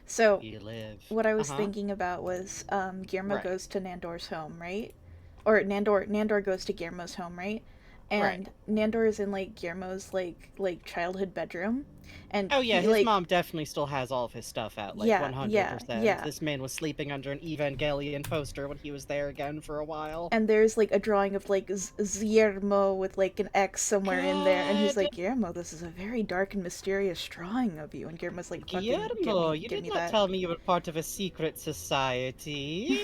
So, You live. what I was Uh-huh. thinking about was Guillermo Right. goes to Nandor's home, right? Or Nandor goes to Guillermo's home, right? Right. And Nandor is in like Guillermo's like childhood bedroom, and Oh yeah, he his like mom definitely still has all of his stuff out, like yeah yeah 100%. yeah. This man was sleeping under an Evangelion poster when he was there again for a while. And there's like a drawing of like Guillermo with like an X somewhere in there, and he's God, like, Guillermo, this is a very dark and mysterious drawing of you. And Guillermo's like, fucking Guillermo, you get did me not that. tell me you were part of a secret society.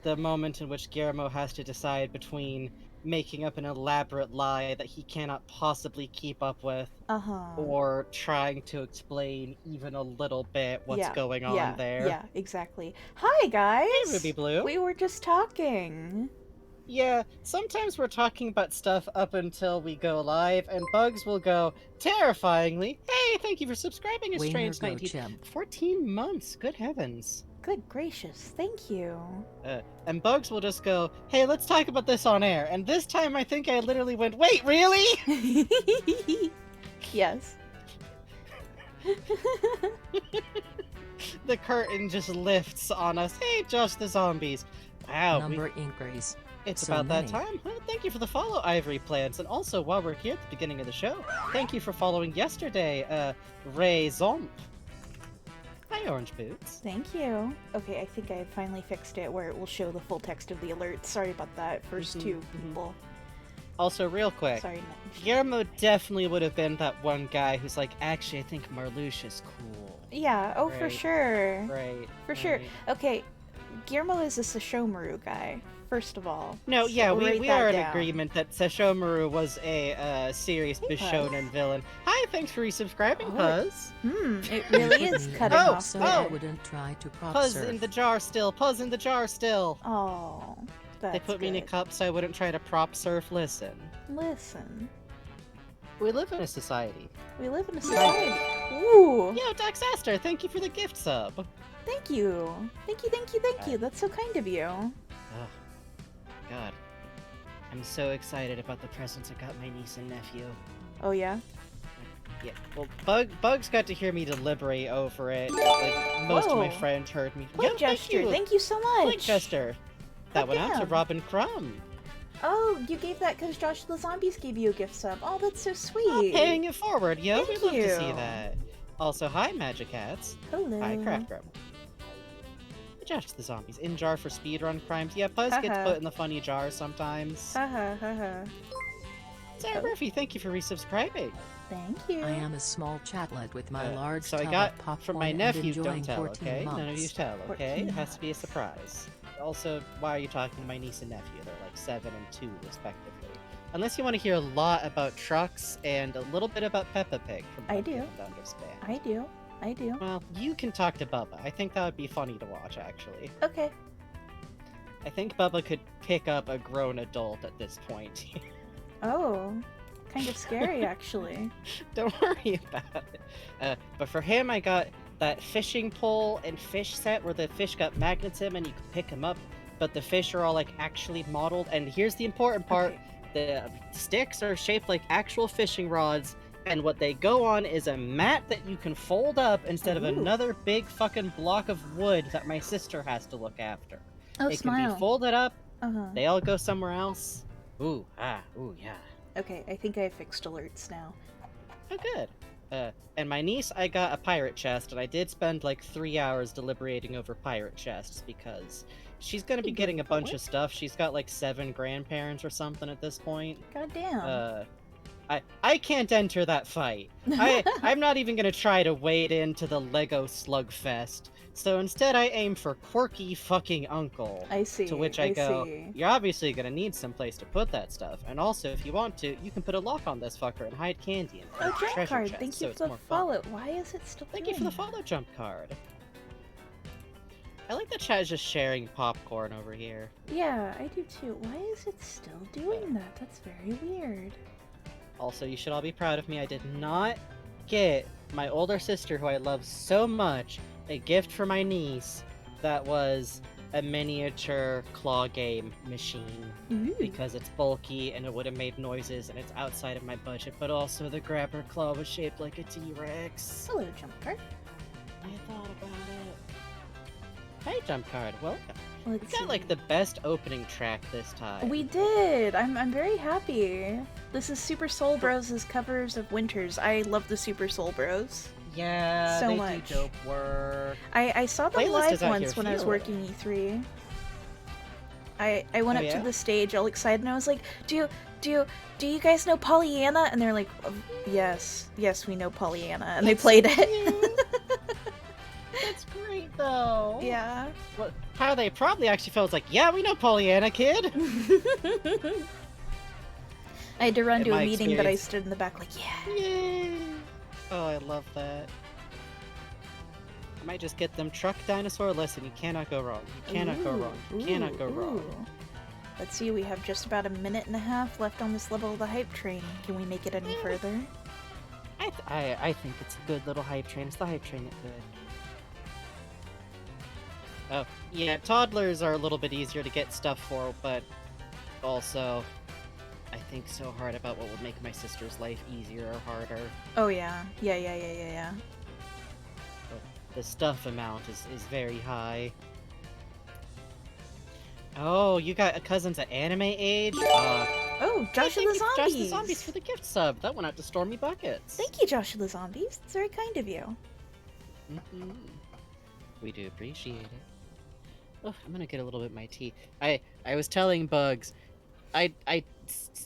The moment in which Guillermo has to decide between making up an elaborate lie that he cannot possibly keep up with, Uh huh. or trying to explain even a little bit what's Yeah, going on yeah, there. yeah, exactly. Hi, Hey, Ruby guys! Blue. We were just talking. Yeah, sometimes we're talking about stuff up until we go live, and Bugs will go terrifyingly, "Hey, thank you for subscribing, a Wayner strange go 19." chimp. 14 months, good heavens. Good gracious, thank you. And Bugs will just go, "Hey, let's talk about this on air." And this time I think I literally went, "Wait, really?" Yes. The curtain just lifts on us. Hey, just the zombies. Wow, Number increase. it's So about that many. time. Well, thank you for the follow, Ivory Plants. And also, while we're here at the beginning of the show, thank you for following yesterday, Ray Zomp. Hi, Orange Boots. Thank you. Okay, I think I finally fixed it where it will show the full text of the alert. Sorry about that, first two people. Also, real quick, Sorry. Guillermo definitely would have been that one guy who's like, actually, I think Marluche is cool. Yeah, oh, for Right. sure. Right. For sure. right. Okay, Guillermo is a Sashomaru guy, first of all. No, So yeah, we'll we, write we that are in down. agreement that Sesshomaru was a serious Hey, Puzz. Bishonen villain. Hi, thanks for resubscribing, Oh, Puzz. It really is Me cutting enough off so there. I wouldn't try to prop Puzz surf. in the jar still. Puzz in the jar still. Oh, that's They put me in a good. cup so I wouldn't try to prop surf. Listen, Listen, we live in a society. we live in a society. Ooh, Yo, Dax Aster, thank you for the gift sub. thank you. Thank you, thank you, thank you. That's so kind of you. Oh, God. I'm so excited about the presents I got my niece and nephew. Oh, yeah? Yeah, well, Bugs got to hear me deliberate over it. Like, most of my Whoa. friends heard me. Blink Yo, gesture, thank you so much. Blink gesture. That went out to damn. Robin Crumb. Oh, you gave that because Josh the Zombies gave you a gift sub. Oh, that's so Oh, sweet. paying it forward, yo. Thank We'd love to see you. that. Also, hi, Magic Hats. Hello. Hi, Craft Grub. Josh the Zombies. In jar for speedrun crimes. Yeah, Puzz gets Haha. put in the funny jar sometimes. Haha, haha. Sarah Oh. Murphy, thank you for resubscribing. Thank you. I am a small chatlet with my large So I tub got of popcorn from my and nephew, enjoying don't tell, 14 okay? months. None of you tell, okay? 14 It has to be a months. surprise. Also, why are you talking to my niece and nephew? They're like 7 and 2, respectively. Unless you want to hear a lot about trucks and a little bit about Peppa Pig from I Pumpkin do. and Underspan. I do. I do. Well, you can talk to Bubba. I think that would be funny to watch, actually. Okay. I think Bubba could pick up a grown adult at this point. Oh, kind of scary, actually. Don't worry about it. But for him, I got that fishing pole and fish set where the fish got magnets in and you can pick them up, but the fish are all like actually modeled. And here's the important part: Okay. the sticks are shaped like actual fishing rods, and what they go on is a mat that you can fold up instead of Ooh. another big fucking block of wood that my sister has to look after. Oh, It can smile. be folded up. Uh-huh. They all go somewhere else. Ooh, yeah. Okay, I think I fixed alerts now. Oh, good. And my niece, I got a pirate chest, and I did spend like 3 hours deliberating over pirate chests because she's gonna be Hey, getting a good bunch boy. of stuff. She's got like 7 grandparents or something at this point. God damn. I can't enter that fight. I'm not even gonna try to wade into the Lego slugfest. So instead, I aim for quirky fucking uncle. I see. To which I go, see. you're obviously gonna need some place to put that stuff, and also if you want to, you can put a lock on this fucker and hide candy in it. Oh, It's a jump treasure card. chest, Thank so you it's for the more fun. follow. Why is it still Thank you for the doing follow jump card. I like that chat is just sharing popcorn over here. that? Yeah, I do too. Why is it still doing that? That's very weird. Also, you should all be proud of me. I did not get my older sister, who I love so much, a gift for my niece that was a miniature claw game machine. Ooh. Because it's bulky and it would have made noises and it's outside of my budget, but also the grabber claw was shaped like a T-Rex. Hello, jump card. Yeah. Hi, Jump Card. Welcome. Let's We got see. like the best opening track this time. We did. I'm very happy. This is Super Soul Bros' covers of Winters. I love the Super Soul Bros. Yeah, So they much. do dope work. I saw them Playlist live is out once here when I was feeling working E3. I went Oh, up yeah? to the stage all excited and I was like, do you guys know Pollyanna? And they're like, yes, we know Pollyanna, and they played it. That's great, though. Yeah. What, how they probably actually felt like, yeah, we know Pollyanna, kid. I had to run In to a my meeting, but I experience- stood in the back like, yeah. Yay! Oh, I love that. I might just get them truck dinosaur. Listen, you cannot go wrong. You cannot go wrong. You cannot go wrong. Ooh. Let's see, we have just about a minute and a half left on this level of the hype train. Can we make it any further? I think it's a good little hype train. It's the hype train that good. Oh, yeah, toddlers are a little bit easier to get stuff for, but also I think so hard about what would make my sister's life easier or harder. Oh yeah. Yeah. But the stuff amount is very high. Oh, you got cousins at anime age? Oh, Josh and the Josh Zombies! the Zombies for the gift sub. That went out to Stormy Buckets. Thank you, Josh and the Zombies. It's very kind of you. Mhm. We do appreciate it. Oh, I'm gonna get a little bit of my tea. I was telling Bugs,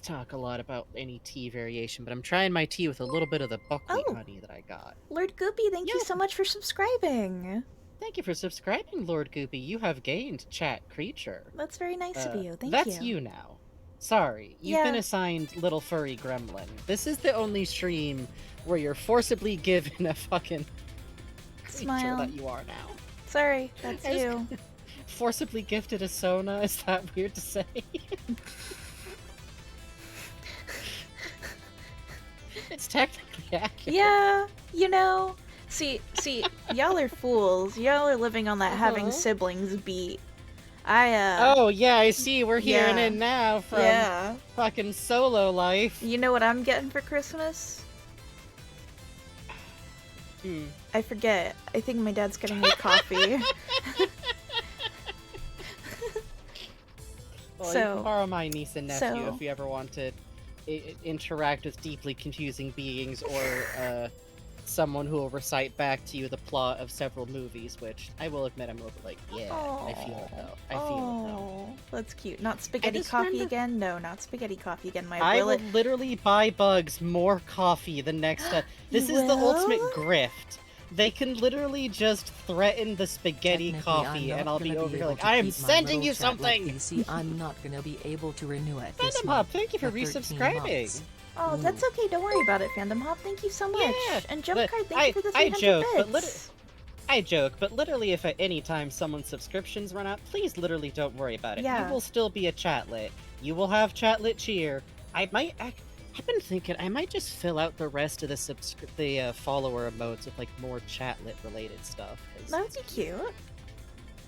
talk a lot about any tea variation, but I'm trying my tea with a little bit of the buckwheat Oh. honey that I got. Lord Goopy, thank you Yeah. so much for subscribing. Thank you for subscribing, Lord Goopy. You have gained chat creature. That's very nice of you. Thank That's you. you now. Sorry, you've been Yeah. assigned little furry gremlin. This is the only stream where you're forcibly given a fucking creature Smile. that you are now. Sorry, that's I just- you. Forcibly gifted a Sona? Is that weird to say? It's technically accurate. Yeah, you know. See, y'all are fools. Y'all are living on that having Uh-huh. siblings beat. I Oh, yeah, I see. We're hearing Yeah. it now from yeah. fucking solo life. You know what I'm getting for Christmas? Hmm. I forget. I think my dad's getting me coffee. Well, you So- can borrow my niece and nephew so- if you ever want to interact with deeply confusing beings or someone who will recite back to you the plot of several movies, which I will admit I'm a little bit like, yeah, I feel it though. I feel it though. Oh, that's cute. Not spaghetti just coffee remember- again? No, not spaghetti coffee again. My I will will literally buy Bugs more coffee the next time. This You is the ultimate will? grift. They can literally just threaten the spaghetti Technically, coffee, I'm and not I'll be gonna over here able like, to I am keep my sending little you chat with something! PC. I'm not gonna be able to renew it this Fandom month. Hub, thank you for for 13 resubscribing. months. Oh, that's okay. Don't worry about it, Fandom Hop. Thank you so much. Yeah, And Jump but Card, thank you for the I 300 joke, but bits. I joke, but literally if at any time someone's subscriptions run out, please literally don't worry about it. Yeah. You will still be a chatlet. You will have chatlet cheer. I've been thinking I might just fill out the rest of the follower emotes with like more chatlet related stuff. 'cause That would be cute.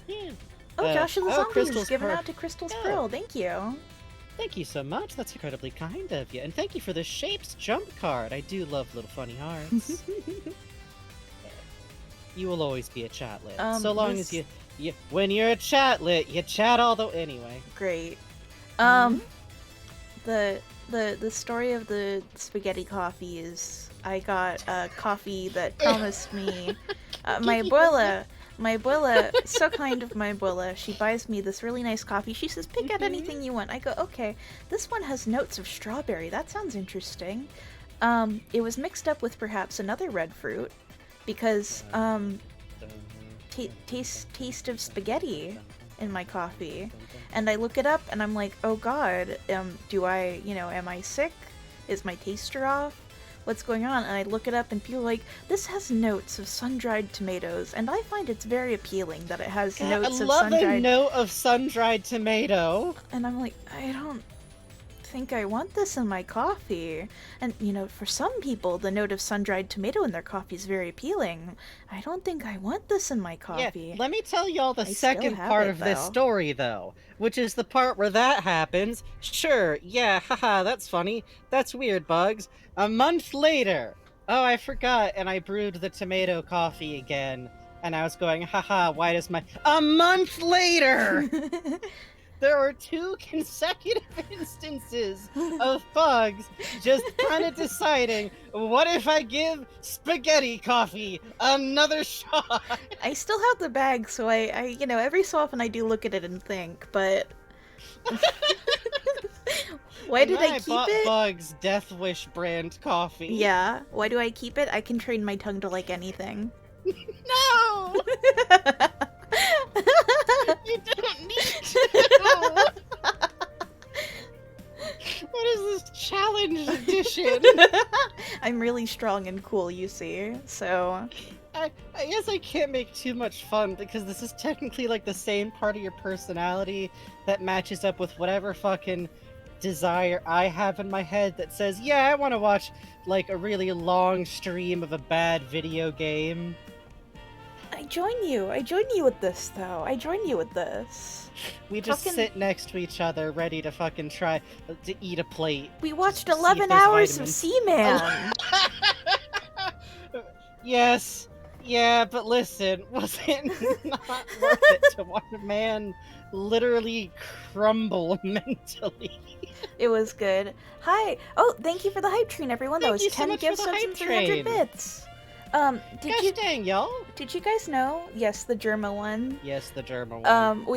yeah. Oh, Josh and the Zombies Crystal's giving Pearl. out to Crystal's Yeah. Pearl. Thank you. Thank you so much. That's incredibly kind of you. And thank you for the Shapes jump card. I do love little funny hearts. You will always be a chatlet. So long as this- you when you're a chatlet, you chat all the anyway. Great. Mm-hmm. The story of the spaghetti coffee is I got a coffee that promised me my abuela, so kind of my abuela, she buys me this really nice coffee. She says, pick out anything you want. I go, okay, this one has notes of strawberry. That sounds interesting. It was mixed up with perhaps another red fruit because taste of spaghetti in my coffee. And I look it up and I'm like, oh god, am I sick? Is my taster off? What's going on? And I look it up and people are like, this has notes of sun-dried tomatoes, and I find it's very appealing that it has notes I of love a sun-dried. note of sun-dried tomato. And I'm like, I don't think I want this in my coffee. And for some people, the note of sun-dried tomato in their coffee is very appealing. I don't think I want this in my coffee. Yeah, let me tell y'all the I still second have part it, of this though. story, though, which is the part where that happens. Sure, yeah, haha, that's funny. That's weird, Bugs. A month later, oh, I forgot, and I brewed the tomato coffee again, And I was going, haha, why does my... A month later! There were 2 consecutive instances of bugs just kind of deciding, what if I give spaghetti coffee another shot? I still have the bag, so I every so often I do look at it and think, but why And did then I keep bought it? Bugs Death Wish brand coffee. Yeah, why do I keep it? I can train my tongue to like anything. No! You don't need to! What is this challenge edition? I'm really strong and cool, you see, so... I guess I can't make too much fun because this is technically like the same part of your personality that matches up with whatever fucking desire I have in my head that says, yeah, I want to watch like a really long stream of a bad video game. I join you with this, though. I join you with this. We just Fucking- sit next to each other ready to fucking try to eat a plate. We watched to see if 11 there's hours of vitamins. Seaman! Yes, yeah, but listen, was it not worth it to watch a man literally crumble mentally? It was good. Hi! Oh, thank you for the hype train, everyone. That Thank was you so 10 much for gifts the and hype 300 train. bits. Gosh dang, y'all! Did you guys know? Yes, the Germa one. Yes, the German one.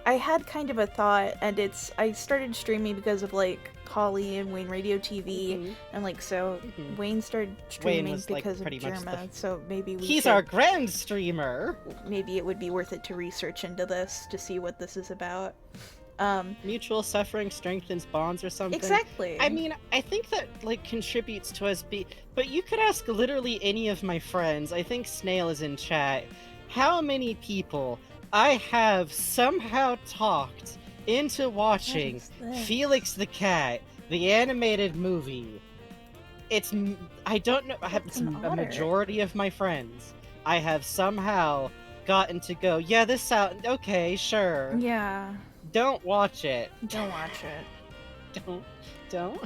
I had kind of a thought, and I started streaming because of, like, Holly and Wayne Radio TV, Mhm. and, like, so Mhm. Wayne started streaming was, like, because of pretty much Germa, so maybe we He's should, our grand streamer! maybe it would be worth it to research into this to see what this is about. Mutual suffering strengthens bonds or something. Exactly. I mean, I think that, like, contributes to us but you could ask literally any of my friends, I think Snail is in chat, how many people I have somehow talked into watching What is this? Felix the Cat, the animated movie. I don't know, What's it's an a otter? majority of my friends. I have somehow gotten to go, yeah, this sound, okay, sure. Yeah. Don't watch it. Don't watch it. Don't.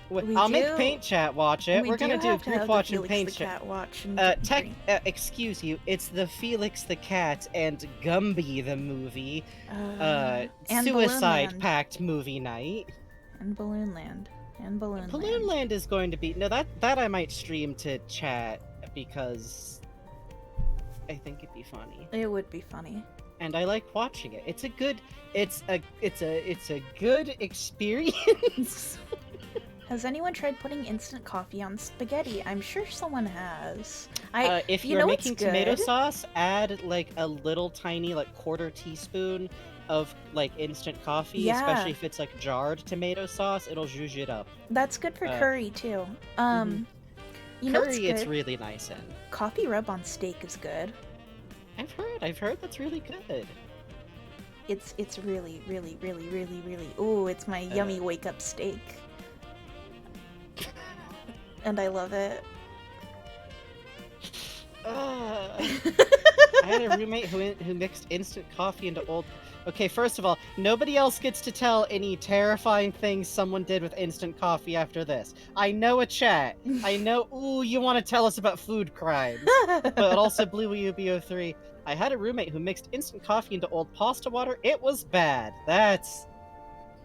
We I'll make do- Paint Chat watch it. We're gonna do have to group have watch the and Felix Paint the Chat. Cat watch. And Excuse you, it's the Felix the Cat and Gumby the movie. and Suicide Balloon Pact movie night. and Balloon Land. And Balloon Balloon Land is going to be that I might stream to chat because I think it'd be funny. It would be funny. And I like watching it. It's a good experience. Has anyone tried putting instant coffee on spaghetti? I'm sure someone has. If you you're know what's making tomato good? sauce, add like a little tiny like quarter teaspoon of like instant coffee, Yeah. especially if it's like jarred tomato sauce, it'll zhuzh it up. That's good for Uh, curry too. You know what's Curry, it's good? really nice in. Coffee rub on steak is good. I've heard that's really good. It's really, really, really, really, really. Ooh, it's my yummy wake up steak. And I love it. I had a roommate who mixed instant coffee into old. Okay, first of all, nobody else gets to tell any terrifying things someone did with instant coffee after this. I know a chat. I know. Ooh, you want to tell us about food crimes? But also, Blue UBO3. I had a roommate who mixed instant coffee into old pasta water. It was bad. That's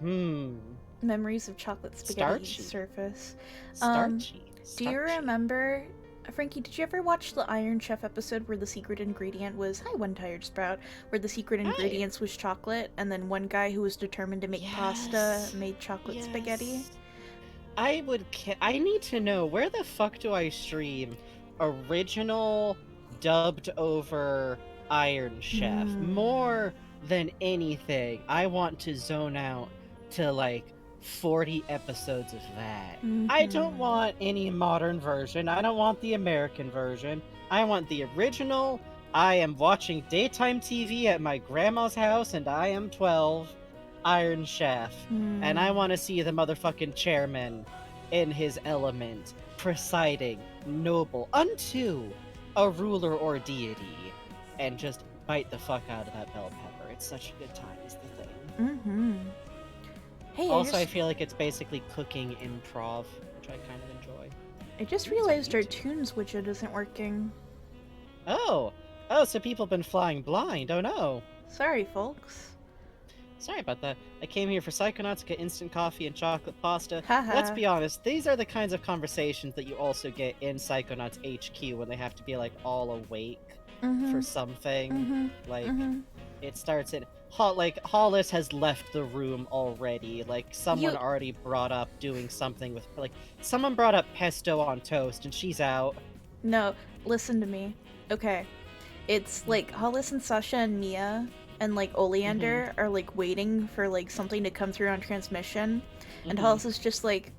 Memories of chocolate spaghetti Starchy. surface. starchy. Do you Starchy. remember, Frankie, did you ever watch the Iron Chef episode where the secret ingredient was, hi, One Tired Sprout, where the secret ingredients was chocolate, and then one guy who was determined to make pasta Yes. made chocolate spaghetti? Yes. I need to know, where the fuck do I stream original dubbed over Iron Chef? More than anything, I want to zone out to like 40 episodes of that. I don't want any modern version. I don't want the American version. I want the original. I am watching daytime TV at my grandma's house and I am 12. Iron Chef. And I want to see the motherfucking chairman in his element, presiding, noble, unto a ruler or deity, and just bite the fuck out of that bell pepper. It's such a good time, is the thing. Hey, Also, I feel like it's basically cooking improv, which I kind of enjoy. I just realized our tunes widget isn't working. Oh, so people have been flying blind. Oh no. Sorry, folks. Sorry about that. I came here for Psychonauts to get instant coffee and chocolate pasta. Haha. Let's be honest, these are the kinds of conversations that you also get in Psychonauts HQ when they have to be like all awake for something. Like it starts in Hollis has left the room already. Like someone already brought up doing something with someone brought up pesto on toast and she's out. No, listen to me. Okay. It's like Hollis and Sasha and Mia and like Oleander are like waiting for like something to come through on transmission, and Hollis is just like,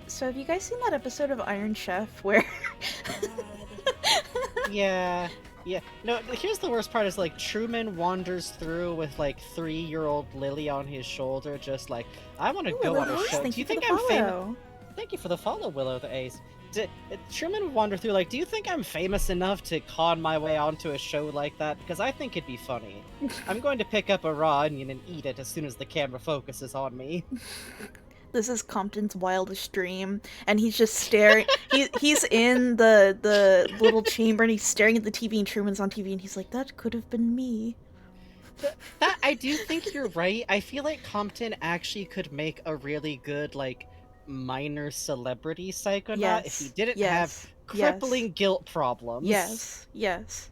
so have you guys seen that episode of Iron Chef where Yeah. No, here's the worst part is like Truman wanders through with like 3-year-old Lily on his shoulder, just like, I want to go on a show. Do you think I'm famous? Thank you for the follow, Willow the Ace. Truman would wander through like, do you think I'm famous enough to con my way onto a show like that? Because I think it'd be funny. I'm going to pick up a raw onion and eat it as soon as the camera focuses on me. This is Compton's wildest dream, and he's just staring. He's in the little chamber, and he's staring at the TV, and Truman's on TV, and he's like, that could have been me. That I do think you're right. I feel like Compton actually could make a really good, like, minor celebrity Psychonaut if he didn't have crippling guilt problems. Yes.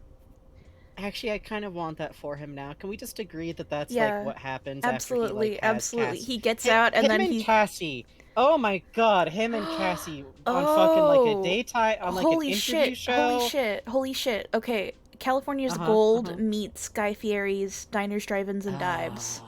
Actually, I kind of want that for him now. Can we just agree that that's like what happens after he like has absolutely. Cassie? He gets out and then Cassie. Oh my god, him and Cassie on fucking like a daytime on like an interview show. Holy shit. Okay, California's Gold meets Guy Fieri's Diners, Drive-Ins, and Dives.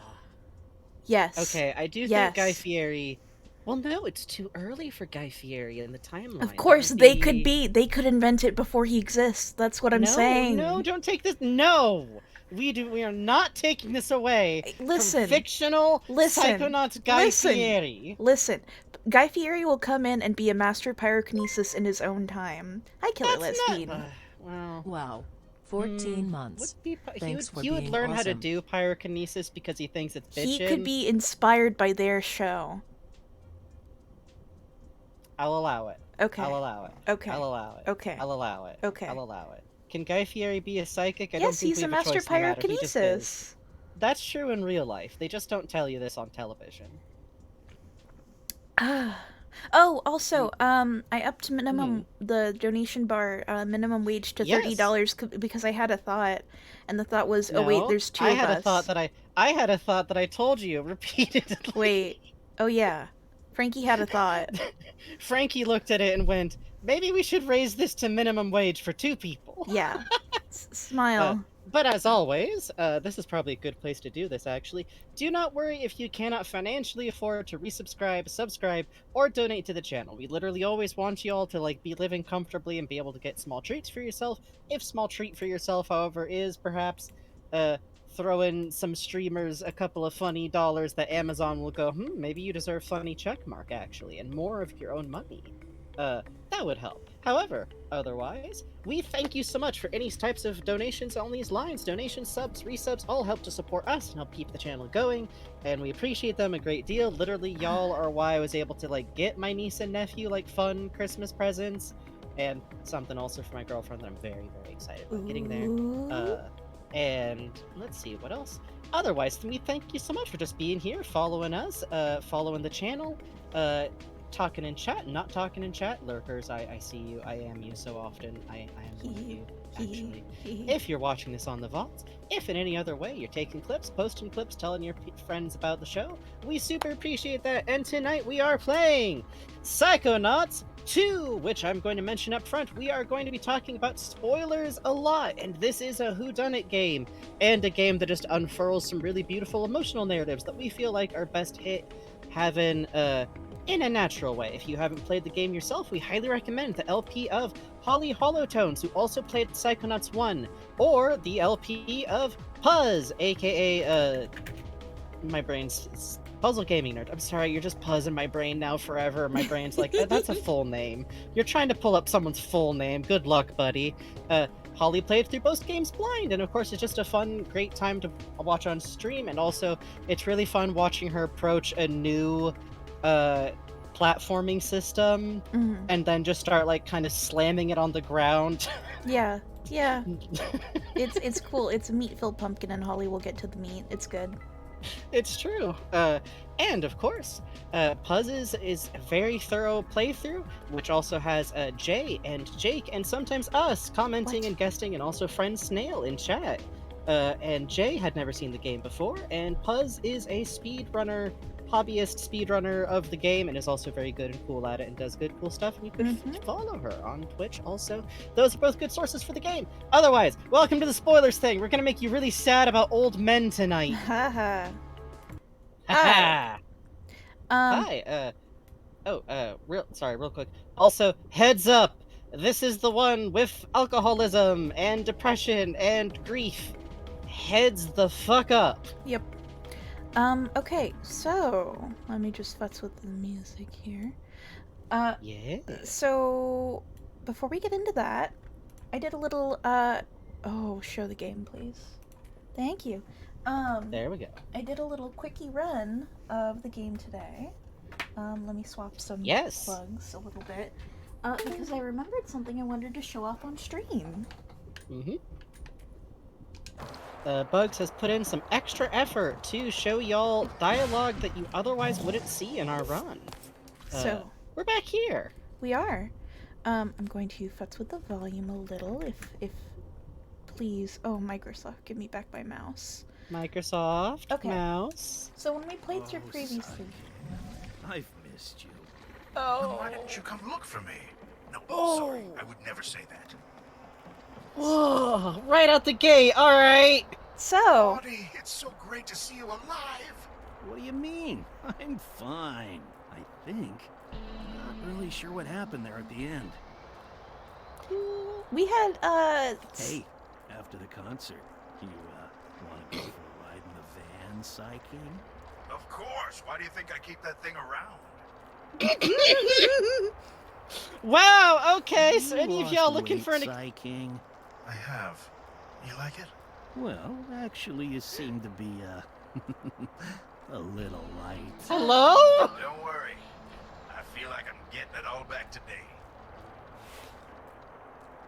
Yes. Okay, I do think Guy Fieri. Well, no, it's too early for Guy Fieri in the timeline. Of course, they could invent it before he exists. That's what I'm saying. No, don't take this. No, we are not taking this away. From fictional Psychonauts Guy Fieri. Listen, Guy Fieri will come in and be a master of pyrokinesis in his own time. Hi, Killer Lesbian. Wow. 14 months. He would learn how to do pyrokinesis because he thinks it's bitchin'. He could be inspired by their show. I'll allow it. Okay. I'll allow it. Okay. I'll allow it. Okay. I'll allow it. Okay. I'll allow it. Can Guy Fieri be a psychic? I yes, don't think he's we a have master choice no matter. He just pyrokinesis. is. That's true in real life. They just don't tell you this on television. Oh, also, I upped minimum the donation bar minimum wage to $30 because I had a thought, and the thought was, oh wait, there's two of us. I had a thought that I told you repeatedly. Wait. Oh yeah. Frankie had a thought. Frankie looked at it and went, maybe we should raise this to minimum wage for 2 people. Yeah. Smile. But as always, this is probably a good place to do this, actually. Do not worry if you cannot financially afford to resubscribe, subscribe, or donate to the channel. We literally always want you all to like be living comfortably and be able to get small treats for yourself. If small treat for yourself, however, is perhaps throw in some streamers a couple of funny dollars that Amazon will go, maybe you deserve funny checkmark, actually, and more of your own money. That would help. However, otherwise, we thank you so much for any types of donations on these lines. Donations, subs, resubs, all help to support us and help keep the channel going, and we appreciate them a great deal. Literally, y'all are why I was able to, like, get my niece and nephew, like, fun Christmas presents, and something also for my girlfriend that I'm very, very excited about getting there. And let's see, what else? Otherwise, we thank you so much for just being here, following us, following the channel, talking in chat, not talking in chat. Lurkers, I see you, I am you so often. I am one of you, actually. If you're watching this on the vault, if in any other way you're taking clips, posting clips, telling your friends about the show, we super appreciate that. And tonight we are playing Psychonauts 2, which I'm going to mention up front. We are going to be talking about spoilers a lot, and this is a whodunit game, and a game that just unfurls some really beautiful emotional narratives that we feel like are best hit having in a natural way. If you haven't played the game yourself, we highly recommend the LP of Holly Hollowtones, who also played Psychonauts 1, or the LP of Puzz, aka my brain's Puzzle Gaming Nerd. I'm sorry, you're just Puzz in my brain now forever. My brain's like, that's a full name. You're trying to pull up someone's full name. Good luck, buddy. Holly played through both games blind, and of course it's just a fun, great time to watch on stream, and also it's really fun watching her approach a new platforming system, Mhm. and then just start like kind of slamming it on the ground. Yeah. Yeah. It's cool. It's a meat-filled pumpkin, and Holly will get to the meat. It's good. It's true. And of course, Puzz's is a very thorough playthrough, which also has Jay and Jake, and sometimes us commenting What? and guesting, and also friend Snail in chat. And Jay had never seen the game before, and Puzz is a speedrunner, hobbyist speedrunner of the game, and is also very good and cool at it, and does good, cool stuff. And you could follow her on Twitch also. Those are both good sources for the game. Otherwise, welcome to the spoilers thing. We're gonna make you really sad about old men tonight. Haha. Hi. Um. Hi. Real quick. Also, heads up. This is the one with alcoholism and depression and grief. Heads the fuck up. Yep. Okay. So let me just futz with the music here. Yeah. So before we get into that, I did a little. Oh, show the game, please. Thank you. There we go. I did a little quickie run of the game today. Let me swap some Yes. plugs a little bit. Because I remembered something I wanted to show off on stream. Mm-hmm. Bugs has put in some extra effort to show y'all dialogue that you otherwise wouldn't see in our run. So We're back here. we are. I'm going to futz with the volume a little, if please. Oh, Microsoft, give me back my mouse. Microsoft Okay. mouse. So when we played through previously. I've missed you. Oh. Why didn't you come look for me? No, sorry, I would never say that. Whoa! Right out the gate. All right. So. Audie, it's so great to see you alive. What do you mean? I'm fine, I think. Not really sure what happened there at the end. We had, Hey, after the concert, you, want to go for a ride in the van, Psy King? Of course. Why do you think I keep that thing around? Wow. Okay. So You any of lost y'all looking weight, for an? Psy King? I have. You like it? Well, actually, you seem to be, a little light. Hello? Don't worry. I feel like I'm getting it all back today.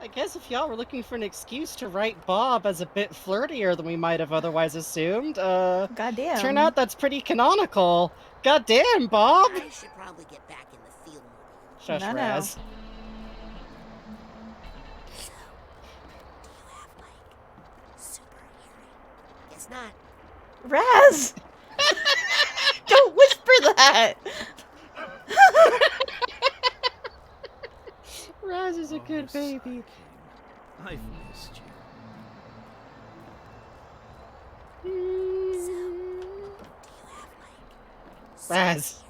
I guess if y'all were looking for an excuse to write Bob as a bit flirtier than we might have otherwise assumed, goddamn. turn out that's pretty canonical. Goddamn, Bob! I should probably get back in the field mobile. Shush, No, no. Raz. So, do you have, like, super hearing? Guess not. Raz! Don't whisper that! Raz is a good Psy baby. King, I've missed you. So, do you have, like, super Raz. hearing?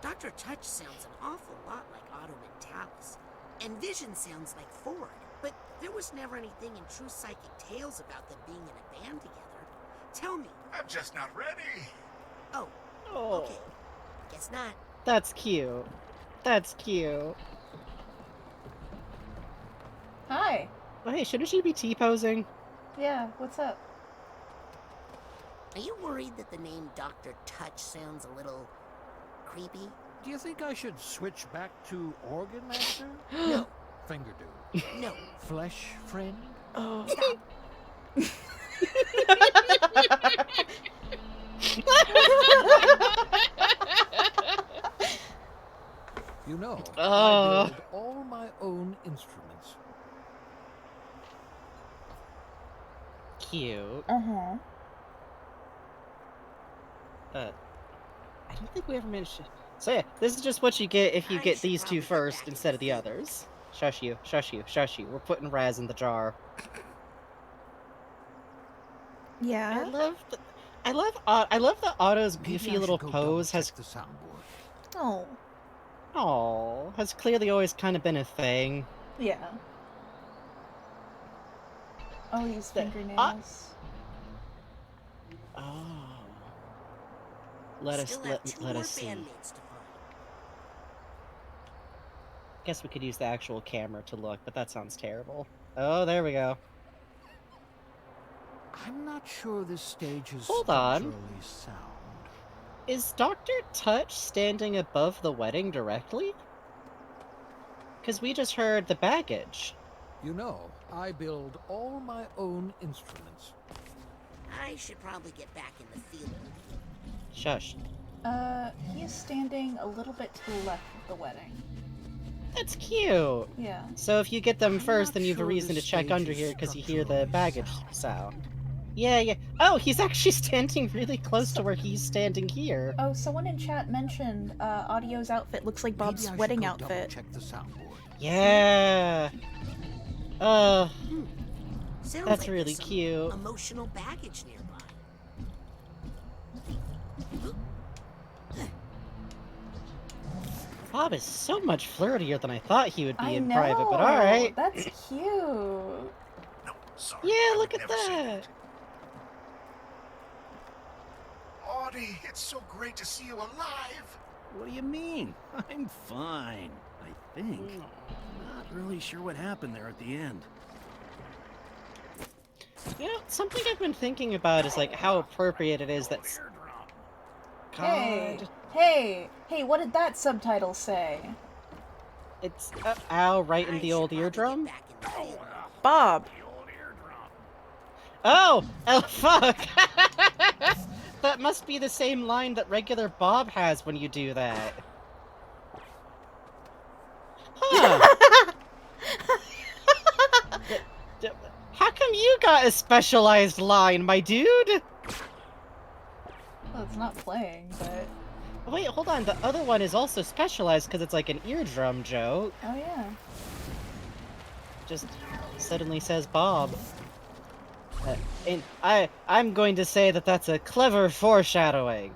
Dr. Touch sounds an awful lot like Otto Mentalis. And Vision sounds like Ford. But there was never anything in True Psychic Tales about them being in a band together. Tell me. I'm just not ready. Oh, Oh, okay. Guess not. that's cute. That's cute. Hi. Oh, hey, shouldn't she be T-posing? Yeah, what's up? Are you worried that the name Dr. Touch sounds a little creepy? Do you think I should switch back to Organ Master? No, Finger dude. no. Flesh friend? Oh. Stop. You know, Oh. I build all my own instruments. Cute. Uh-huh. I don't think we ever managed to... So yeah, this is just what you get if you I get should these two probably get first back in instead the of the field. others. Shush you, shush you, shush you. We're putting Raz in the jar. Yeah? I love that Otto's Maybe goofy I little should go pose double has... check the soundboard. Oh. Aww, has clearly always kind of been a thing. Yeah. Oh, these fingernails. Oh. Let Still us have two let more us see. bandmates to find. Guess we could use the actual camera to look, but that sounds terrible. Oh, there we go. I'm not sure this stage is Hold on. structurally sound. Is Dr. Touch standing above the wedding directly? Because we just heard the baggage. You know, I build all my own instruments. I should probably get back in the field. Shush. He is standing a little bit to the left of the wedding. That's cute. Yeah. So if you get them first, not then you have a sure reason to this check stage under is here because you hear the structurally baggage sound. sound. Yeah. Oh, he's actually standing really close to where he's standing here. Oh, someone in chat mentioned Audio's outfit looks like Bob's Maybe I should wedding go outfit. double-check the soundboard. Yeah. Sounds That's like really there's some cute. Emotional baggage nearby. Bob is so much flirtier than I thought he would be I in know. private, but alright. That's cute. No, sorry. Yeah, I look would at never say that. Audie, it's so great to see you alive. What do you mean? I'm fine, I think. Not really sure what happened there at the end. You know, something I've been thinking about is like how appropriate it is that. Hey, God. hey, what did that subtitle say? It's ow, right in I the should old probably get eardrum. back in the field. Bob. Oh, fuck! That must be the same line that regular Bob has when you do that. Huh. How come you got a specialized line, my dude? Well, it's not playing, but... Wait, hold on. The other one is also specialized because it's like an eardrum joke. Oh, yeah. Just suddenly says Bob. And I'm going to say that that's a clever foreshadowing.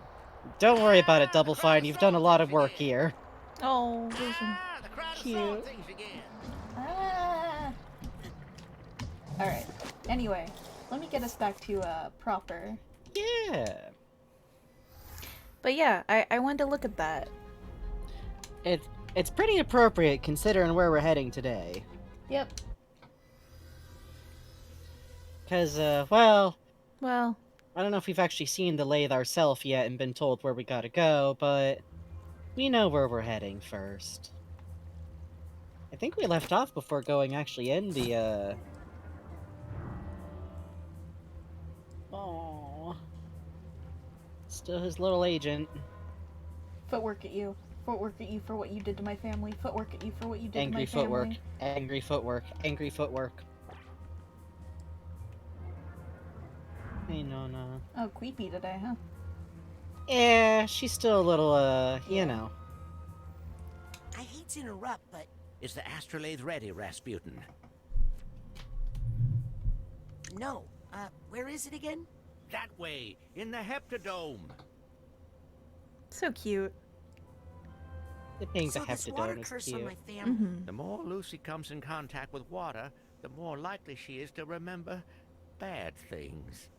Don't worry about it, Double Fine. You've done a lot of work here. Oh, vision. The crowd Cute. things again. Ah. Alright. Anyway, let me get us back to, proper. Yeah. But yeah, I wanted to look at that. It's pretty appropriate considering where we're heading today. Yep. Because, well, Well, I don't know if we've actually seen the lathe ourselves yet and been told where we gotta go, but we know where we're heading first. I think we left off before going actually in the, Oh, still his little agent. footwork at you. Footwork at you for what you did to my family. Footwork at you for what you did Angry to my footwork. family. Angry footwork. Angry footwork. Hey, no. Oh, creepy today, huh? Yeah, she's still a little, you know. I hate to interrupt, but Is the astrolabe ready, Rasputin? no. Where is it again? That way, in the Heptadome. So cute. The being So the this water Heptadome is curse cute. on my family. Mm-hmm. The more Lucy comes in contact with water, the more likely she is to remember bad things.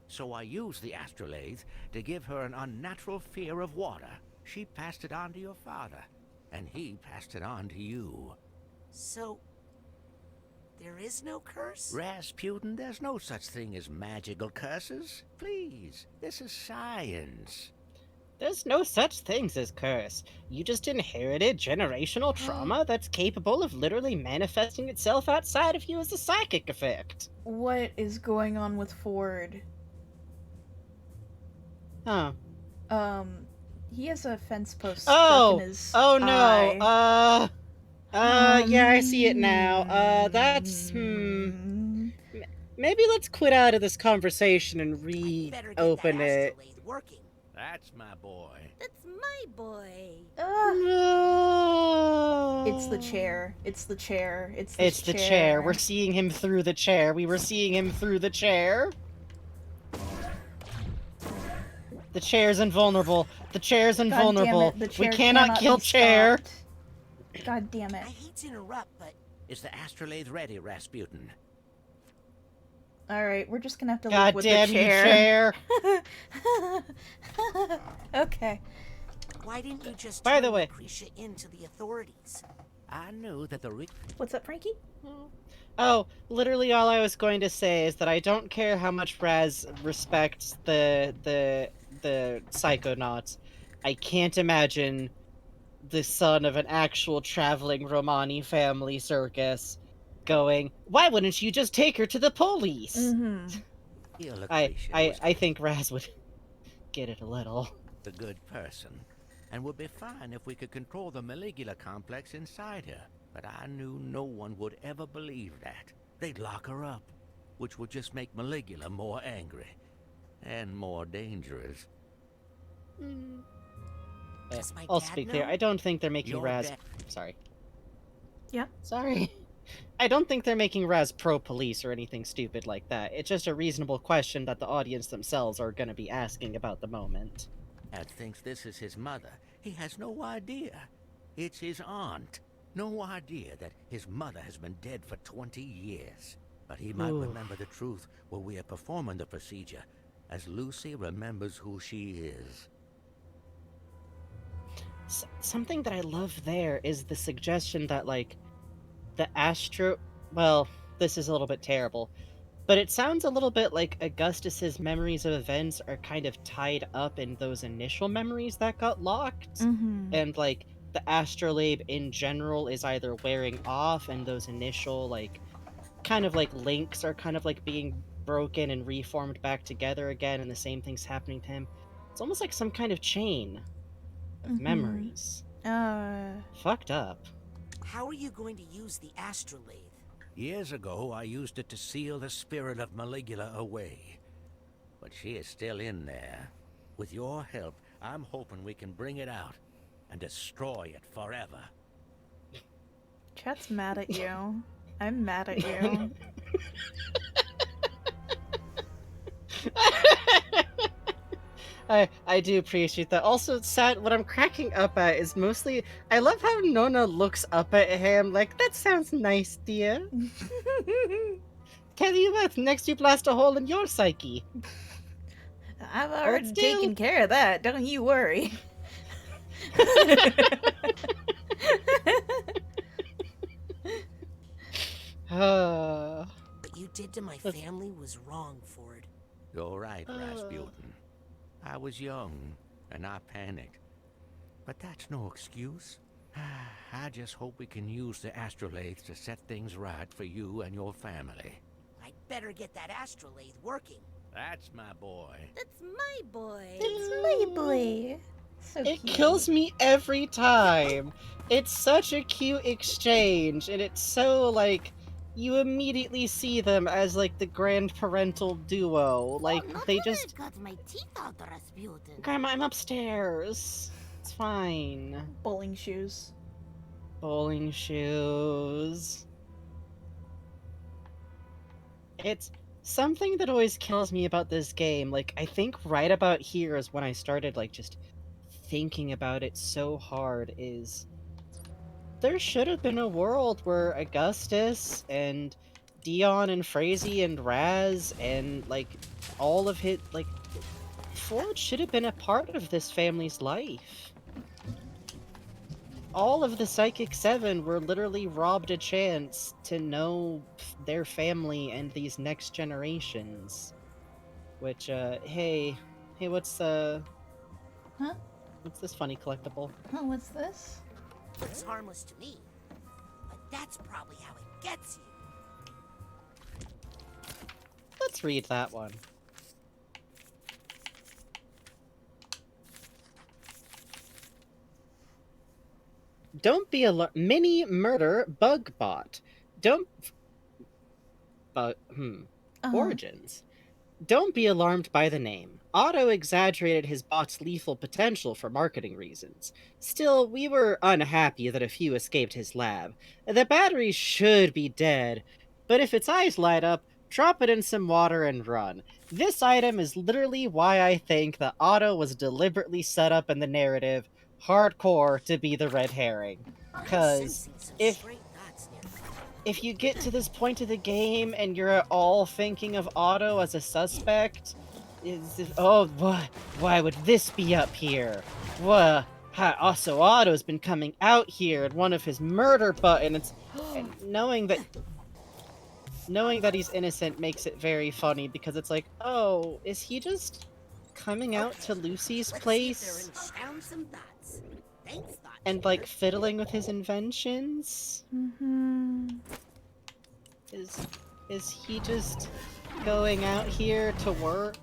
So I used the astrolabe to give her an unnatural fear of water. She passed it on to your father, and he passed it on to you. So, there is no curse? Rasputin, there's no such thing as magical curses. Please, this is science. There's no such things as curse. You just inherited generational trauma that's capable of literally manifesting itself outside of you as a psychic effect. What is going on with Ford? Huh. He has a fence post Oh! stuck in his Oh no! eye. Yeah, I see it now. That's, Maybe let's quit out of this conversation and Better get reopen that it. astrolabe working. That's my boy. That's my boy. No! It's the chair. It's the chair. It's It's the chair. We're seeing him through the chair. We were seeing him through the chair. The chair's invulnerable. The chair's God damn invulnerable. it, the We chair cannot kill be chair. stopped. God damn it. I hate to interrupt, but Is the astrolabe ready, Rasputin? Alright, we're just gonna have to live God with damn the you, chair. chair. Okay. why didn't you just By the turn way- Lucretia into the authorities? I knew that the What's up, Frankie? Oh, literally all I was going to say is that I don't care how much Raz respects the Psychonauts. I can't imagine the son of an actual traveling Romani family circus going, why wouldn't you just take her to the police? Mm-hmm. Here, I Lucretia I was I think Raz would get it a little. a good person, and would be fine if we could control the Maligula complex inside her. But I knew no one would ever believe that. They'd lock her up, which would just make Maligula more angry and more dangerous. Does my I'll dad speak know? clear. I don't think they're making Your Raz. dad- Sorry. Yeah. Sorry. I don't think they're making Raz pro-police or anything stupid like that. It's just a reasonable question that the audience themselves are going to be asking about the moment. Dad thinks this is his mother. He has no idea. It's his aunt. No idea that his mother has been dead for 20 years. But he might Ooh. remember the truth while we are performing the procedure, as Lucy remembers who she is. Something that I love there is the suggestion that, like, the astro... Well, this is a little bit terrible, but it sounds a little bit like Augustus's memories of events are kind of tied up in those initial memories that got locked, Mm-hmm. and, like, the astrolabe in general is either wearing off, and those initial, like, kind of like links are kind of like being broken and reformed back together again, and the same thing's happening to him. It's almost like some kind of chain of memories. Fucked up. How are you going to use the astrolabe? Years ago, I used it to seal the spirit of Maligula away. But she is still in there. With your help, I'm hoping we can bring it out and destroy it forever. Chat's mad at you. I'm mad at you. I do appreciate that. Also, sad, what I'm cracking up at is mostly, I love how Nona looks up at him like, that sounds nice, dear. Tell you what, next you blast a hole in your psyche. I've already still- taken care of that, don't you worry. What you did to my family was wrong, Ford. You're right, Rasputin. I was young, and I panicked. But that's no excuse. I just hope we can use the astrolabe to set things right for you and your family. I'd better get that astrolabe working. That's my boy. That's my boy. It's my boy. So It cute. kills me every time. It's such a cute exchange, and it's so, like, you immediately see them as, like, the grandparental duo. Like, not they when just... I got my teeth out, Rasputin. Grandma, I'm upstairs. It's fine. Bowling shoes. Bowling shoes. It's something that always kills me about this game. Like, I think right about here is when I started, like, just thinking about it so hard, is there should have been a world where Augustus and Dion and Frazee and Raz and, like, all of his, like, Ford should have been a part of this family's life. All of the Psychic Seven were literally robbed a chance to know their family and these next generations. Which, hey, what's Huh? what's this funny collectible? Oh, what's this? Looks harmless to me. But that's probably how it gets you. Let's read that one. Don't be a mini murder bug bot. Don't. Origins. Don't be alarmed by the name. Otto exaggerated his bot's lethal potential for marketing reasons. Still, we were unhappy that a few escaped his lab. The battery should be dead, but if its eyes light up, drop it in some water and run. This item is literally why I think that Otto was deliberately set up in the narrative hardcore to be the red herring. Because if you get to this point of the game and you're at all thinking of Otto as a suspect, why would this be up here? Also Otto's been coming out here and one of his murder buttons, and knowing that he's innocent makes it very funny, because it's like, oh, is he just coming out to Lucy's Let's place see if they're in some thoughts. Thanks, thought and, like, fiddling with his inventions? Mm-hmm. Is he just going out here to work,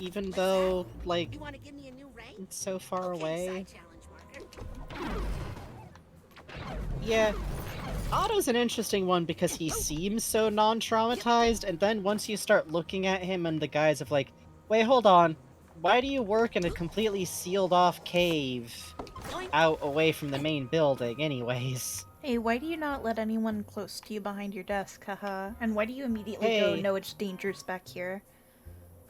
even though, like, You want to give me a new rank? it's so far Okay, away? side challenge marker. Yeah, Otto's an interesting one because he seems so non-traumatized, and then once you start looking at him in the guise of like, wait, hold on, why do you work in a completely sealed-off cave out away from the main building anyways? Hey, why do you not let anyone close to you behind your desk, haha? And why do you immediately go, Hey. no, it's dangerous back here?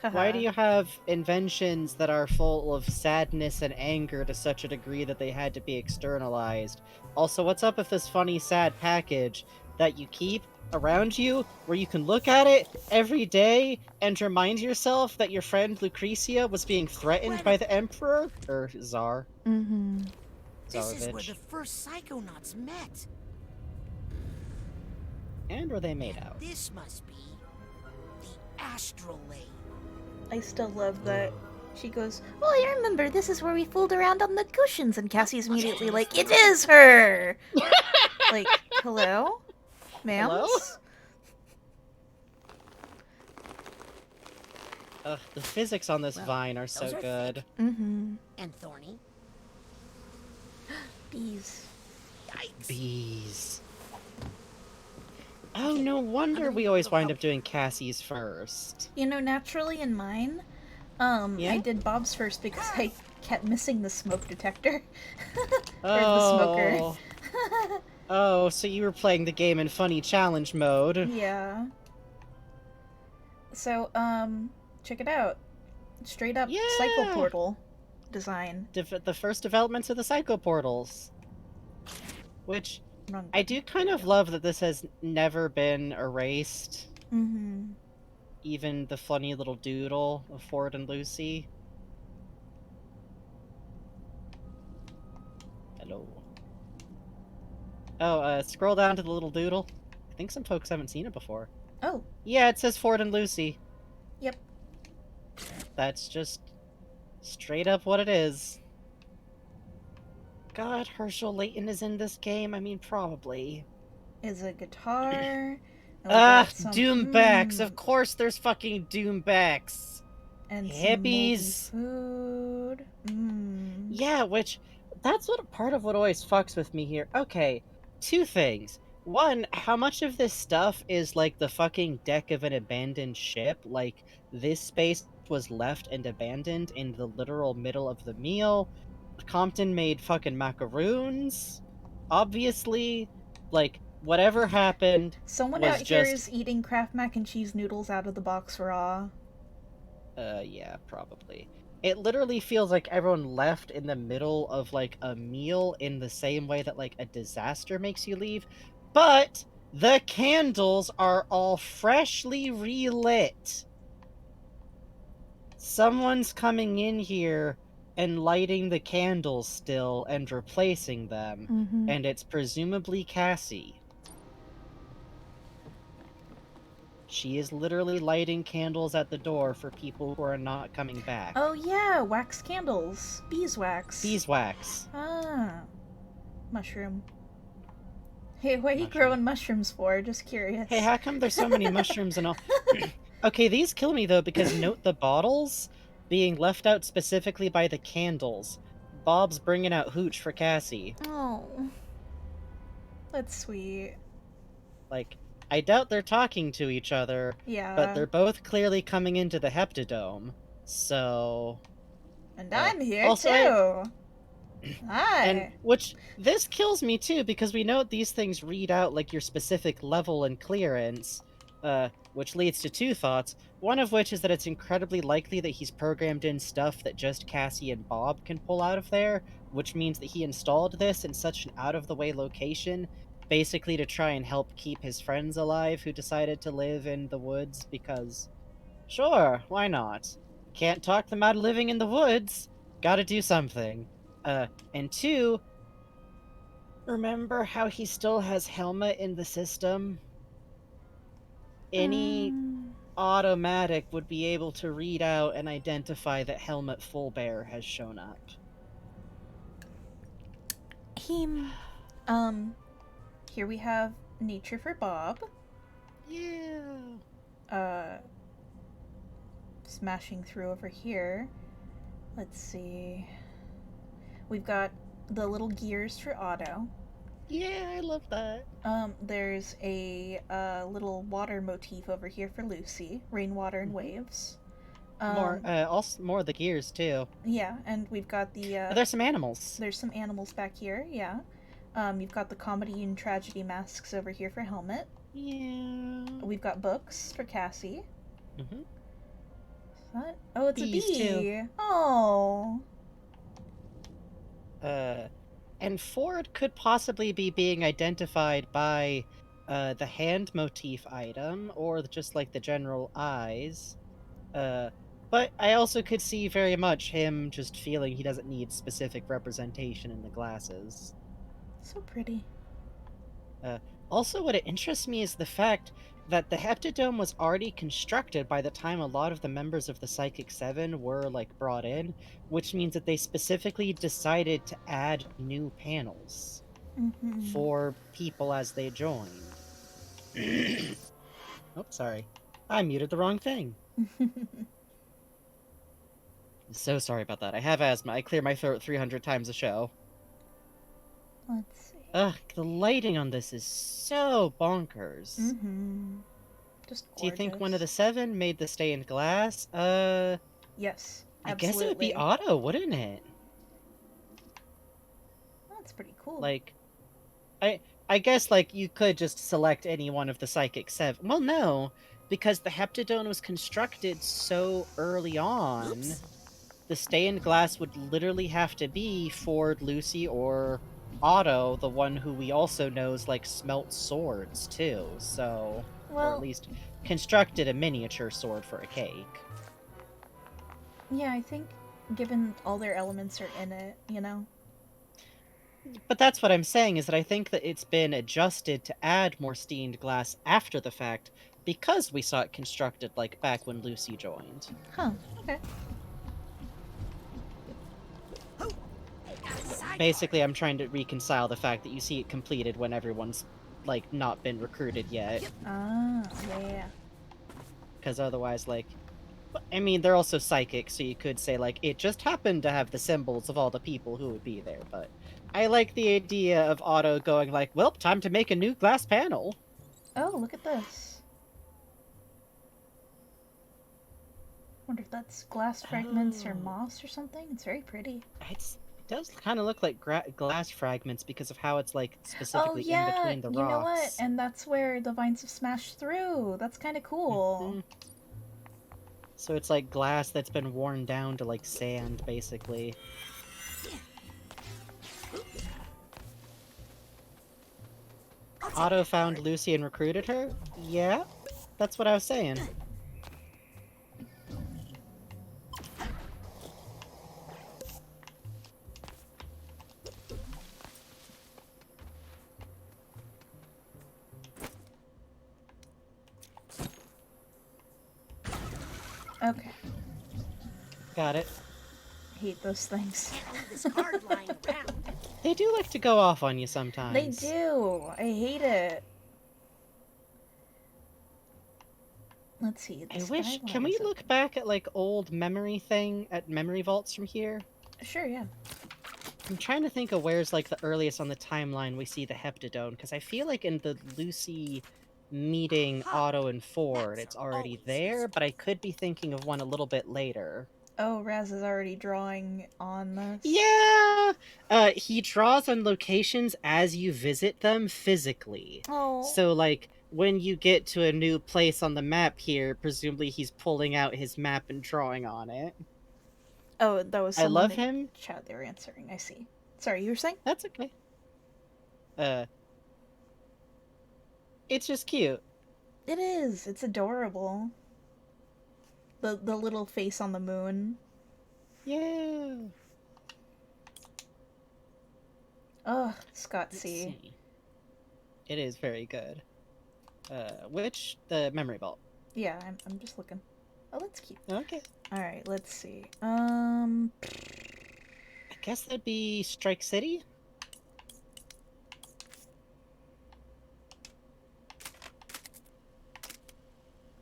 Haha. Why do you have inventions that are full of sadness and anger to such a degree that they had to be externalized? Also, what's up with this funny, sad package that you keep around you where you can look at it every day and remind yourself that your friend Lucretia was being threatened by the Emperor? Or Tsar? Mm-hmm. This is where Tsarevich. the first Psychonauts met. And were they made out? This must be the astrolabe. I still love that. She goes, well, I remember this is where we fooled around on the cushions, and Cassie's immediately like, it is her! Like, hello? Ma'ams? Hello? Ugh, the physics on this vine are so those are good. Mm-hmm. And thorny. Bees. Yikes. Bees. Oh, no wonder we always wind up doing Cassie's first. You know, naturally in mine, Yeah? I did Bob's first because I kept missing the smoke detector. Or the Oh. smoker. Oh, so you were playing the game in funny challenge mode. Yeah. So, check it out. Straight up Yeah! Psycho Portal design. The first developments of the Psycho Portals. Which, Wrong I do kind of love that this has never been erased. Mm-hmm. Even the funny little doodle of Ford and Lucy. Hello. Oh, scroll down to the little doodle. I think some folks haven't seen it before. Oh. Yeah, it says Ford and Lucy. Yep. That's just straight up what it is. God, Herschel Layton is in this game? I mean, probably. Is a guitar. and we Ah, got some- Doombacks! Of course there's fucking Doombacks! And some Hippies! moldy food. Yeah, which, that's what part of what always fucks with me here. Okay, two things. One, how much of this stuff is like the fucking deck of an abandoned ship? Like, this space was left and abandoned in the literal middle of the meal. Compton made fucking macaroons. Obviously, like, whatever happened Someone was out here just... is eating Kraft mac and cheese noodles out of the box raw. Yeah, probably. It literally feels like everyone left in the middle of, like, a meal in the same way that, like, a disaster makes you leave. But the candles are all freshly relit. Someone's coming in here and lighting the candles still and replacing them. And it's presumably Cassie. She is literally lighting candles at the door for people who are not coming back. Oh yeah, wax candles. Beeswax. Beeswax. Ah. Mushroom. Hey, what are you Mushroom. growing mushrooms for? Just curious. Hey, how come there's so many mushrooms and all? Okay, these kill me though, because note the bottles being left out specifically by the candles. Bob's bringing out hooch for Cassie. Oh. That's sweet. Like, I doubt they're talking to each other, Yeah. but they're both clearly coming into the Heptadome, so... And I'm here also, too. Hi. And, which, this kills me too, because we know these things read out, like, your specific level and clearance, which leads to two thoughts, one of which is that it's incredibly likely that he's programmed in stuff that just Cassie and Bob can pull out of there, which means that he installed this in such an out-of-the-way location, basically to try and help keep his friends alive who decided to live in the woods, because, sure, why not? Can't talk them out of living in the woods, gotta do something. And two, remember how he still has Helma in the system? Any automatic would be able to read out and identify that Helmet Fullbear has shown up. Here we have Nature for Bob. Yeah. Smashing through over here. Let's see. We've got the little gears for Otto. Yeah, I love that. There's a little water motif over here for Lucy. Rainwater and waves. Also more of the gears too. Yeah, and we've got the there's some animals. There's some animals back here, yeah. You've got the comedy and tragedy masks over here for Helmet. Yeah. We've got books for Cassie. Mm-hmm. What? Oh, it's Bees a bee. too. Oh. And Ford could possibly be being identified by the hand motif item, or just like the general eyes. But I also could see very much him just feeling he doesn't need specific representation in the glasses. So pretty. Also, what interests me is the fact that the Heptadome was already constructed by the time a lot of the members of the Psychic Seven were, like, brought in, which means that they specifically decided to add new panels for people as they joined. Oh, sorry. I muted the wrong thing. So sorry about that. I have asthma. I clear my throat 300 times a show. Let's see. Ugh, the lighting on this is so bonkers. Just gorgeous. Do you think one of the seven made the stained glass? Yes, I absolutely. guess it would be Otto, wouldn't it? That's pretty cool. Like, I guess, like, you could just select any one of the Psychic Seven. Well, no, because the Heptadome was constructed so early on, the stained glass would literally have to be Ford, Lucy, or Otto, the one who we also knows, like, smelt swords, too, so... Well, or at least constructed a miniature sword for a cake. Yeah, I think given all their elements are in it, you know? But that's what I'm saying, is that I think that it's been adjusted to add more stained glass after the fact, because we saw it constructed, like, back when Lucy joined. Huh, okay. Basically, I'm trying to reconcile the fact that you see it completed when everyone's, like, not been recruited yet. Ah, yeah. Because otherwise, like... I mean, they're also psychic, so you could say, like, it just happened to have the symbols of all the people who would be there, but... I like the idea of Otto going like, well, time to make a new glass panel. Oh, look at this. Wonder if that's glass fragments or moss or something. It's very pretty. It does kind of look like glass fragments because of how it's, like, specifically in between the rocks. You know what? And that's where the vines have smashed through. That's kind of cool. So it's like glass that's been worn down to, like, sand, basically. Otto found Lucy and recruited her? Yeah, that's what I was saying. Okay. Got it. I hate those things. They do like to go off on you sometimes. They do. I hate it. Let's see. I wish. Can we look back at, like, old memory vaults from here? Sure, yeah. I'm trying to think of where's, like, the earliest on the timeline we see the Heptadome, because I feel like in the Lucy meeting Otto and Ford, it's already there, but I could be thinking of one a little bit later. Oh, Raz is already drawing on this. Yeah! He draws on locations as you visit them physically. Oh. So, like, when you get to a new place on the map here, presumably he's pulling out his map and drawing on it. Oh, that was someone I love in him. Chat they were answering. I see. Sorry, you were saying? That's okay. It's just cute. It is. It's adorable. The little face on the moon. Yeah. Ugh, Scott C. It is very good. The memory vault. Yeah, I'm just looking. Oh, that's cute. Okay. Alright, let's see. I guess that'd be Strike City?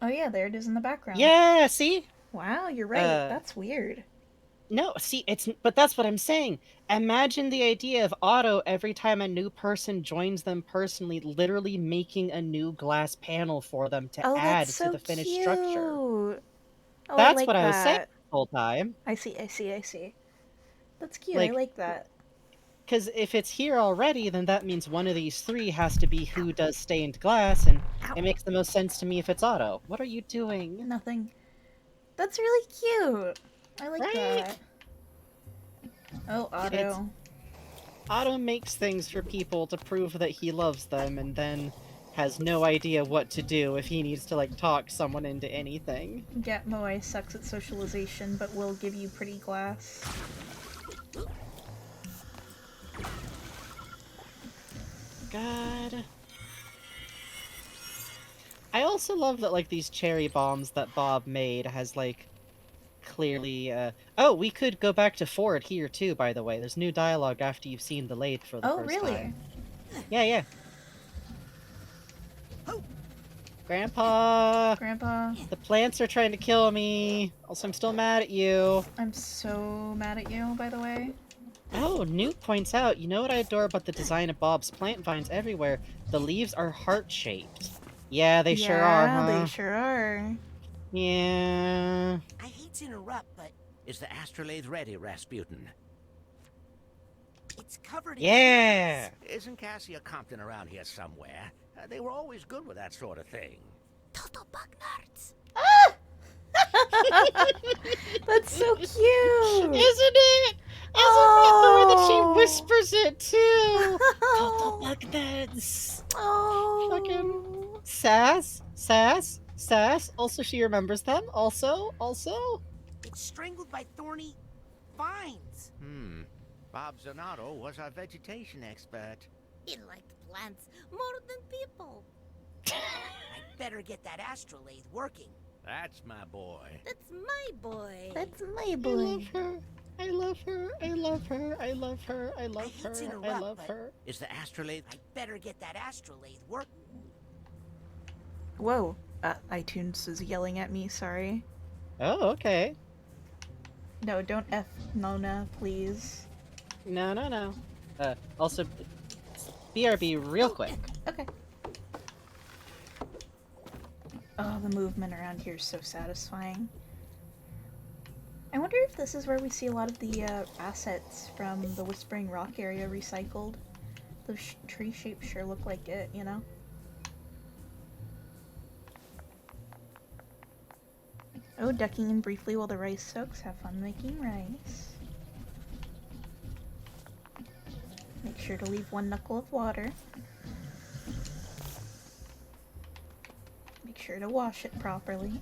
Oh yeah, there it is in the background. Yeah, see? Wow, you're right. That's weird. No, see, but that's what I'm saying. Imagine the idea of Otto every time a new person joins them personally, literally making a new glass panel for them to Oh, add that's to so the finished cute. structure. Oh, I That's like what I was saying that. the whole time. I see. That's cute. I Like, like that. because if it's here already, then that means one of these three has to be who does stained glass, and Ow. it makes the most sense to me if it's Otto. What are you doing? Nothing. That's really cute. I like Right? that. Oh, Otto. Otto makes things for people to prove that he loves them, and then has no idea what to do if he needs to, like, talk someone into anything. Get Moai sucks at socialization, but will give you pretty glass. God. I also love that, like, these cherry bombs that Bob made has, like, clearly, Oh, we could go back to Ford here, too, by the way. There's new dialogue after you've seen the lathe for the Oh, first really? time. Yeah. Grandpa! Grandpa, The plants are trying to kill me. Also, I'm still mad at you. I'm so mad at you, by the way. Oh, Newt points out, you know what I adore about the design of Bob's plant vines everywhere? The leaves are heart-shaped. Yeah, they sure are, huh? Yeah, they sure are. Yeah. I hate to interrupt, but Is the astrolabe ready, Rasputin? it's covered in Yeah! Isn't Cassie or Compton around here somewhere? They were always good with that sort of thing. Total bug nerds. That's so cute! Isn't it? Isn't it the way that she whispers it, too? Total bug nuts. Oh. Fucking sass. Also, she remembers them. Also. It's strangled by thorny vines. Bob Zanotto was our vegetation expert. He liked plants more than people. I better get that astrolabe working. That's my boy. That's my boy. That's my I boy. love her. I love her. I love her. I love her. I love hate her. to I interrupt, love but- her. Is the astrolabe... I better get that astrolabe working. Whoa. iTunes is yelling at me, sorry. Oh, okay. No, don't F Nona, please. No. Also, BRB real quick. Okay. Oh, the movement around here is so satisfying. I wonder if this is where we see a lot of the assets from the Whispering Rock area recycled. Those tree shapes sure look like it, you know? Oh, ducking in briefly while the rice soaks. Have fun making rice. Make sure to leave 1 knuckle of water. Make sure to wash it properly.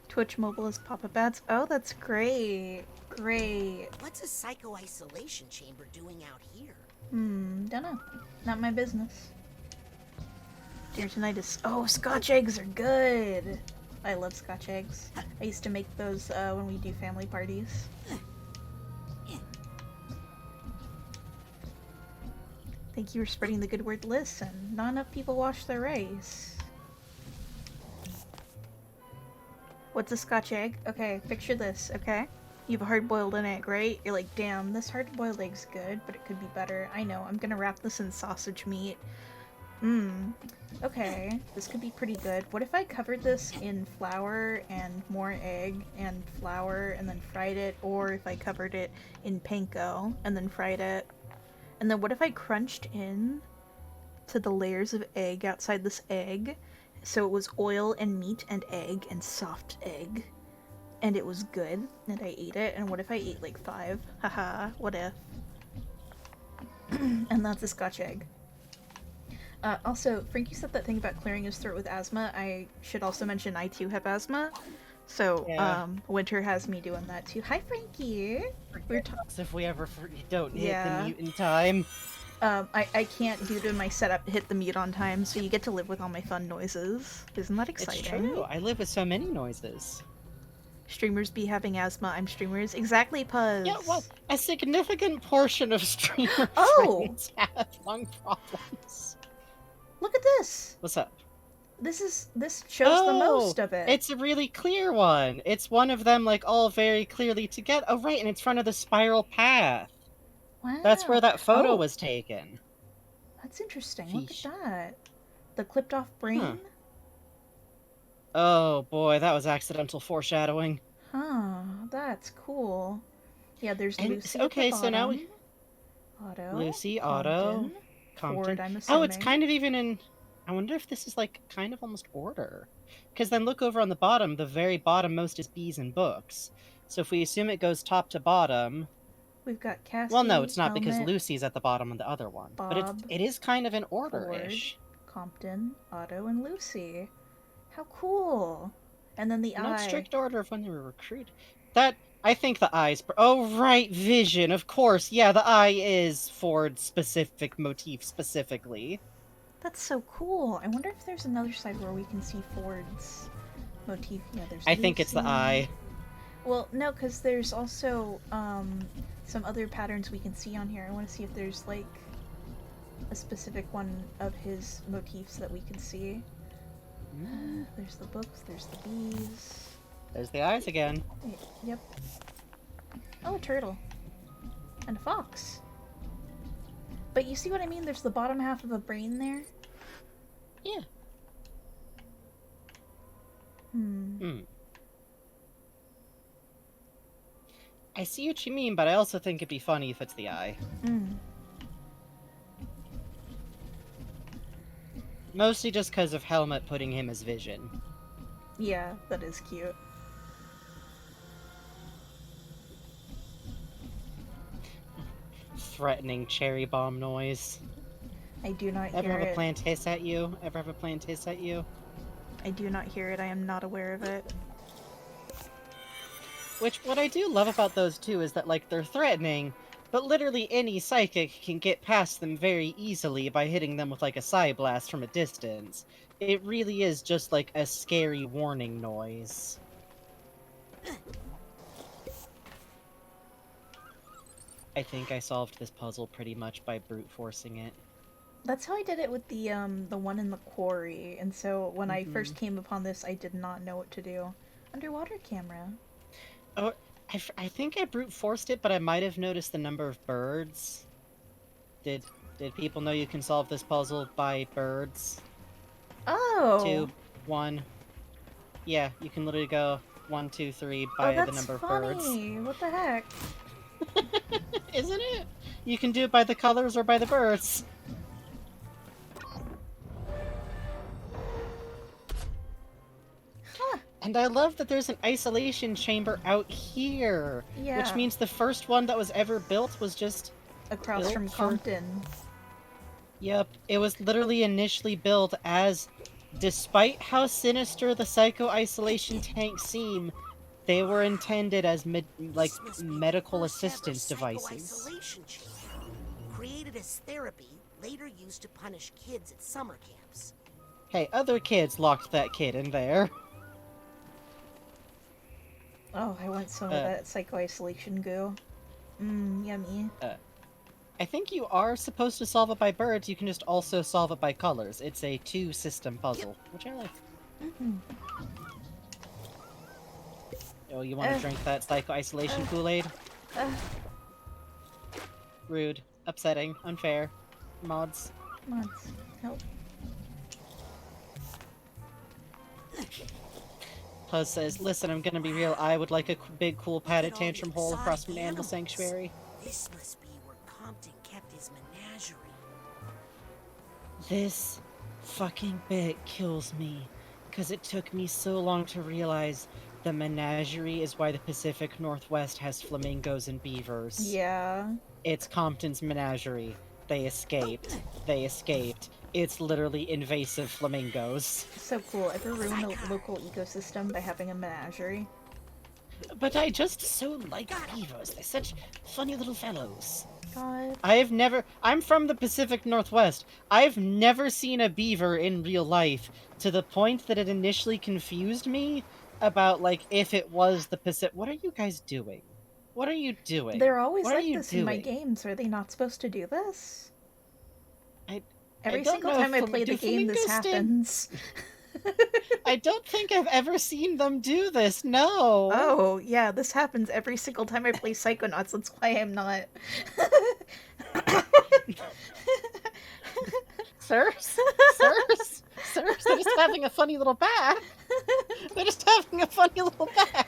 Twitch mobile is pop-up ads. Oh, that's great. Great. What's a psycho-isolation chamber doing out here? Dunno. Not my business. Dinner tonight is... Oh, Scotch eggs are good! I love Scotch eggs. I used to make those when we do family parties. Thank you for spreading the good word. Listen, not enough people wash their rice. What's a Scotch egg? Okay, picture this, okay? You have a hard-boiled egg, right? You're like, damn, this hard-boiled egg's good, but it could be better. I know, I'm gonna wrap this in sausage meat. Okay, this could be pretty good. What if I covered this in flour and more egg and flour and then fried it? Or if I covered it in panko and then fried it? And then what if I crunched in to the layers of egg outside this egg? So it was oil and meat and egg and soft egg. And it was good, and I ate it. And what if I ate like 5? Haha, what if? And that's a Scotch egg. Also, Frankie said that thing about clearing his throat with asthma. I should also mention I too have asthma. So, Yeah. Winter has me doing that too. Hi, Frankie! We're If we ever don't hit Yeah. the mute in time. I can't, due to my setup, hit the mute on time, so you get to live with all my fun noises. Isn't that exciting? It's true. I live with so many noises. Streamers be having asthma. I'm streamers. Exactly, Puzz. Yeah, well, a significant portion of streamer friends have lung problems. Look at this. What's up? This shows the most of it. It's a really clear one. It's one of them, like, all very clearly together. Oh, right, and it's in front of the spiral path. Wow. That's where that photo was taken. That's interesting. Sheesh. Look at that. The clipped off brain. Huh. Oh boy, that was accidental foreshadowing. Huh. That's cool. Yeah, there's And, Lucy. okay, at the so now bottom. Otto. Lucy, Otto, Compton. Ford, I'm Oh, it's assuming. kind of even in... I wonder if this is, like, kind of almost order. Because then look over on the bottom, the very bottom most is bees and books. So if we assume it goes top to bottom... We've got Cassie. Well, no, it's not, Helmet, because Lucy's at the bottom on the other one. But Bob, it is kind of in order-ish. Ford, Compton, Otto, and Lucy. How cool. And then the Not eye. strict order of when they were recruited. That... I think the eye's... Oh, right, vision, of course. Yeah, the eye is Ford's specific motif specifically. That's so cool. I wonder if there's another side where we can see Ford's motif. Yeah, there's I think it's the Lucy. eye. Well, no, because there's also some other patterns we can see on here. I want to see if there's, like, a specific one of his motifs that we can see. There's the books, there's the bees. There's the eyes again. Wait, yep. Oh, a turtle. And a fox. But you see what I mean? There's the bottom half of a brain there. Yeah. I see what you mean, but I also think it'd be funny if it's the eye. Mostly just because of Helmet putting him as Vision. Yeah, that is cute. Threatening cherry bomb noise. I do not hear Ever have it. a plant hiss at you? Ever have a plant hiss at you? I do not hear it. I am not aware of it. Which, what I do love about those two is that, like, they're threatening, but literally any psychic can get past them very easily by hitting them with, like, a psi blast from a distance. It really is just, like, a scary warning noise. I think I solved this puzzle pretty much by brute forcing it. That's how I did it with the one in the quarry, and so when I first came upon this, I did not know what to do. Underwater camera. Oh, I think I brute forced it, but I might have noticed the number of birds. Did people know you can solve this puzzle by birds? Oh! 2, 1. Yeah, you can literally go 1, 2, 3 by the number of birds. What the heck? Isn't it? You can do it by the colors or by the birds. Huh. And I love that there's an isolation chamber out here. Yeah. Which means the first one that was ever built was just... Across built from for- Compton. Yep, it was literally initially built as... Despite how sinister the psycho-isolation tanks seem, they were intended as medical assistance devices. Isolation chamber, created as therapy, later used to punish kids at summer camps. Hey, other kids locked that kid in there. Oh, I want some of that psycho-isolation goo. Yummy. I think you are supposed to solve it by birds, you can just also solve it by colors. It's a 2-system puzzle, which I like. Oh, you want to drink that psycho-isolation Kool-Aid? Rude. Upsetting. Unfair. Mods. Mods. Help. Puzz says, listen, I'm gonna be real, I would like a big cool padded tantrum hole across from an animal sanctuary. This must be where Compton kept his menagerie. This fucking bit kills me, because it took me so long to realize the menagerie is why the Pacific Northwest has flamingos and beavers. Yeah. It's Compton's menagerie. They escaped. They escaped. It's literally invasive flamingos. So cool. Ever ruin a local ecosystem by having a menagerie? But I just so like beavers. They're such funny little fellows. god. I'm from the Pacific Northwest. I've never seen a beaver in real life, to the point that it initially confused me about, like, if it was the Pacific. What are you guys doing? What are you doing? They're always What are like you this in my doing? games. Are they not supposed to do this? I Every don't single know time I if play the do game, this flamingos stand- happens. I don't think I've ever seen them do this, no! Oh, yeah, this happens every single time I play Psychonauts. That's why I'm not. Sirs? They're just having a funny little bath. They're just having a funny little bath.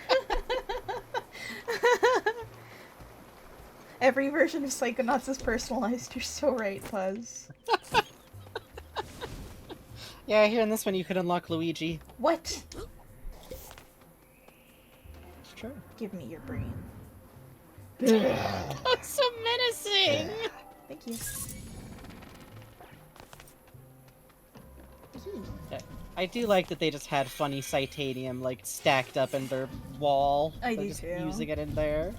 Every version of Psychonauts is personalized. You're so right, Puzz. Yeah, here in this one you could unlock Luigi. What? Sure. Give me your brain. That's so menacing! Thank you. I do like that they just had funny Titanium, like, stacked up in their wall. I They're do just too. using it in there.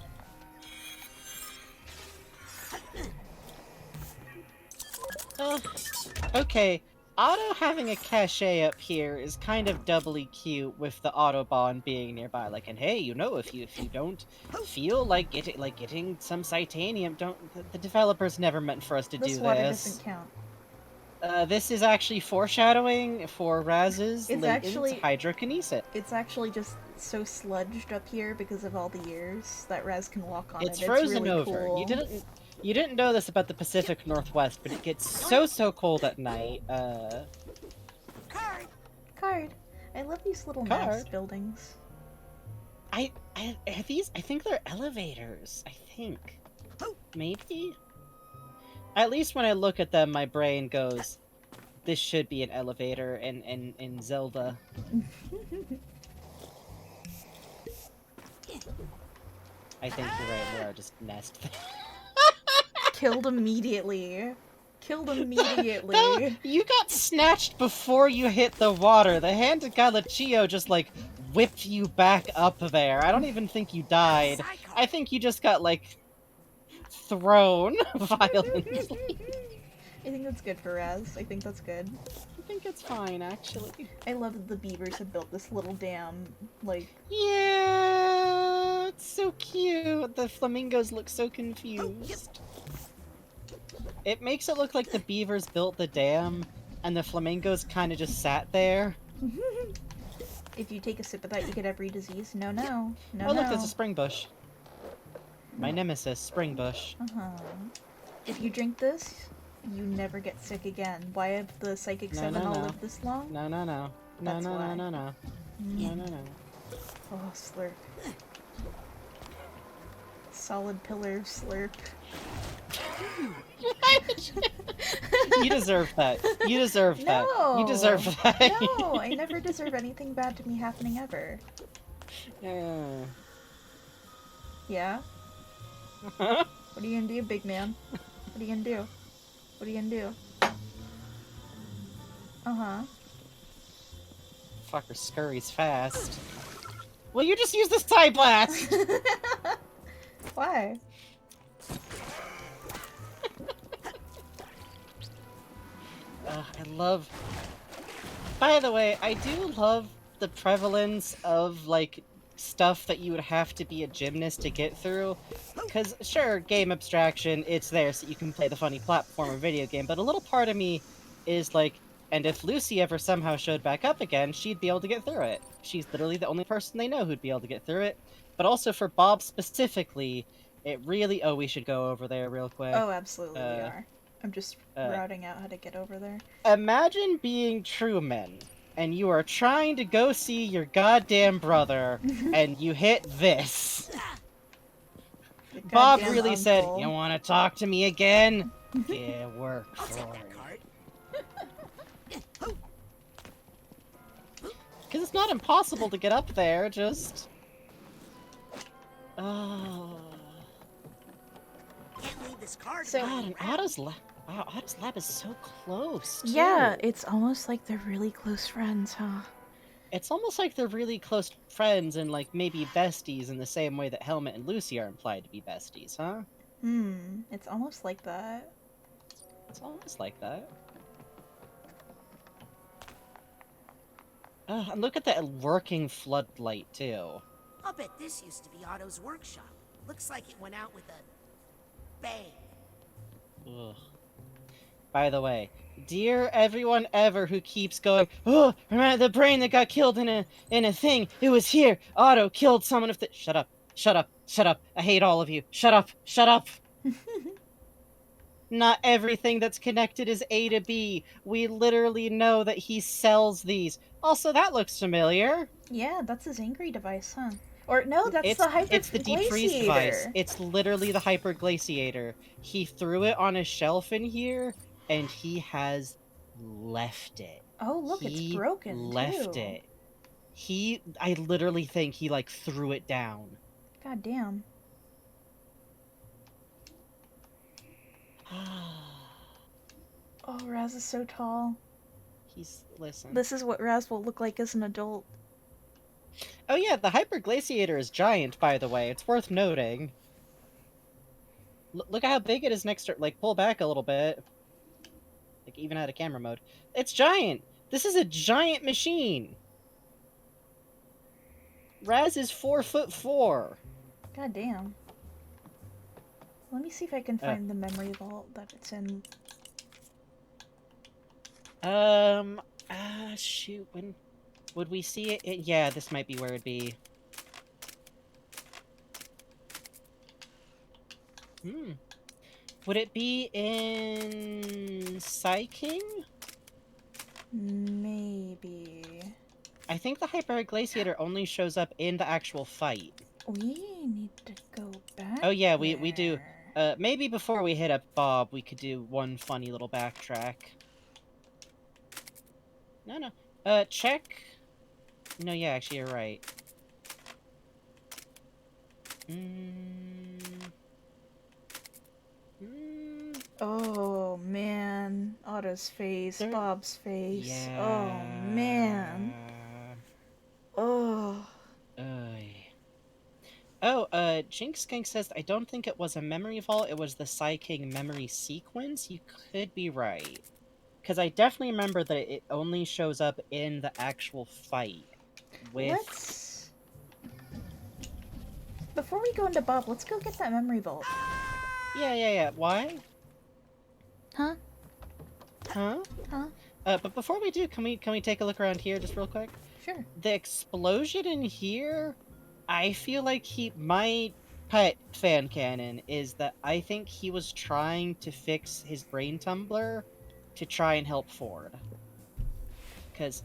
Okay, Otto having a cachet up here is kind of doubly cute with the Autobahn being nearby. Like, and hey, you know, if you don't feel like getting some Titanium, the developers never meant for us to do This this. water doesn't count. This is actually foreshadowing for Raz's It's latent actually- hydrokinesis. It's actually just so sludged up here because of all the years that Raz can walk on It's it. frozen really over. Cool. You didn't know this about the Pacific Northwest, but it gets so cold at night. Card. I love these little Card. nice buildings. I think they're elevators. I think. Maybe? At least when I look at them, my brain goes, this should be an elevator in Zelda. I think you're right, there are just nests. Killed immediately. No, you got snatched before you hit the water. The hand of Galaccio just, like, whipped you back up there. I don't even think you died. I think you just got, like, thrown violently. I think that's good for Raz. I think that's good. I think it's fine, actually. I love that the beavers have built this little dam, like... Yeah, it's so cute. The flamingos look so confused. It makes it look like the beavers built the dam, and the flamingos kind of just sat there. If you take a sip of that, you get every disease. No. Oh, look, there's a spring bush. My nemesis, spring bush. If you drink this, you never get sick again. Why have the Psychic 7 all lived this long? No. That's why. No. Oh, slurp. Solid pillar slurp. You deserve that. You deserve that. No! You deserve that. No, I never deserve anything bad to me happening ever. Yeah. Yeah? What are you gonna do, big man? What are you gonna do? What are you gonna do? Uh-huh. Fucker scurries fast. Well, you just use the side blast! Why? I love... By the way, I do love the prevalence of, like, stuff that you would have to be a gymnast to get through. Because, sure, game abstraction, it's there so you can play the funny platformer video game, but a little part of me is like, and if Lucy ever somehow showed back up again, she'd be able to get through it. She's literally the only person they know who'd be able to get through it. But also for Bob specifically, it really... Oh, we should go over there real quick. Oh, absolutely we are. I'm just routing out how to get over there. Imagine being Truman, and you are trying to go see your goddamn brother, and you hit this. Bob really said, "You want to talk to me again? Yeah, work for it." Because it's not impossible to get up there, just... Oh... Can't leave this card. So- God, and Otto's lab... Wow, Otto's lab is so close, too. Yeah, it's almost like they're really close friends, huh? It's almost like they're really close friends and, like, maybe besties in the same way that Helmet and Lucy are implied to be besties, huh? It's almost like that. It's almost like that. And look at that working floodlight, too. I'll bet this used to be Otto's workshop. Looks like it went out with a bang. Ugh. By the way, dear everyone ever who keeps going, oh, remember the brain that got killed in a thing? It was here. Otto killed someone of the. Shut up! Shut up! Shut up! I hate all of you. Shut up! Shut up! Not everything that's connected is A to B. We literally know that he sells these. Also, that looks familiar. Yeah, that's his angry device, huh? Or no, that's It's the deep freeze device. glaciator. It's literally the hyper glaciator. He threw it on a shelf in here, and he has left it. Oh, look, it's broken Left too. it. I literally think he like threw it down. God damn. Oh, Raz is so tall. Listen. This is what Raz will look like as an adult. Oh yeah, the hyper glaciator is giant, by the way. It's worth noting. Look at how big it is next to, like, pull back a little bit. Like, even out of camera mode. It's giant! This is a giant machine! Raz is 4'4". God damn. Let me see if I can find the memory vault that it's in. Shoot, when would we see it? Yeah, this might be where it'd be. Would it be in Psyking? Maybe. I think the hyperglaciator only shows up in the actual fight. We need to go back. Oh yeah, we do. Maybe before we hit up Bob, we could do one funny little backtrack. No. Check. No, yeah, actually, you're right. Oh man, Otto's face, Bob's face. Yeah. Oh man. Oh. Jinx Skink says, I don't think it was a memory vault, it was the Psyking memory sequence. You could be right. Because I definitely remember that it only shows up in the actual fight. Let's... Before we go into Bob, let's go get that memory vault. Yeah. Why? Huh? But before we do, can we take a look around here just real quick? Sure. The explosion in here, I feel like my pet fan canon is that I think he was trying to fix his brain tumbler to try and help Ford. Because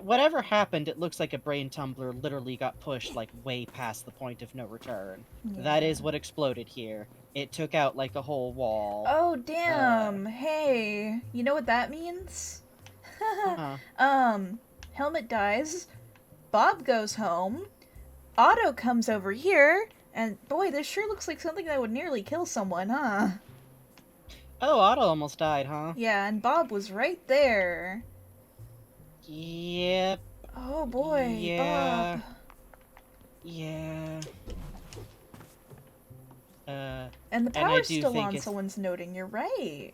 whatever happened, it looks like a brain tumbler literally got pushed like way past the point of no return. Yeah. That is what exploded here. It took out like a whole wall. Oh damn! Hey, you know what that means? Helmet dies. Bob goes home. Otto comes over here, and boy, this sure looks like something that would nearly kill someone, huh? Oh, Otto almost died, huh? Yeah, and Bob was right there. Yep. Oh boy, yeah. Bob. Yeah. And the power's still on, someone's noting, you're right.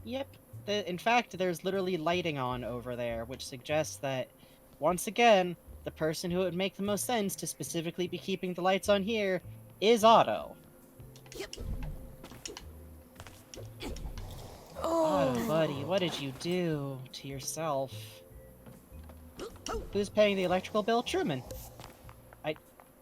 Yep. In fact, there's literally lighting on over there, which suggests that, once again, the person who would make the most sense to specifically be keeping the lights on here is Otto. Yep. Oh. Otto, buddy, what did you do to yourself? Who's paying the electrical bill? Truman.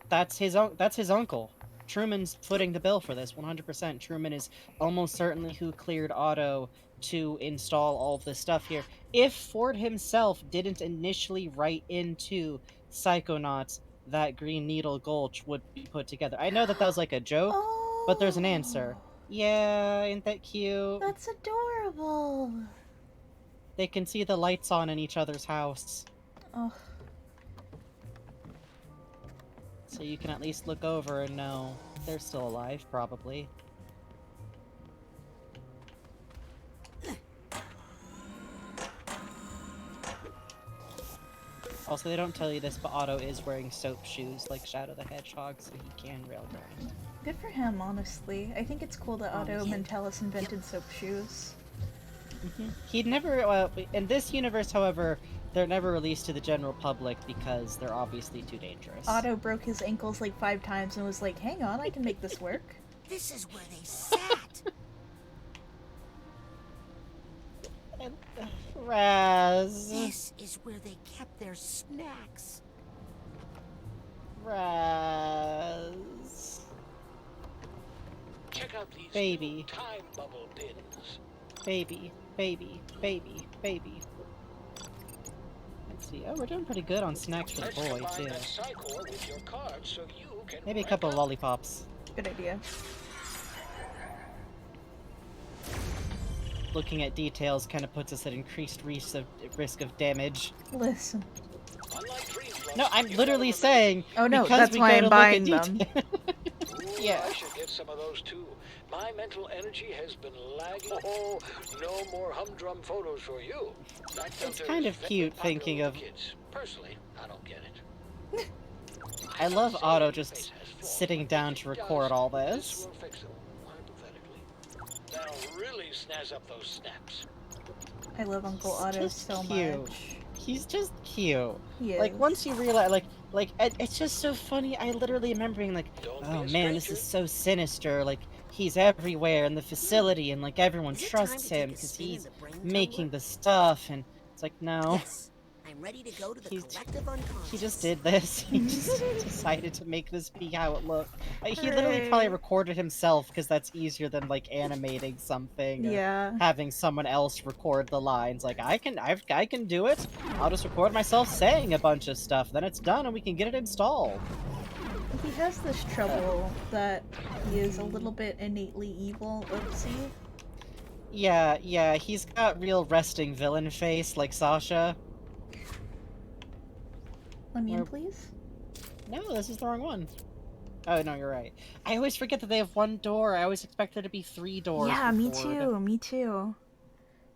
That's his uncle. Truman's footing the bill for this, 100%. Truman is almost certainly who cleared Otto to install all of this stuff here. If Ford himself didn't initially write into Psychonauts that Green Needle Gulch would be put together. I know that was like a joke, but there's an answer. Yeah, ain't that cute? That's adorable. They can see the lights on in each other's house. Oh. So you can at least look over and know they're still alive, probably. Also, they don't tell you this, but Otto is wearing soap shoes like Shadow the Hedgehog, so he can railgun. Good for him, honestly. I think it's cool that Otto Mentalis invented soap shoes. He'd never, in this universe, however, they're never released to the general public because they're obviously too dangerous. Otto broke his ankles like 5 times and was like, hang on, I can make this work. This is where they sat. Raz. This is where they kept their snacks. Raz. Check out these baby. Time bubble pins. Baby. Let's see. Oh, we're doing pretty good on snacks for the boy, too. With your card so you can Maybe a couple of lollipops. Good idea. Looking at details kind of puts us at increased risk of damage. Listen. No, I'm literally saying. Oh no, because that's we why go I'm to buying look at them. Yeah. I should get some of those too. My mental energy has been lagging. Oh, no more humdrum photos for you. It's kind of cute thinking of. Kids. Personally, I don't get it. I love Otto just sitting down to record all this. That'll really snazz up those snaps. I love Uncle Otto so much. He's just cute. He is. Like, once you realize, it's just so funny. I literally remember being like, oh man, this is so sinister. Like, he's everywhere in the facility, and like everyone trusts him because he's making the stuff. And it's like, no. Yes. I'm ready to go to the collective unconscious. He just did this. He just decided to make this be how it looked. He literally probably recorded himself because that's easier than like animating something. Yeah. Or having someone else record the lines. Like I can do it. I'll just record myself saying a bunch of stuff. Then it's done and we can get it installed. He has this trouble that he is a little bit innately evil. Oopsie. Yeah. He's got real resting villain face like Sasha. Let me in, please? No, this is the wrong one. Oh, no, you're right. I always forget that they have one door. I always expect there to be 3 doors. Yeah, me too.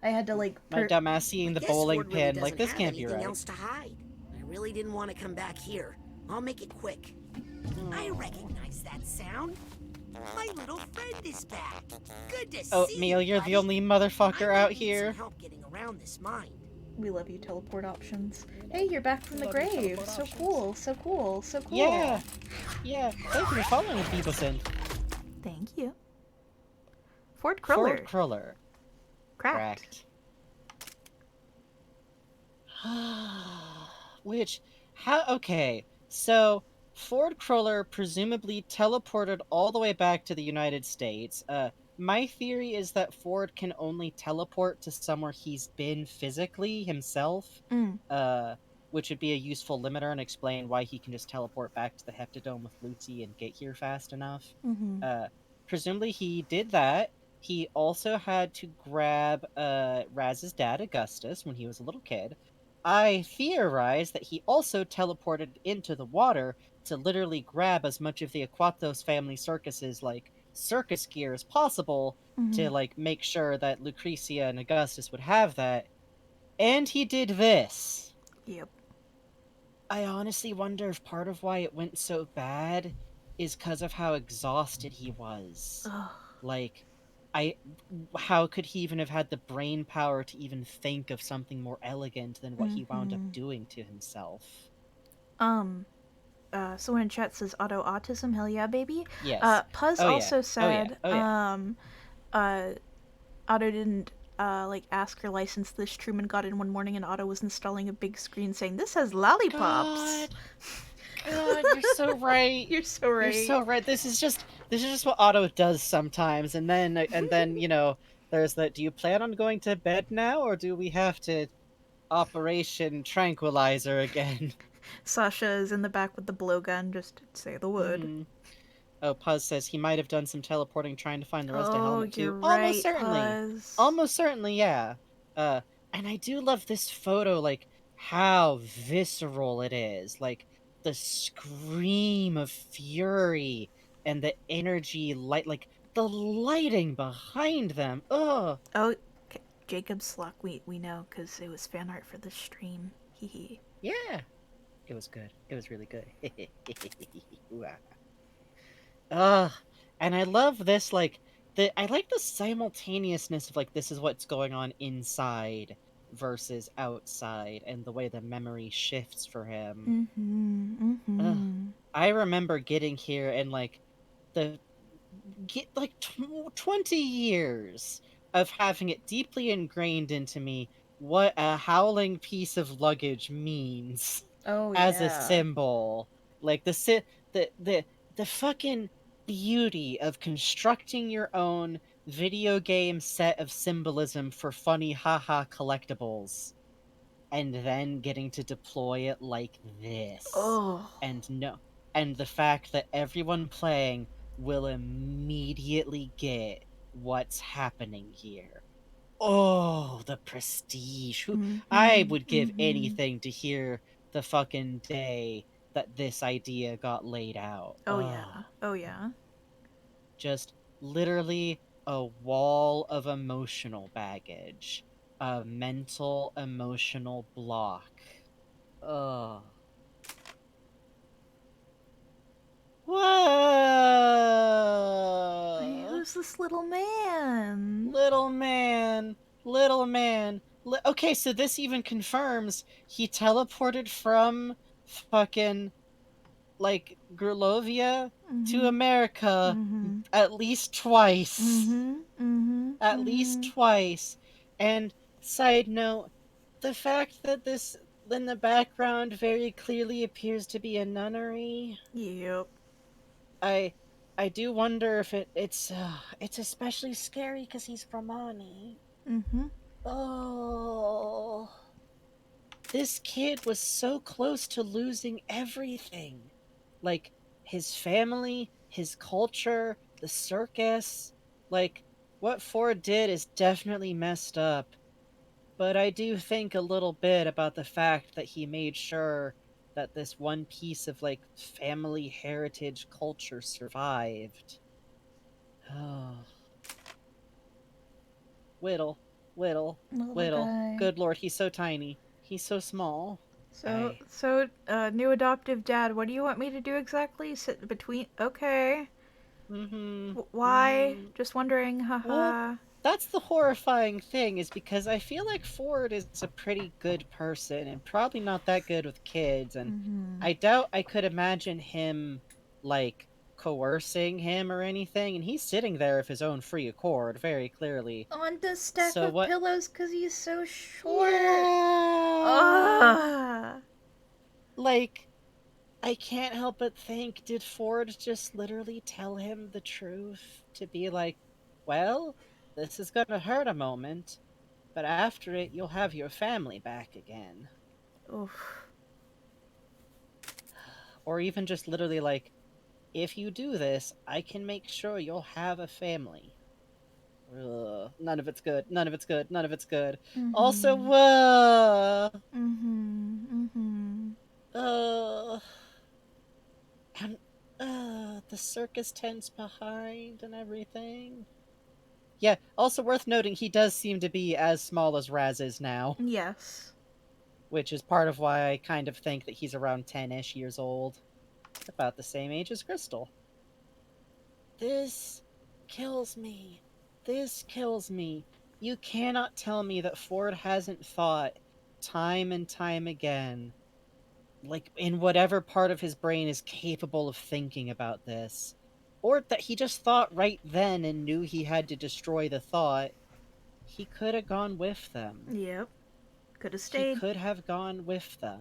I had to, like... My dumbass seeing the bowling pin. Like, this can't be right. Else to hide. I really didn't want to come back here. I'll make it quick. I recognize that sound. My little friend is back. Good to see you, Oatmeal, you're the only motherfucker out here. Some help getting around this mine. We love you, teleport options. Hey, you're back from the grave. So cool. Yeah. Thank you for following me, Beaverson. Thank you. Ford Kruller. Cracked. Okay, so Ford Kruller presumably teleported all the way back to the United States. My theory is that Ford can only teleport to somewhere he's been physically himself, which would be a useful limiter and explain why he can just teleport back to the Heptadome with Lucy and get here fast enough. Presumably he did that. He also had to grab Raz's dad, Augustus, when he was a little kid. I theorize that he also teleported into the water to literally grab as much of the Aquatos family circus's, like, circus gear as possible to, like, make sure that Lucretia and Augustus would have that. And he did this. Yep. I honestly wonder if part of why it went so bad is because of how exhausted he was. Ugh. Like, how could he even have had the brain power to even think of something more elegant than what he wound up doing to himself? Someone in chat says auto autism, hell yeah, baby. Yes. Puzz also said, Otto didn't, ask her license. This Truman got in one morning and Otto was installing a big screen saying, this has lollipops. God, you're so right. You're so right. This is just what Otto does sometimes, and then you know, there's that. Do you plan on going to bed now, or do we have to Operation Tranquilizer again? Sasha is in the back with the blowgun. Just say the word. Oh, Puzz says he might have done some teleporting trying to find the rest of Helmet too. You're Almost right, certainly. Puzz. Almost certainly, yeah. And I do love this photo, like how visceral it is, like the scream of fury and the energy like the lighting behind them. Ugh. Oh, Jacob's Slock, we know, because it was fan art for the stream. Hee. Yeah. It was good. It was really good. Ugh. And I love this, like, I like the simultaneousness of, like, this is what's going on inside versus outside, and the way the memory shifts for him. Ugh. I remember getting here and, like, the get like 20 years of having it deeply ingrained into me what a howling piece of luggage means Oh as a yeah. symbol. Like the fucking beauty of constructing your own video game set of symbolism for funny haha collectibles and then getting to deploy it like this. Oh. And no, and the fact that everyone playing will immediately get what's happening here. Oh, the prestige. I would give anything to hear the fucking day that this idea got laid out. Oh yeah. Oh, Oh yeah. just literally a wall of emotional baggage, a mental emotional block. Ugh. Hey, Whoa! who's this little man? Little man, little man. Okay, so this even confirms he teleported from fucking like Grulovia to America at least twice. At least twice. And side note, the fact that this in the background very clearly appears to be a nunnery. Yep. I I do wonder if it's especially scary because he's Romani. Oh, this kid was so close to losing everything, like his family, his culture, the circus. Like what Ford did is definitely messed up, but I do think a little bit about the fact that he made sure that this one piece of like family heritage culture survived. Oh, Whittle, Whittle, Little Whittle. guy. Good lord, he's so tiny. He's so small. New adoptive dad, what do you want me to do exactly? Sit between. Okay. Why? Just wondering, Well, haha. that's the horrifying thing, is because I feel like Ford is a pretty good person and probably not that good with kids, and I doubt I could imagine him, like, coercing him or anything, and he's sitting there of his own free accord, very clearly. On the stack So of what? pillows because he's so short. Yeah! Ugh. Like, I can't help but think, did Ford just literally tell him the truth? To be like, well, this is gonna hurt a moment, but after it, you'll have your family back again. Oof. Or even just literally like, if you do this, I can make sure you'll have a family. Ugh, none of it's good. None of it's good. None of it's good. Also, uh, and the circus tents behind and everything. Yeah, also worth noting, he does seem to be as small as Raz is now. Yes. Which is part of why I kind of think that he's around 10-ish years old. About the same age as Crystal. This kills me. This kills me. You cannot tell me that Ford hasn't thought time and time again, like in whatever part of his brain is capable of thinking about this, or that he just thought right then and knew he had to destroy the thought. He could have gone with them. Yep. Could have He stayed. could have gone with them.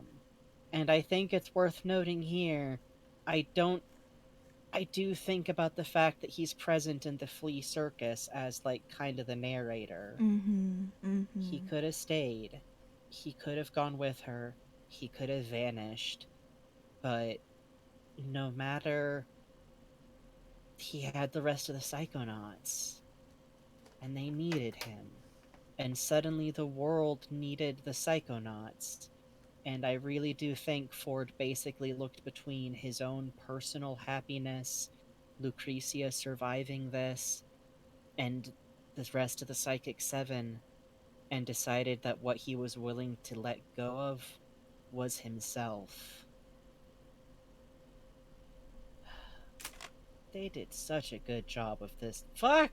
And I think it's worth noting here, I don't I do think about the fact that he's present in the flea circus as like kind of the narrator. He could have stayed. He could have gone with her. He could have vanished. But no matter, he had the rest of the Psychonauts. And they needed him. And suddenly the world needed the Psychonauts. And I really do think Ford basically looked between his own personal happiness, Lucretia surviving this, and the rest of the Psychic Seven, and decided that what he was willing to let go of was himself. They did such a good job with this. Fuck!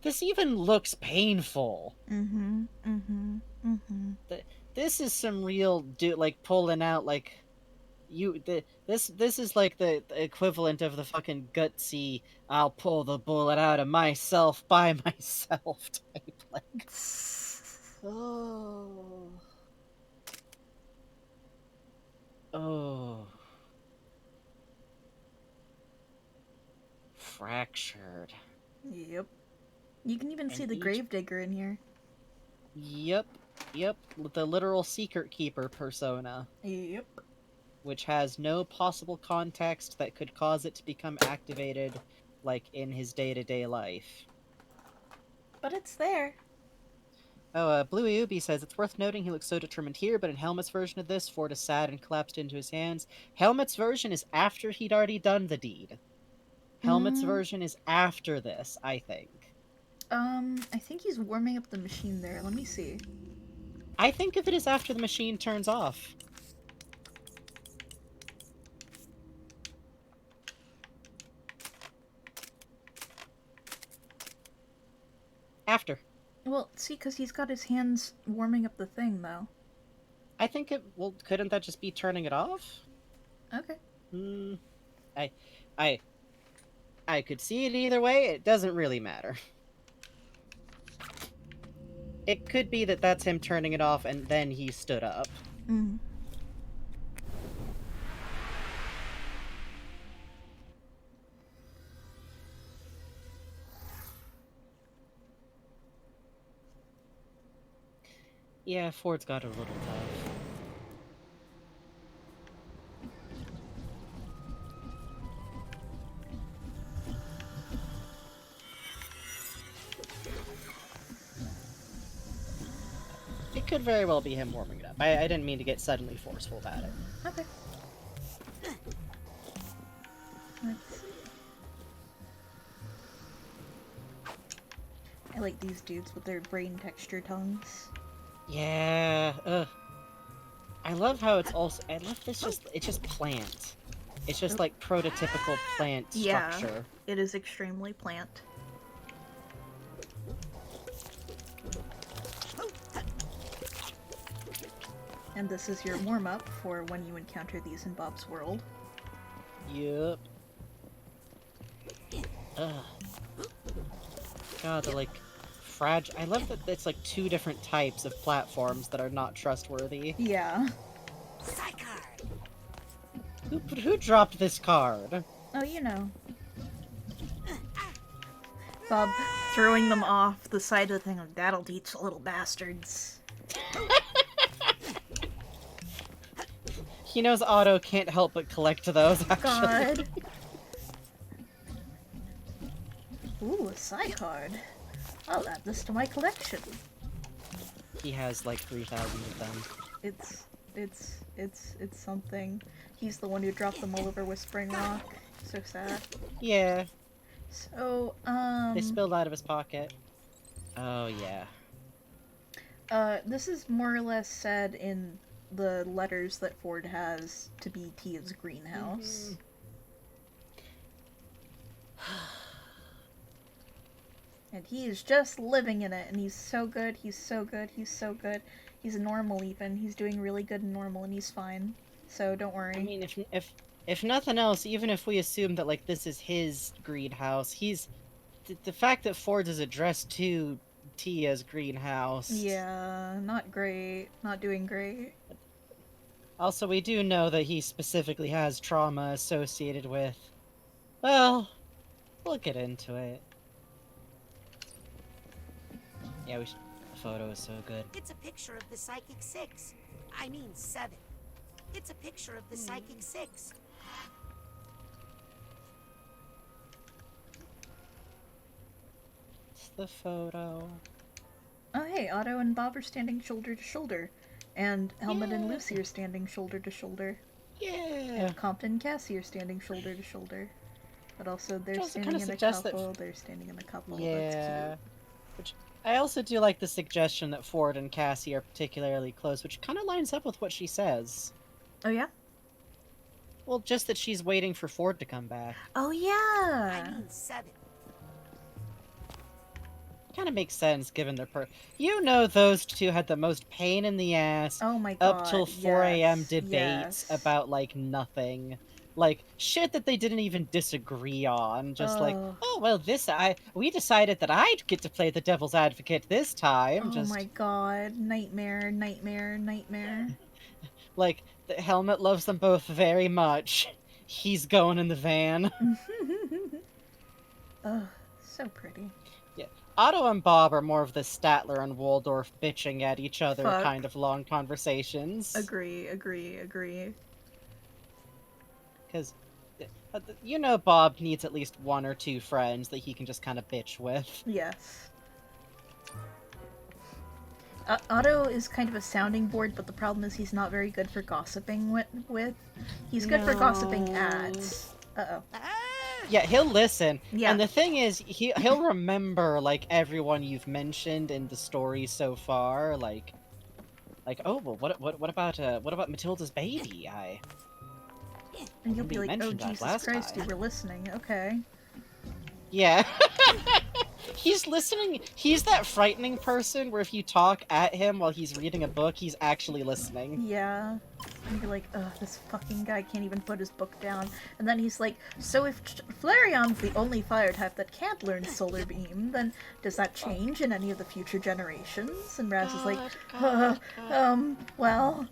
This even looks painful. Mm-hmm. Mm-hmm. Mm-hmm. This is some real like pulling out like this is like the equivalent of the fucking gutsy I'll pull the bullet out of myself by myself type like. Oh. Oh. Fractured. Yep. You can even And see the gravedigger in here. Yep. The literal secret keeper persona. Yep. Which has no possible context that could cause it to become activated, like, in his day-to-day life. But it's there. Oh, Bluey Ubi says, it's worth noting he looks so determined here, but in Helmet's version of this, Ford is sad and collapsed into his hands. Helmet's version is after he'd already done the deed. Helmet's version is after this, I think. I think he's warming up the machine there. Let me see. I think of it as after the machine turns off. After. Well, see, because he's got his hands warming up the thing, though. I think it... Well, couldn't that just be turning it off? Okay. I could see it either way. It doesn't really matter. It could be that that's him turning it off and then he stood up. Mm. Yeah, Ford's got it a little tough. It could very well be him warming it up. I didn't mean to get suddenly forceful about it. Okay. Let's see. I like these dudes with their brain texture tongues. Yeah, I love how it's also... I love this it's just plant. It's just like prototypical plant structure. Yeah, it is extremely plant. And this is your warm-up for when you encounter these in Bob's World. Yep. Ugh. God, they're like fragile. I love that it's like two different types of platforms that are not trustworthy. Yeah. Who dropped this card? Oh, you know. Bob throwing them off the side of the thing like, that'll teach the little bastards. He knows Otto can't help but collect those, actually. God. Ooh, a Psy card. I'll add this to my collection. He has like 3,000 of them. It's something. He's the one who dropped them all over Whispering Rock. So sad. Yeah. So, They spilled out of his pocket. Oh, yeah. This is more or less said in the letters that Ford has to be Tia's greenhouse. And he is just living in it, and he's so good, he's so good, he's so good. He's normal even. He's doing really good and normal, and he's fine. So don't worry. I mean, if nothing else, even if we assume that like this is his greenhouse, he's the fact that Ford is addressed to Tia's greenhouse. Yeah, not great. Not doing great. Also, we do know that he specifically has trauma associated with... Well, we'll get into it. Yeah, the photo is so good. It's a picture of the Psychic Six. I mean 7. It's a picture of the Psychic Six. It's the photo. Oh hey, Otto and Bob are standing shoulder to shoulder. And Helmet and Lucy are standing shoulder to shoulder. Yeah! And Compton and Cassie are standing shoulder to shoulder. But also they're also standing kinda in a suggests that- couple, they're standing in a couple. Yeah. That's cute. Which I also do like the suggestion that Ford and Cassie are particularly close, which kind of lines up with what she says. Oh yeah? Well, just that she's waiting for Ford to come back. Oh I yeah. mean 7. Kind of makes sense given their You know those two had the most pain in the ass Oh my up god. till 4 a.m. Yes, debates yes. about, like, nothing. Like, shit that they didn't even disagree on. Just like, Oh. oh, well, we decided that I'd get to play the devil's advocate this time. Oh my god. Nightmare, nightmare, nightmare. Like, the Helmet loves them both very much. He's going in the van. Oh, so pretty. Yeah. Otto and Bob are more of the Statler and Waldorf bitching at each other Fuck. kind of long conversations. Agree. Because, you know, Bob needs at least 1 or 2 friends that he can just kind of bitch with. Yes. Otto is kind of a sounding board, but the problem is he's not very good for gossiping with. He's good for gossiping at. Uh-oh. Yeah, he'll listen. Yeah. And the thing is, he'll remember, like, everyone you've mentioned in the story so far. Like, oh, well, what about Matilda's baby? And you'll be like, oh, mentioned that Jesus last Christ, time. you were listening. Okay. Yeah. He's listening. He's that frightening person where if you talk at him while he's reading a book, he's actually listening. Yeah. And you're like, ugh, this fucking guy can't even put his book down. And then he's like, so if Flareon's the only fire type that can't learn Solar Beam, then does that change in any of the future generations? And Raz is like, well...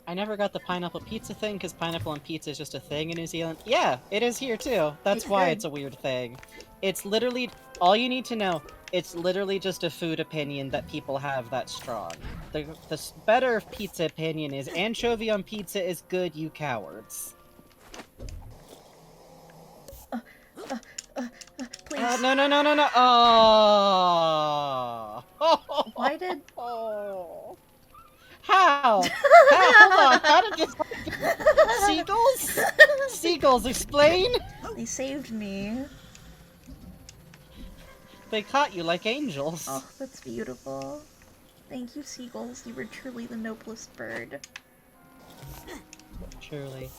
I never got the pineapple pizza thing because pineapple and pizza is just a thing in New Zealand. Yeah, it is here too. That's why it's a weird thing. It's literally, all you need to know, it's literally just a food opinion that people have that's strong. The better pizza opinion is anchovy on pizza is good, you cowards. Please. No. Oh. Why did... Oh. How? Hold on. How did this Seagulls? Seagulls, explain? They saved me. They caught you like angels. Oh, that's beautiful. Thank you, seagulls. You were truly the noblest bird. Truly.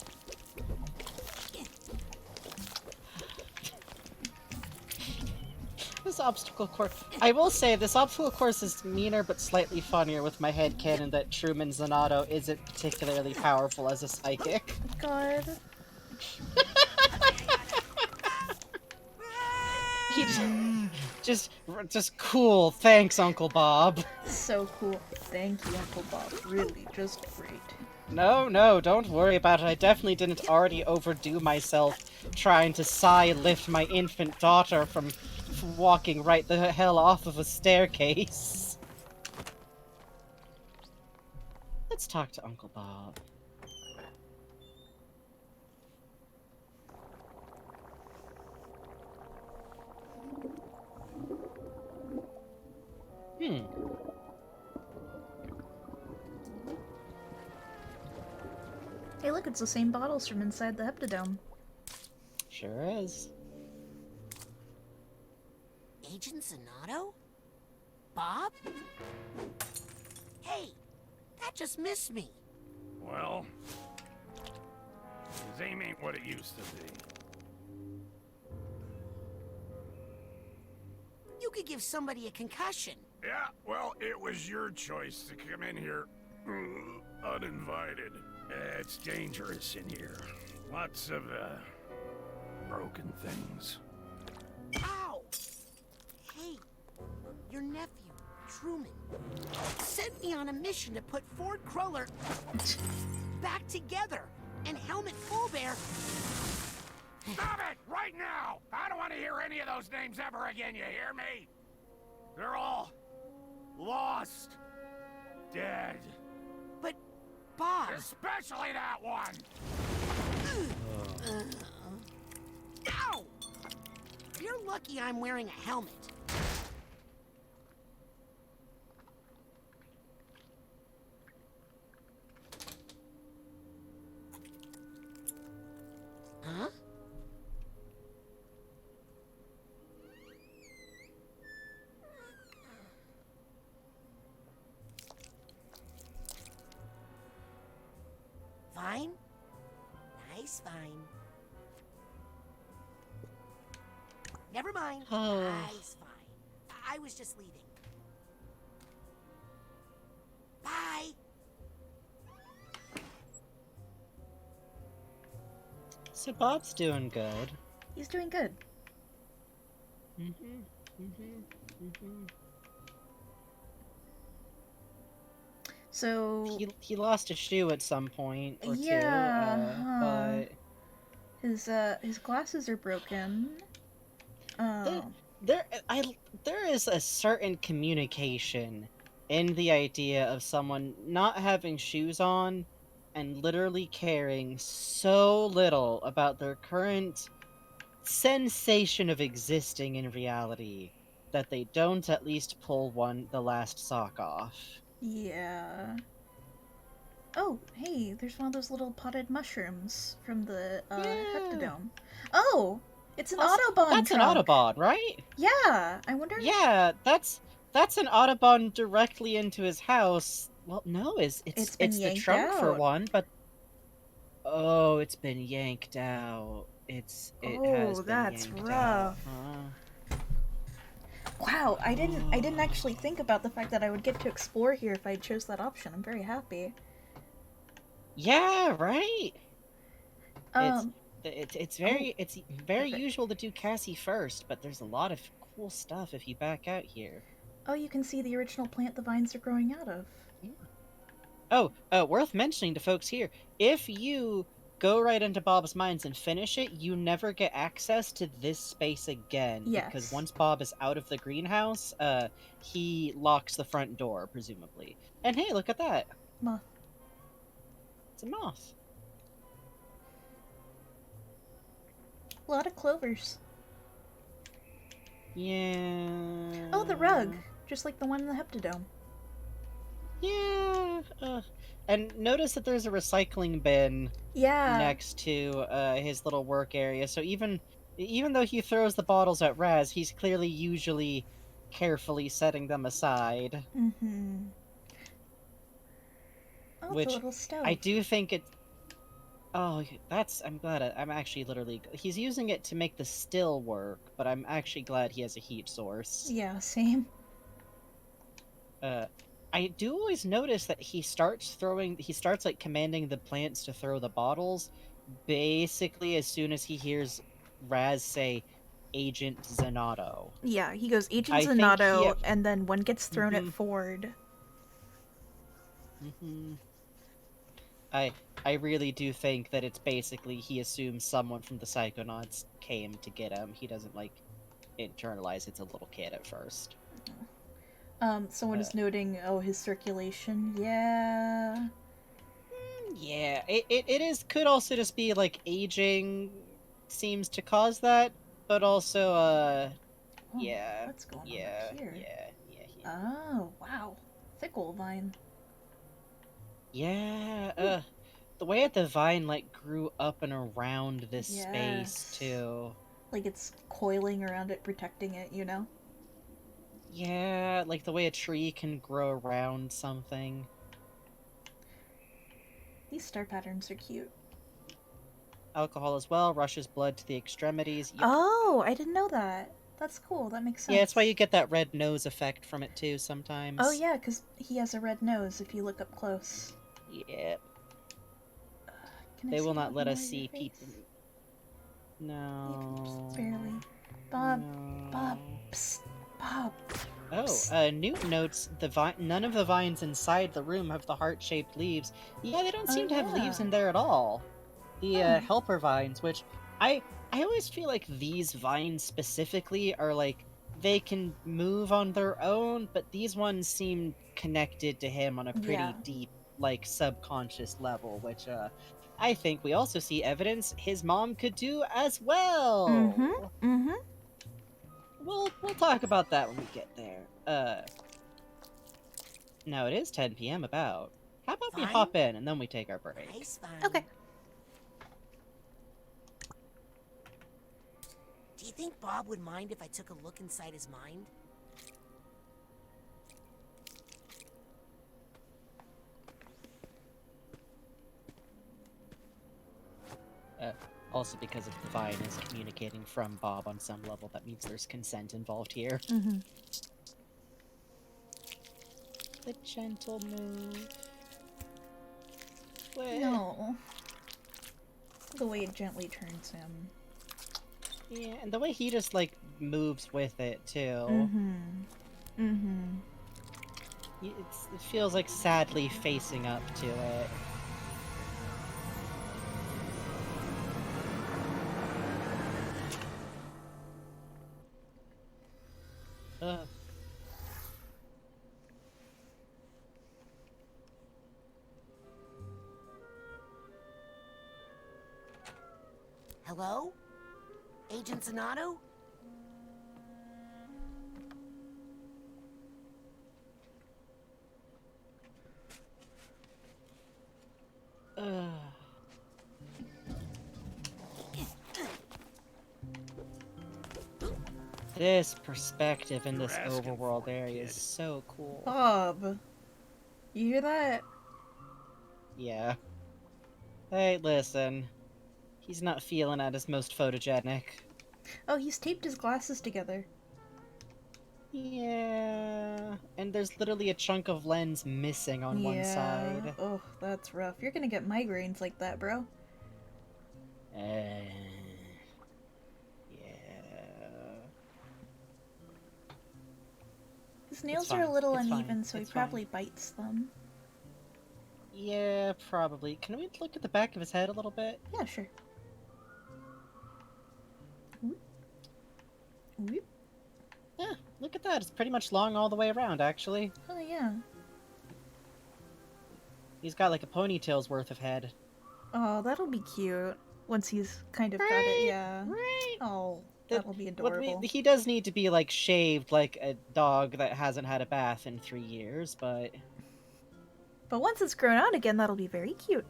This obstacle course... I will say, this obstacle course is meaner but slightly funnier with my headcanon that Truman Zanato isn't particularly powerful as a psychic. God. He's just cool. Thanks, Uncle Bob. So cool. Thank you, Uncle Bob. Really, just great. No, don't worry about it. I definitely didn't already overdo myself trying to lift my infant daughter from walking right the hell off of a staircase. Let's talk to Uncle Bob. Hey, look, it's the same bottles from inside the Heptadome. Sure is. Agent Zanato? Bob? Hey, that just missed me. Well, his aim ain't what it used to be. You could give somebody a concussion. Yeah, well, it was your choice to come in here uninvited. It's dangerous in here. Lots of, broken things. Ow! Hey, your nephew, Truman, sent me on a mission to put Ford Cruller back together, and Helmet Fullbear... Stop it! Right now! I don't want to hear any of those names ever again, you hear me? They're all... lost. Dead. But, Bob... Especially that one! Ow! You're lucky I'm wearing a helmet. Huh? Never mind. Oh. Bye's fine. I was just leaving. Bye. So Bob's doing good. He's doing good. So He lost a shoe at some point or yeah, two, but his glasses are broken. there is a certain communication in the idea of someone not having shoes on and literally caring so little about their current sensation of existing in reality that they don't at least pull the last sock off. Yeah. Oh, hey, there's one of those little potted mushrooms from the Heptadome. Oh, it's an Autobahn That's trunk. an Autobahn, right? Yeah, I wonder. Yeah, that's an Autobahn directly into his house. Well, no, it's been the yanked trunk for out. one, but it's been yanked out. It has been that's yanked rough. out. Wow, I didn't actually think about the fact that I would get to explore here if I chose that option. I'm very happy. Yeah, right. Um, it's very usual to do Cassie first, but there's a lot of cool stuff if you back out here. Oh, you can see the original plant the vines are growing out of. Yeah. Oh, worth mentioning to folks here, if you go right into Bob's Mines and finish it, you never get access to this space again. Yes. Because once Bob is out of the greenhouse, he locks the front door, presumably. And hey, look at that. Moth. It's a moth. A lot of clovers. Yeah. Oh, the rug. Just like the one in the Heptadome. Yeah. And notice that there's a recycling bin next to his little work area. So even though he throws the bottles at Raz, he's clearly usually carefully setting them aside. Mm-hmm. Oh, Which the little stove. I do think it. Oh, I'm glad. I'm actually literally. He's using it to make the still work, but I'm actually glad he has a heat source. Yeah, same. I do always notice that he starts like commanding the plants to throw the bottles, basically as soon as he hears Raz say, Agent Zanotto. Yeah, he goes, Agent Zanotto, and then one gets thrown at Ford. I really do think that it's basically he assumes someone from the Psychonauts came to get him. He doesn't, like, internalize it's a little kid at first. Someone is noting, his circulation. Yeah. Yeah, it could also just be, like, aging seems to cause that, but also, yeah. What's going on here? Yeah. Oh, wow. Thick old vine. Yeah, the way that the vine, like, grew up and around this space, too. Like it's coiling around it, protecting it, you know? Yeah, like the way a tree can grow around something. These star patterns are cute. Alcohol as well, rushes blood to the extremities. Yep. Oh, I didn't know that. That's cool, that makes sense. Yeah, that's why you get that red nose effect from it too sometimes. Oh yeah, because he has a red nose if you look up close. Yep. They will not let us see people. No. Just barely. Bob. No. Bob. Psst. Bob. Oh, Newt notes none of the vines inside the room have the heart-shaped leaves. Yeah, they don't seem to have leaves in there at all. The helper vines, which I always feel like these vines specifically are like they can move on their own, but these ones seem connected to him on a pretty deep, like, subconscious level, which I think we also see evidence his mom could do as well. We'll talk about that when we get there. Now it is 10 p.m. about. How about we hop in and then we take our break? Okay. Do you think Bob would mind if I took a look inside his mind? Also because if the Vine is communicating from Bob on some level, that means there's consent involved here. Mm-hmm. The gentle move. What? No. The way it gently turns him. Yeah, and the way he just, like, moves with it, too. Mm-hmm. Mm-hmm. It feels like sadly facing up to it. Ugh. Hello? Agent Otto? Ugh. This perspective in this overworld area is so cool. Bob. You hear that? Yeah. Hey, listen. He's not feeling at his most photogenic. Oh, he's taped his glasses together. Yeah. And there's literally a chunk of lens missing on one side. Oh, that's rough. You're gonna get migraines like that, bro. Yeah. His nails fine. are a little It's uneven, fine. so he It's probably bites them. Yeah, probably. Can we look at the back of his head a little bit? Yeah, sure. Whoop. Whoop. Yeah, look at that. It's pretty much long all the way around, actually. Oh, yeah. He's got like a ponytail's worth of head. Oh, that'll be cute. Once he's kind of got it, yeah. Right. Oh, that'll be adorable. He does need to be like shaved like a dog that hasn't had a bath in 3 years, but... But once it's grown out again, that'll be very cute.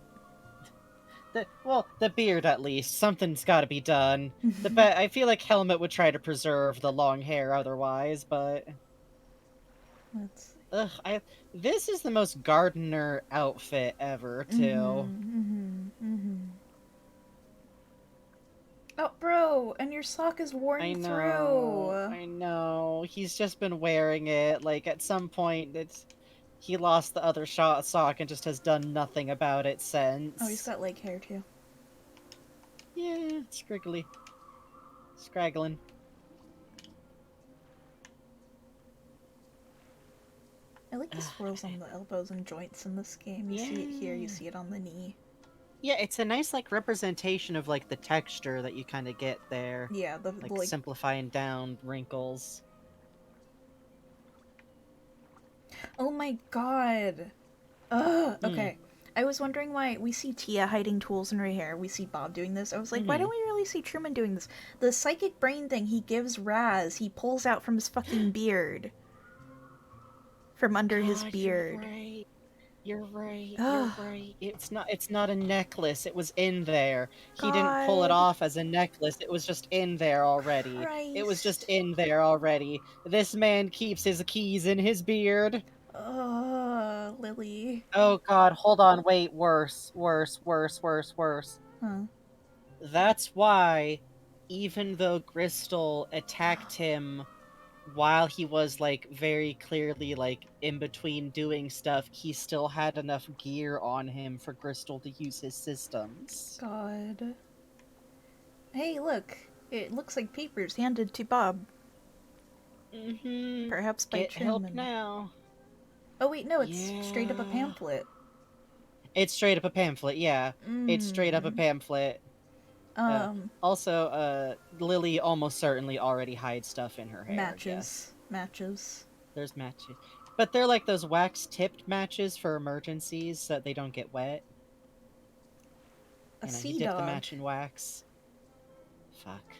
The beard at least. Something's gotta be done. I feel like Helmet would try to preserve the long hair otherwise, but... Let's see. Ugh, this is the most gardener outfit ever, too. Oh, bro, and your sock is worn through. I know. He's just been wearing it. Like, at some point, he lost the other sock and just has done nothing about it since. Oh, he's got leg hair, too. Yeah, scriggly. Scraggling. I like the swirls on the elbows and joints in this game. You see it here, you see it on the knee. Yeah, it's a nice, like, representation of, like, the texture that you kind of get there. Yeah, like, simplifying down wrinkles. Oh my god! Ugh, okay. I was wondering why we see Tia hiding tools in her hair, we see Bob doing this. I was like, why don't we really see Truman doing this? The psychic brain thing he gives Raz, he pulls out from his fucking beard. From under his beard. You're right. You're right. It's not a necklace. It was in there. He didn't pull it off as a necklace. It was just in there already. It was just in there already. This man keeps his keys in his beard. Lily. Oh god, hold on, wait, worse. Huh. That's why, even though Gristle attacked him while he was, like, very clearly, like, in between doing stuff, he still had enough gear on him for Gristle to use his systems. God. Hey, look. It looks like papers handed to Bob. Perhaps by Get help Truman. now. Oh wait, no, it's straight up a pamphlet. It's straight up a pamphlet, yeah. It's straight up a pamphlet. Also, Lily almost certainly already hides stuff in her hair. Matches. Yes. Matches. There's matches. But they're like those wax-tipped matches for emergencies so that they don't get wet. A sea you dip dog. the match in wax. Fuck.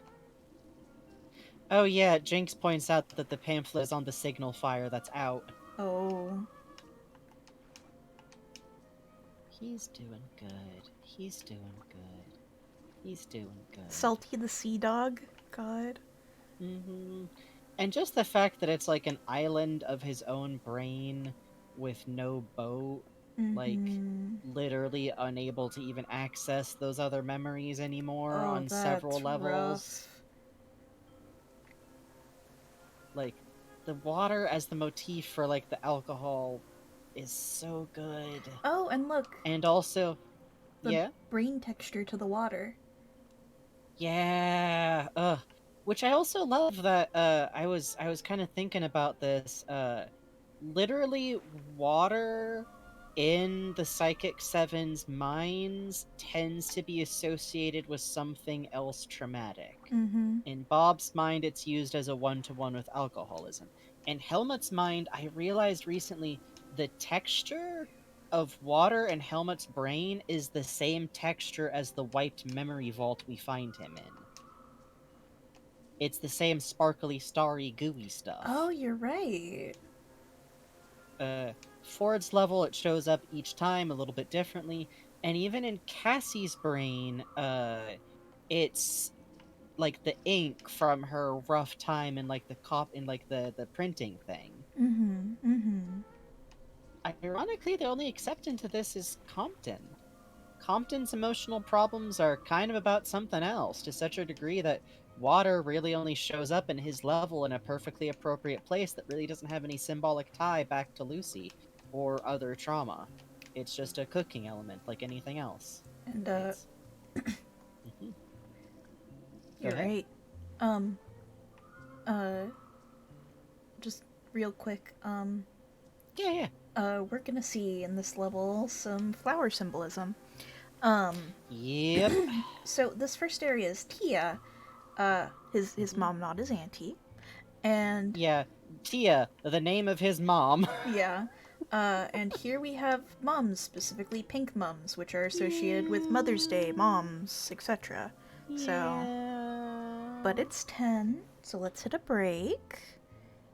Oh yeah, Jinx points out that the pamphlet is on the signal fire that's out. Oh. He's doing good. He's doing good. He's doing good. Salty the sea dog? God. And just the fact that it's like an island of his own brain with no boat. like Mhm. literally unable to even access those other memories anymore Oh, on several that's levels. rough. Like, the water as the motif for like the alcohol is so good. Oh, and look, And also, the yeah, brain texture to the water. yeah, which I also love that I was kind of thinking about this literally water in the Psychic Seven's minds tends to be associated with something else traumatic. Mm-hmm. In Bob's mind, it's used as a one-to-one with alcoholism. In Helmut's mind, I realized recently the texture of water in Helmut's brain is the same texture as the wiped memory vault we find him in. It's the same sparkly, starry, gooey stuff. Oh, you're right. Ford's level, it shows up each time a little bit differently, and even in Cassie's brain, it's like the ink from her rough time in like the printing thing. Mm-hmm. Mm-hmm. Ironically, the only exception to this is Compton. Compton's emotional problems are kind of about something else, to such a degree that water really only shows up in his level in a perfectly appropriate place that really doesn't have any symbolic tie back to Lucy or other trauma. It's just a cooking element like anything else. And It's... Mhm. Go you're ahead. right. Uh, just real quick. Yeah. We're gonna see in this level some flower symbolism. Yep. So this first area is Tia. His mom, not his auntie, and Yeah, Tia, the name of his mom. yeah. And here we have mums, specifically pink mums, which are associated with Mother's Day, moms, etc. So, but it's 10, so let's hit a break.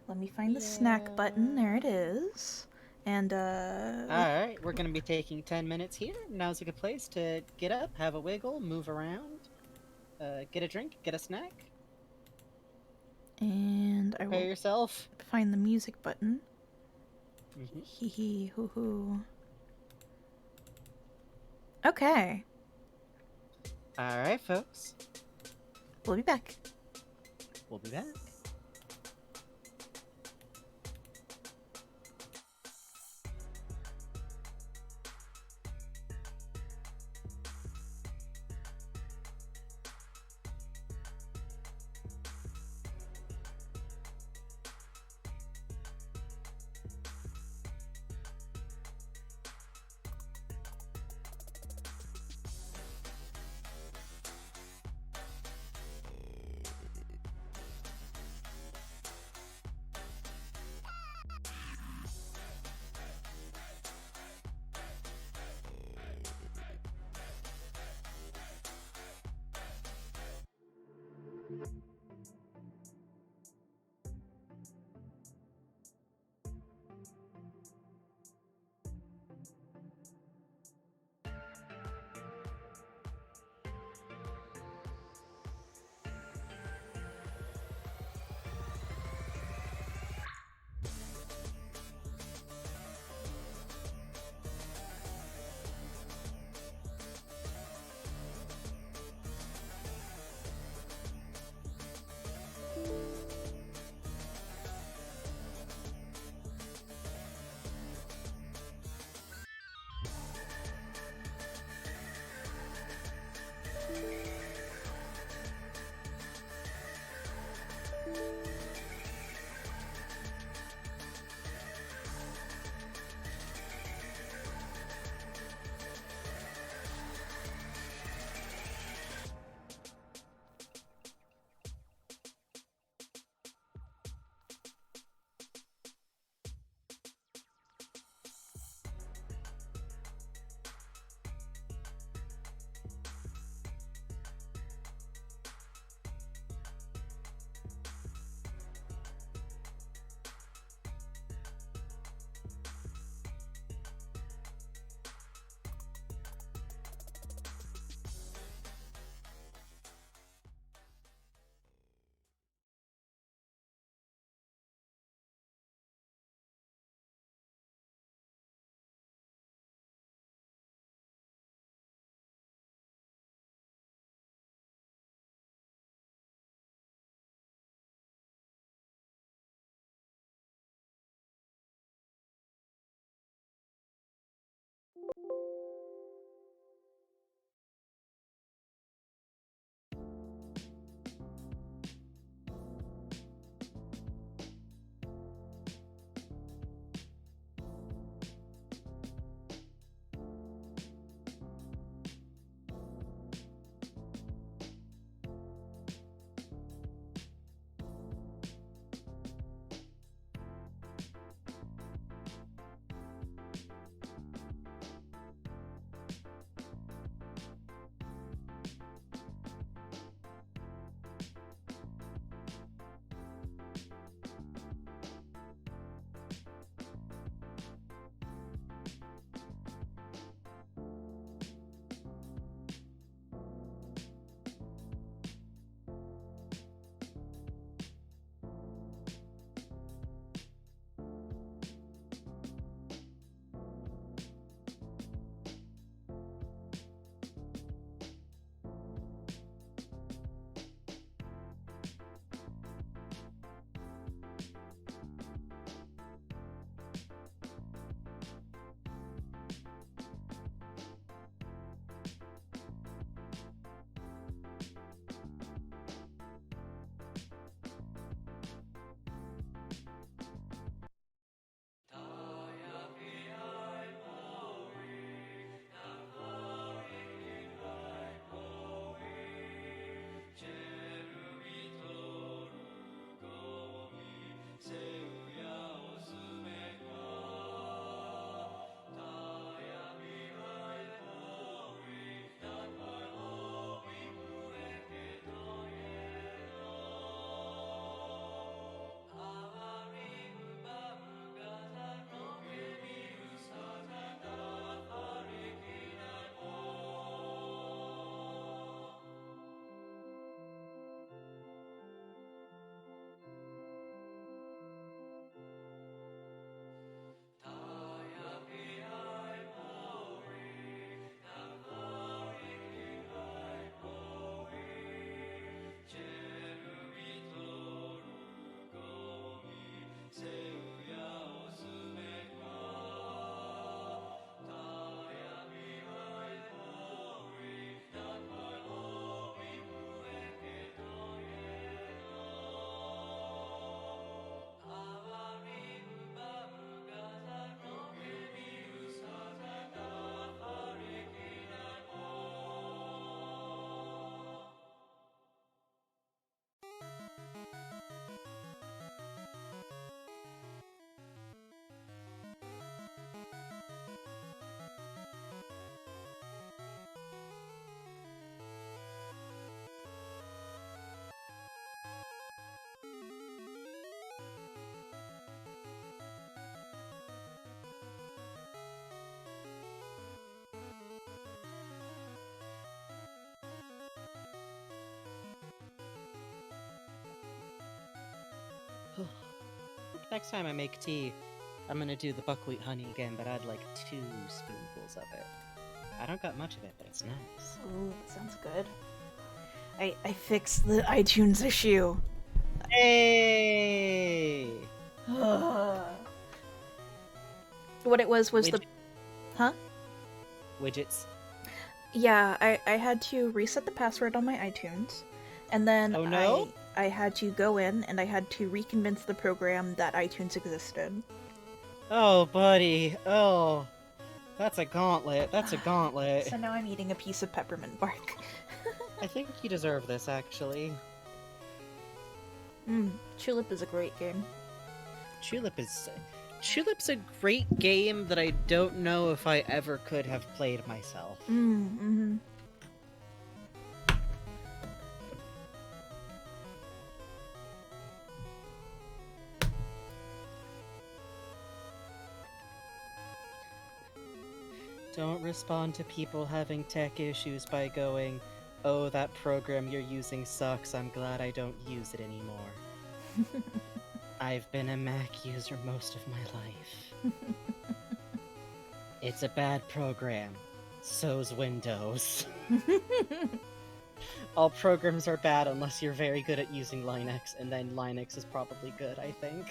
Let me find the snack button. There it is. And, Alright, we're gonna be taking 10 minutes here. Now's a good place to get up, have a wiggle, move around, get a drink, get a snack. And I Prepare will yourself. find the music button. Mm-hmm. Hee hee hoo hoo. Okay, Alright, folks. we'll be back. We'll be back. next time I make tea, I'm gonna do the buckwheat honey again, but add like 2 spoonfuls of it. I don't got much of it, but it's nice. Ooh, that sounds good. I fixed the iTunes issue. Hey! What it was the... Huh? Widgets. Yeah, I had to reset the password on my iTunes, and then Oh no? I had to go in and I had to reconvince the program that iTunes existed. Oh, buddy. Oh. That's a gauntlet. That's a gauntlet. So now I'm eating a piece of peppermint bark. I think you deserve this, actually. Tulip is a great game. Tulip's a great game that I don't know if I ever could have played myself. Don't respond to people having tech issues by going, "Oh, that program you're using sucks, I'm glad I don't use it anymore." I've been a Mac user most of my life. It's a bad program. So's Windows. All programs are bad unless you're very good at using Linux, and then Linux is probably good, I think.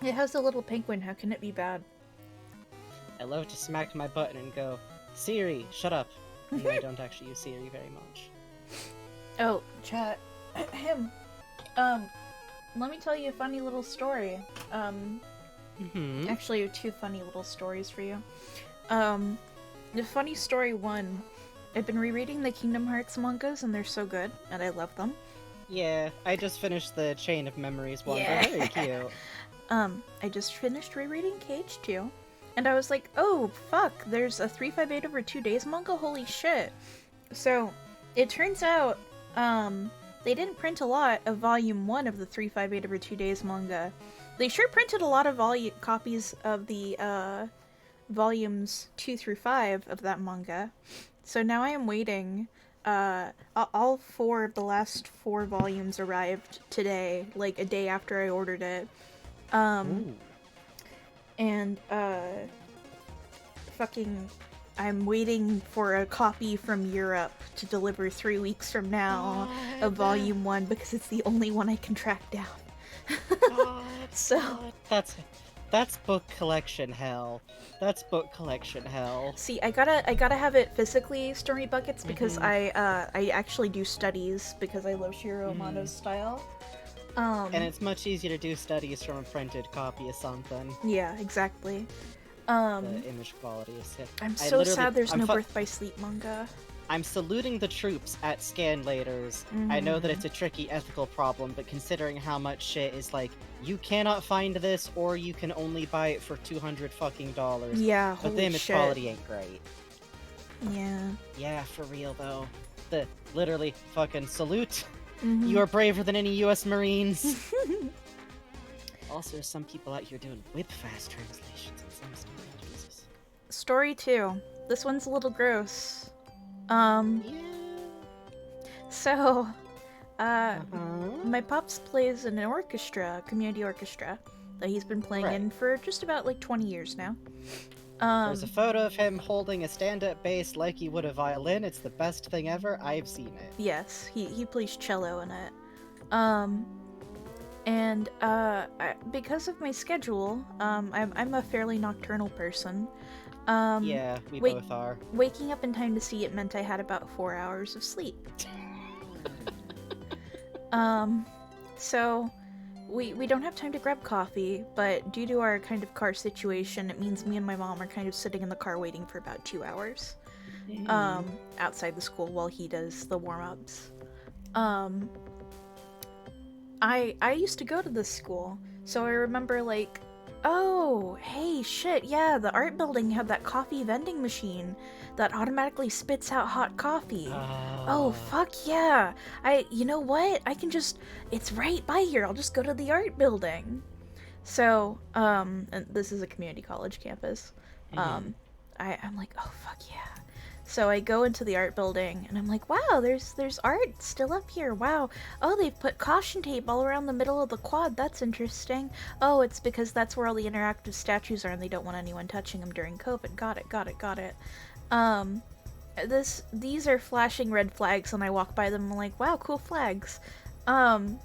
It has a little penguin, how can it be bad? I love to smack my button and go, "Siri, shut up." And I don't actually use Siri very much. Oh, chat. Let me tell you a funny little story. Actually, 2 funny little stories for you. The funny story 1, I've been rereading the Kingdom Hearts mangas and they're so good, and I love them. Yeah, I just finished the Chain of Memories one. Yeah. They're very cute. I just finished rereading Cage 2, and I was like, oh, fuck, there's a 358 over 2 days manga? Holy shit. So, it turns out, they didn't print a lot of Volume 1 of the 358 over 2 days manga. They sure printed a lot of copies of the, Volumes 2 through 5 of that manga. So now I am waiting. All 4 of the last 4 volumes arrived today, like a day after I ordered it. And, I'm waiting for a copy from Europe to deliver 3 weeks from now of Volume 1 because it's the only one I can track down. So that's book collection hell. That's book collection hell. See, I gotta have it physically, Story Buckets, because I actually do studies because I love Shiro Amano's style. And it's much easier to do studies from a printed copy of something. Yeah, exactly. The image quality is sick. I'm so sad there's no Birth by Sleep manga. I'm saluting the troops at Scanlators. I know that it's a tricky ethical problem, but considering how much shit is like, you cannot find this, or you can only buy it for $200 fucking. Yeah, but the image quality ain't great. Yeah. Yeah, for real though. The literally fucking salute. You are braver than any U.S. Marines. Also, there's some people out here doing with fast translations and some stuff. Jesus. Story 2. This one's a little gross. So, my pops plays in an orchestra, community orchestra, that he's been playing in for just about like 20 years now. There's a photo of him holding a stand-up bass like he would a violin. It's the best thing ever. I've seen it. Yes, he plays cello in it. Because of my schedule, I'm a fairly nocturnal person. Yeah, we both are. Waking up in time to see it meant I had about 4 hours of sleep. So we don't have time to grab coffee, but due to our kind of car situation, it means me and my mom are kind of sitting in the car waiting for about 2 hours. Outside the school while he does the warm-ups. I used to go to this school, so I remember like, oh, hey, shit, yeah, the art building had that coffee vending machine that automatically spits out hot coffee. Oh, fuck yeah. You know what? I can just, it's right by here. I'll just go to the art building. So, and this is a community college campus. I'm like, oh, fuck yeah. So I go into the art building and I'm like, wow, there's art still up here. Wow. Oh, they've put caution tape all around the middle of the quad. That's interesting. Oh, it's because that's where all the interactive statues are and they don't want anyone touching them during COVID. Got it. These are flashing red flags and I walk by them and I'm like, wow, cool flags. And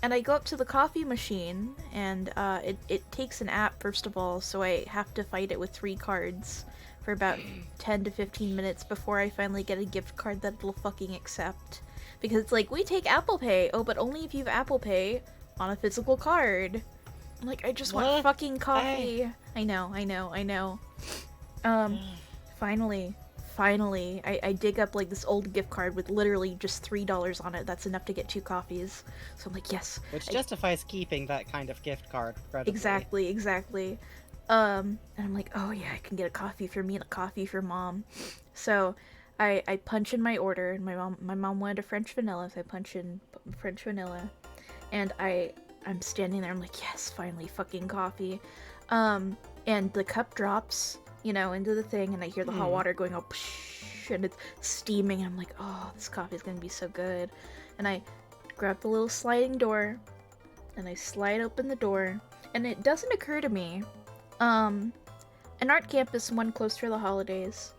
I go up to the coffee machine and it takes an app first of all, so I have to fight it with 3 cards for about 10 to 15 minutes before I finally get a gift card that it'll fucking accept. Because it's like, we take Apple Pay. Oh, but only if you have Apple Pay on a physical card. I'm like, I just want fucking coffee. I know. Finally, I dig up like this old gift card with literally just $3 on it. That's enough to get 2 coffees. So I'm like, yes. Which justifies keeping that kind of gift card, incredibly. Exactly. And I'm like, oh yeah, I can get a coffee for me and a coffee for mom. So I punch in my order, and my mom wanted a French vanilla, so I punch in French vanilla, and I'm standing there, I'm like, yes, finally, fucking coffee. And the cup drops, into the thing, and I hear the hot water going up, and it's steaming, and I'm like, oh, this coffee is gonna be so good. And I grab the little sliding door, and I slide open the door, and it doesn't occur to me, an art campus, 1, close for the holidays,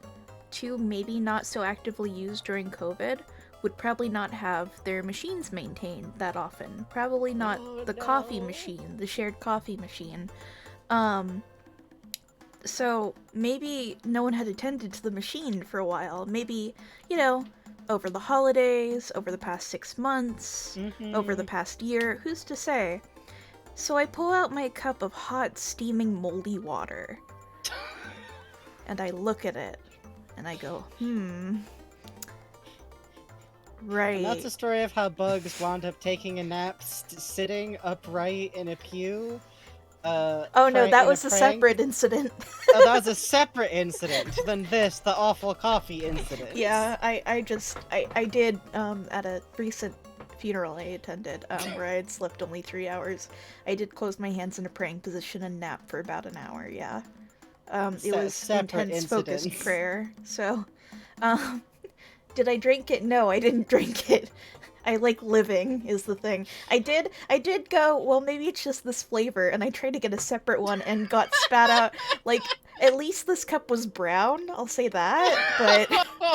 2, maybe not so actively used during COVID, would probably not have their machines maintained that often. Probably not the coffee machine, the shared coffee machine. So maybe no one had attended to the machine for a while. Maybe, over the holidays, over the past 6 months, over the past year, who's to say? So I pull out my cup of hot, steaming, moldy water. And I look at it. And I go, right. And that's a story of how Bugs wound up taking a nap sitting upright in a pew. Oh no, that was a separate incident. Oh, that was a separate incident than the awful coffee incident. Yeah, I did, at a recent funeral I attended, where I had slept only 3 hours, I did close my hands in a praying position and nap for about an hour, yeah. It was intense, focused prayer, so, did I drink it? No, I didn't drink it. I like living, is the thing. I did go, well, maybe it's just this flavor, and I tried to get a separate one and got spat out. Like, at least this cup was brown, I'll say that, but,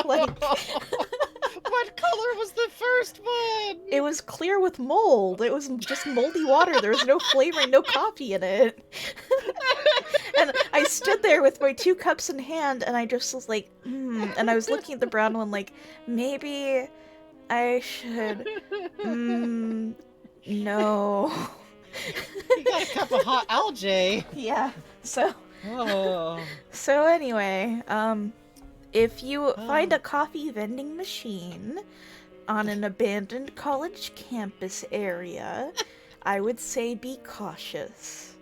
like... What color was the first one? It was clear with mold. It was just moldy water. There was no flavor, no coffee in it. And I stood there with my 2 cups in hand, and I just was like, and I was looking at the brown one like, maybe I should, no. You got a cup of hot algae. Yeah, so. Oh. So anyway, if you find a coffee vending machine on an abandoned college campus area, I would say be cautious.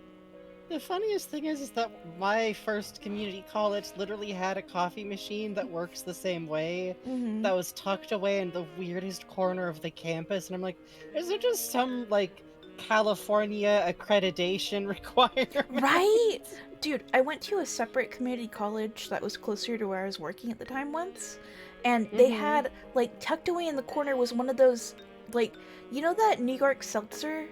The funniest thing is that my first community college literally had a coffee machine that works the same way, that was tucked away in the weirdest corner of the campus, and I'm like, is there just some, like, California accreditation requirement? Right? Dude, I went to a separate community college that was closer to where I was working at the time once, and they had, like, tucked away in the corner was one of those, like, you know that New York seltzer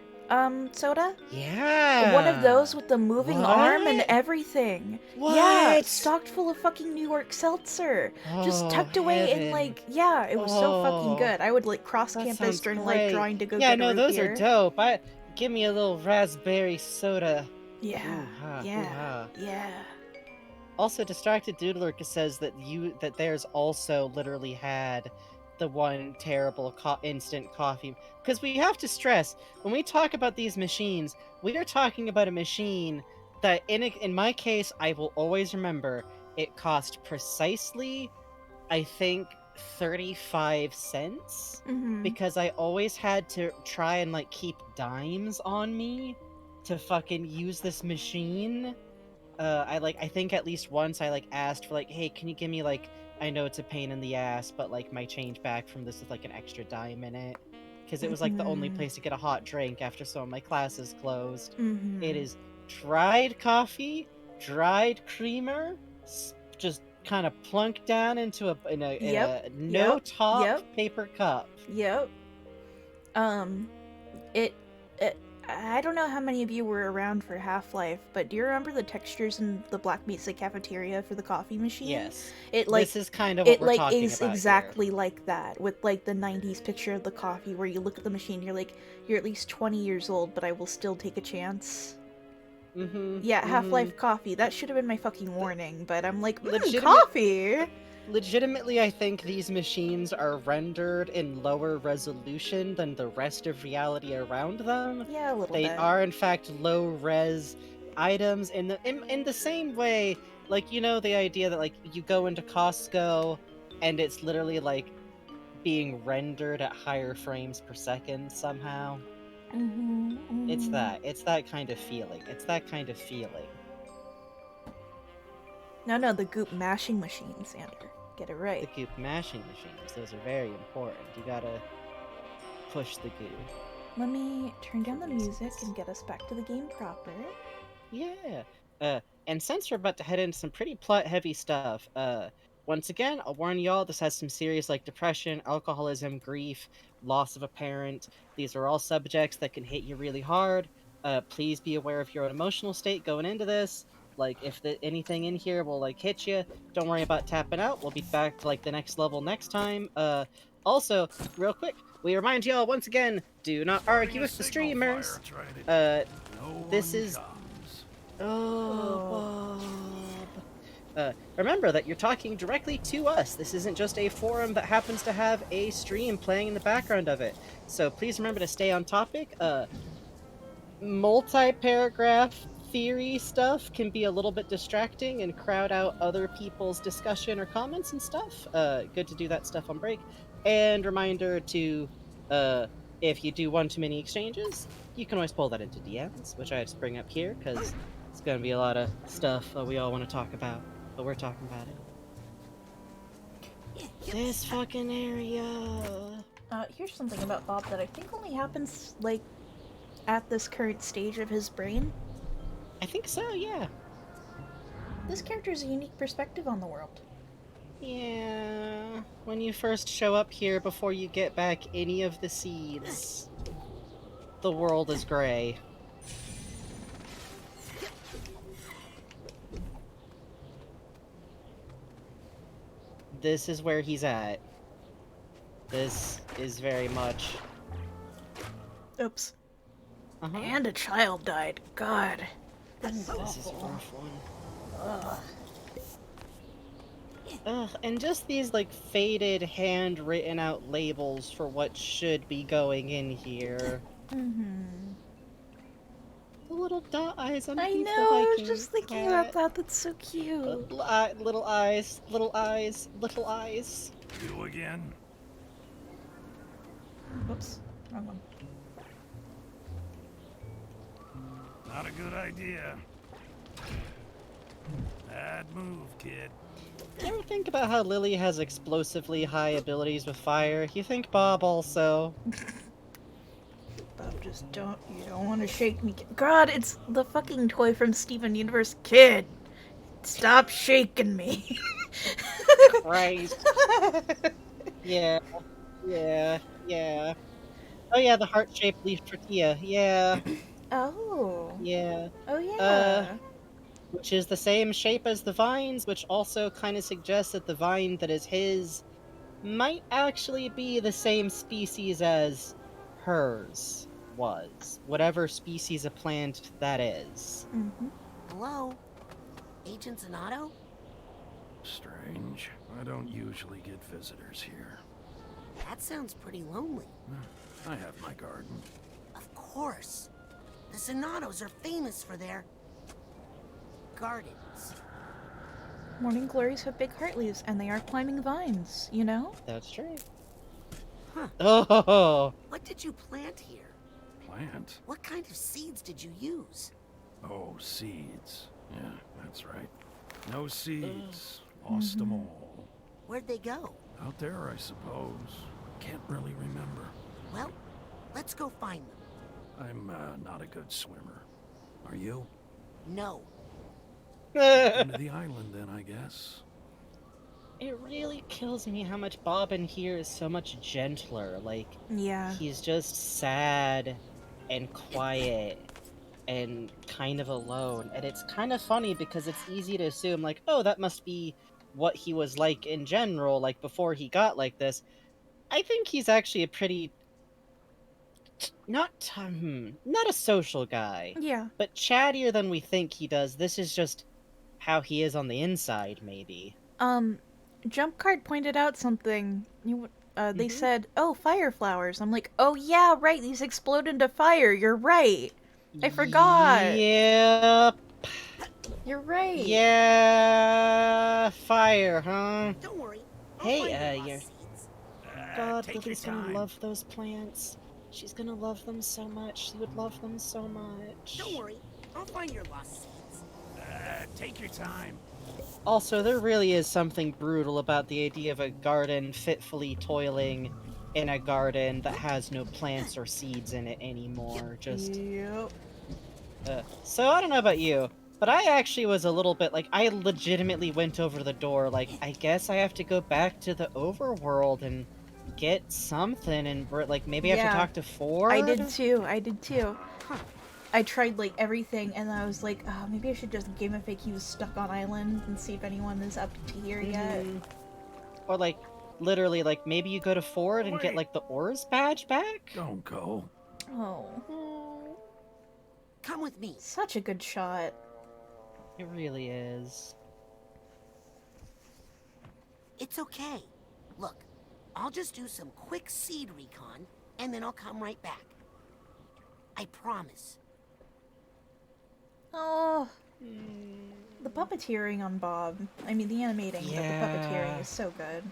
soda? Yeah! One of those with the moving arm and everything. What? Yeah, it's stocked full of fucking New York seltzer. Just tucked away in, like, yeah, it was so fucking good. I would, like, cross campus during, like, drawing to go get a root those beer. are dope. Give me a little raspberry soda. Yeah, yeah. Also, Distracted Doodler says that theirs also literally had the one terrible instant coffee. Because we have to stress, when we talk about these machines, we are talking about a machine that, in my case, I will always remember, it cost precisely, I think, 35 cents. Because I always had to try and, like, keep dimes on me to fucking use this machine. I think at least once I, like, asked for, like, hey, can you give me, like, I know it's a pain in the ass, but, like, my change back from this with, like, an extra dime in it. Because it was, like, the only place to get a hot drink after some of my classes closed. It is dried coffee, dried creamer, just kind of plunk down into in a Yep, no top yep. paper cup. Yep. It, it, I don't know how many of you were around for Half-Life, but do you remember the textures in the Black Mesa cafeteria for the coffee machine? Yes. It like this is kind of what we're talking is about exactly here. like that, with like the 90s picture of the coffee where you look at the machine, you're like, you're at least 20 years old, but I will still take a chance. Yeah, Half-Life coffee. That should have been my fucking warning, but I'm like, coffee! Legitimately, I think these machines are rendered in lower resolution than the rest of reality around them. Yeah, a little They bit. are, in fact, low-res items in the same way, like, you know, the idea that, like, you go into Costco and it's literally, like, being rendered at higher frames per second somehow. It's that kind of feeling. It's that kind of feeling. No, the goop mashing machines, Xander. Get it right. The goop mashing machines, those are very important. You gotta push the goo. Let me turn down the music and get us back to the game proper. Yeah. And since we're about to head into some pretty plot-heavy stuff, once again, I'll warn y'all, this has some serious, like, depression, alcoholism, grief, loss of a parent. These are all subjects that can hit you really hard. Please be aware of your own emotional state going into this. Like, if anything in here will, like, hit you, don't worry about tapping out. We'll be back to, like, the next level next time. Also, real quick, we remind y'all once again, do not argue with the streamers. This is... Oh, Bob. Remember that you're talking directly to us. This isn't just a forum that happens to have a stream playing in the background of it. So please remember to stay on topic. Multi-paragraph theory stuff can be a little bit distracting and crowd out other people's discussion or comments and stuff. Good to do that stuff on break. And reminder to, if you do one too many exchanges, you can always pull that into DMs, which I just bring up here, because it's going to be a lot of stuff that we all want to talk about, but we're talking about it. This fucking area! Here's something about Bob that I think only happens, like, at this current stage of his brain. I think so, yeah. This character has a unique perspective on the world. Yeah, when you first show up here before you get back any of the seeds, the world is gray. This is where he's at. This is very much... Oops. And a child died. God. This is a rough one. Ugh, and just these, like, faded, hand-written out labels for what should be going in here. The little dot eyes on the I know, I was just thinking about that. That's so cute. Little eyes, little eyes, little eyes. You again? Oops, wrong one. Not a good idea. Bad move, kid. You ever think about how Lily has explosively high abilities with fire? You think Bob also? Bob, just you don't want to shake me. God, it's the fucking toy from Steven Universe. Kid, stop shaking me. Christ. Yeah. Oh yeah, the heart-shaped leaf tortilla. Yeah. Oh. Yeah. Oh yeah. Which is the same shape as the vines, which also kind of suggests that the vine that is his might actually be the same species as hers was. Whatever species of plant that is. Hello? Agents and Otto? Strange. I don't usually get visitors here. That sounds pretty lonely. I have my garden. Of course. The Sonatos are famous for their... gardens. Morning glories have big heart leaves, and they are climbing vines, you know? That's true. Huh. Oh! What did you plant here? Plant? What kind of seeds did you use? Oh, seeds. Yeah, that's right. No seeds. Lost them all. Where'd they go? Out there, I suppose. Can't really remember. Well, let's go find them. I'm not a good swimmer. Are you? No. Come to the island then, I guess. It really kills me how much Bob in here is so much gentler. Like, Yeah. he's just sad and quiet and kind of alone. And it's kind of funny because it's easy to assume, like, oh, that must be what he was like in general, like before he got like this. I think he's actually a pretty not a social guy, Yeah. but chattier than we think he does. This is just how he is on the inside, maybe. Jump Card pointed out something. They Mhm. said, "Oh, fire flowers." I'm like, "Oh yeah, right. These explode into fire. You're right. I forgot. Yep. You're right." Yeah, fire, huh? Don't worry. I'll Hey, find your you're... lost seeds. God, Take your Lily's gonna time. love those plants. She's gonna love them so much. She would love them so much. Don't worry. I'll find your lost seeds. Take your time. Also, there really is something brutal about the idea of a garden fitfully toiling in a garden that has no plants or seeds in it anymore. Just... Yep. So I don't know about you, but I actually was a little bit like, I legitimately went over to the door like, I guess I have to go back to the overworld and get something, and like maybe I have to Yeah. talk to Ford? I did too. I tried like everything, and I was like, oh, maybe I should just gamify he was stuck on island and see if anyone is up to here yet. Or like, literally, like maybe you go to Ford and get like the Oars badge back? Don't go. Oh. Come with me. Such a good shot. It really is. It's okay. Look, I'll just do some quick seed recon, and then I'll come right back. I promise. Oh. The puppeteering on Bob. I mean, the animating, but the puppeteering is so good.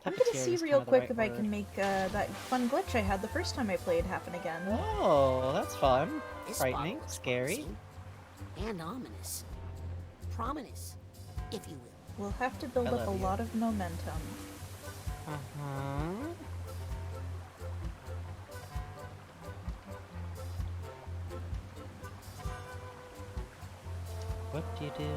I'm gonna see real quick if I can make that fun glitch I had the first time I played happen again. Oh, that's fun. This Frightening, spot looks scary. promising. And ominous. Prominous, if you will. We'll have to build up a lot of momentum. Uh-huh. What do you do?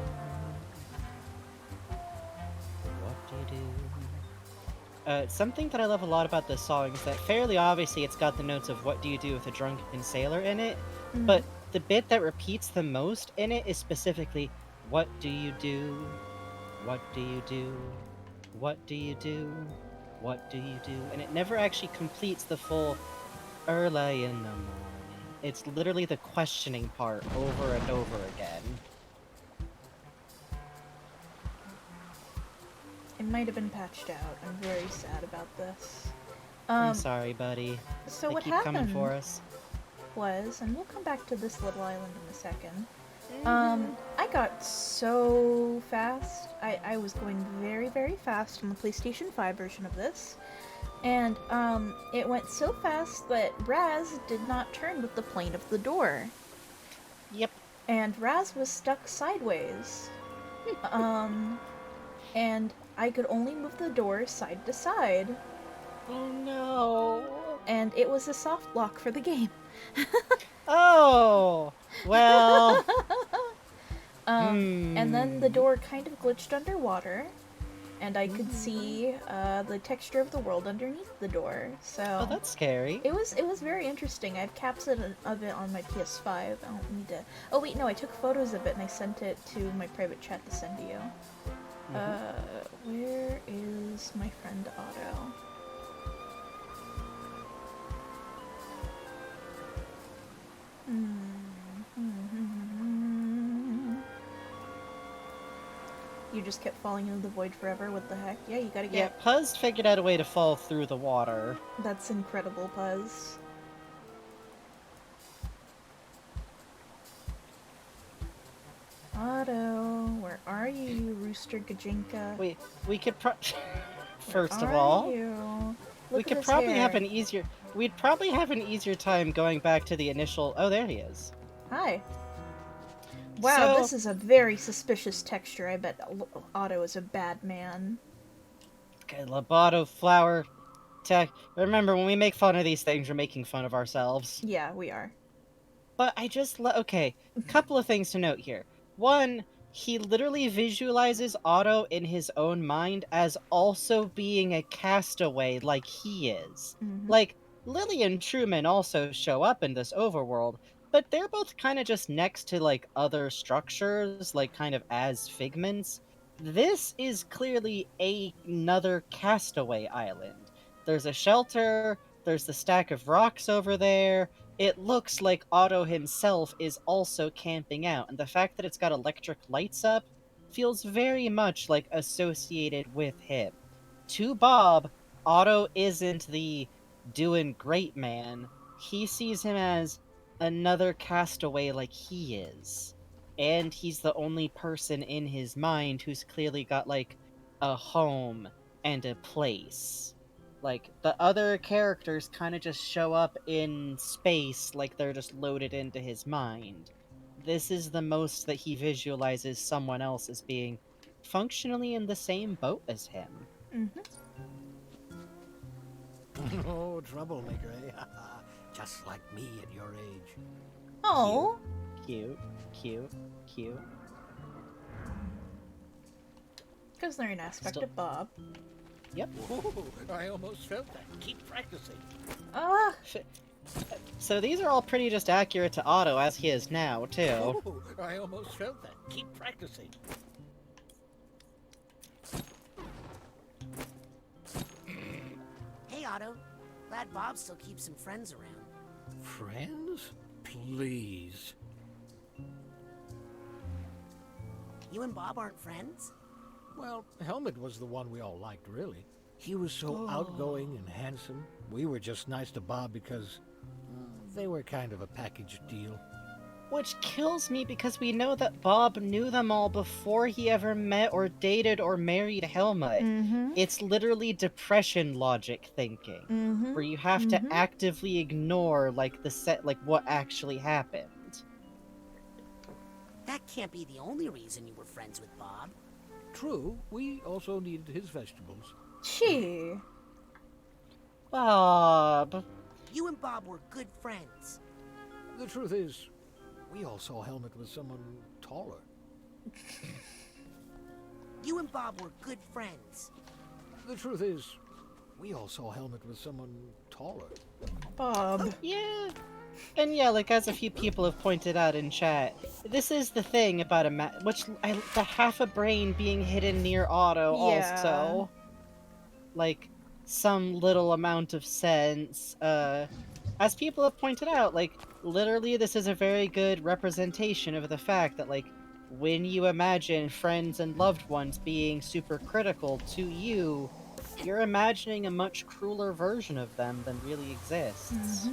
What do you do? Something that I love a lot about this song is that fairly obviously it's got the notes of what do you do with a drunken sailor in it, but the bit that repeats the most in it is specifically, what do you do? What do you do? What do you do? What do you do? And it never actually completes the full early in the morning. It's literally the questioning part over and over again. It might have been patched out. I'm very sad about this. I'm sorry, buddy. So they what keep happened coming for us. was, and we'll come back to this little island in a second. I got so fast. I was going very, very fast on the PlayStation 5 version of this. And, it went so fast that Raz did not turn with the plane of the door. Yep. And Raz was stuck sideways. And I could only move the door side to side. Oh no. And it was a soft lock for the game. Oh! Well... And then the door kind of glitched underwater, and I could see the texture of the world underneath the door. So Oh, that's scary. it was very interesting. I have caps of it on my PS5. I don't need to. Oh wait, no, I took photos of it and I sent it to my private chat to send to you. Where is my friend Otto? You just kept falling into the void forever? What the heck? Yeah, you gotta Yeah, get... Puzz figured out a way to fall through the water. That's incredible, Puzz. Otto, where are you, you rooster gajinka? We could First of Where all, are you? we Look at could his probably have hair. an easier... We'd probably have an easier time going back to the initial... Oh, there he is. Hi. Wow, So- this is a very suspicious texture. I bet Otto is a bad man. Okay, Lobato, flower, tech... Remember, when we make fun of these things, we're making fun of ourselves. Yeah, we are. But I just... Okay, a couple of things to note here. One, he literally visualizes Otto in his own mind as also being a castaway like he is. Mhm. Like, Lily and Truman also show up in this overworld, but they're both kind of just next to, like, other structures, like, kind of as figments. This is clearly another castaway island. There's a shelter, there's the stack of rocks over there. It looks like Otto himself is also camping out, and the fact that it's got electric lights up feels very much like associated with him. To Bob, Otto isn't the doing great man. He sees him as another castaway like he is. And he's the only person in his mind who's clearly got, like, a home and a place. Like, the other characters kind of just show up in space, like they're just loaded into his mind. This is the most that he visualizes someone else as being functionally in the same boat as him. Mhm. Oh, troublemaker, eh? Just like me at your age. Oh. Cute, cute, cute. Because they're an aspect Still- of Bob. Yep. Oh, I almost felt that. Keep practicing. Ah. So these are all pretty just accurate to Otto as he is now, too. Oh, I almost felt that. Keep practicing. Hey, Otto. Glad Bob still keeps some friends around. Friends? Please. You and Bob aren't friends? Well, Helmet was the one we all liked, really. He was so outgoing and handsome. We were just nice to Bob because they were kind of a package deal. Which kills me because we know that Bob knew them all before he ever met or dated or married Helmut. Mhm. It's literally depression logic thinking, Mhm. where you have to actively ignore, like, what actually happened. That can't be the only reason you were friends with Bob. True, we also needed his vegetables. Gee. Bob. You and Bob were good friends. The truth is, we all saw Helmet with someone taller. You and Bob were good friends. The truth is, we all saw Helmet with someone taller. Bob. Yeah. And yeah, like, as a few people have pointed out in chat, this is the thing about the half a brain being hidden near Otto also. Like, some little amount of sense. As people have pointed out, like, literally this is a very good representation of the fact that, like, when you imagine friends and loved ones being super critical to you, you're imagining a much crueler version of them than really exists.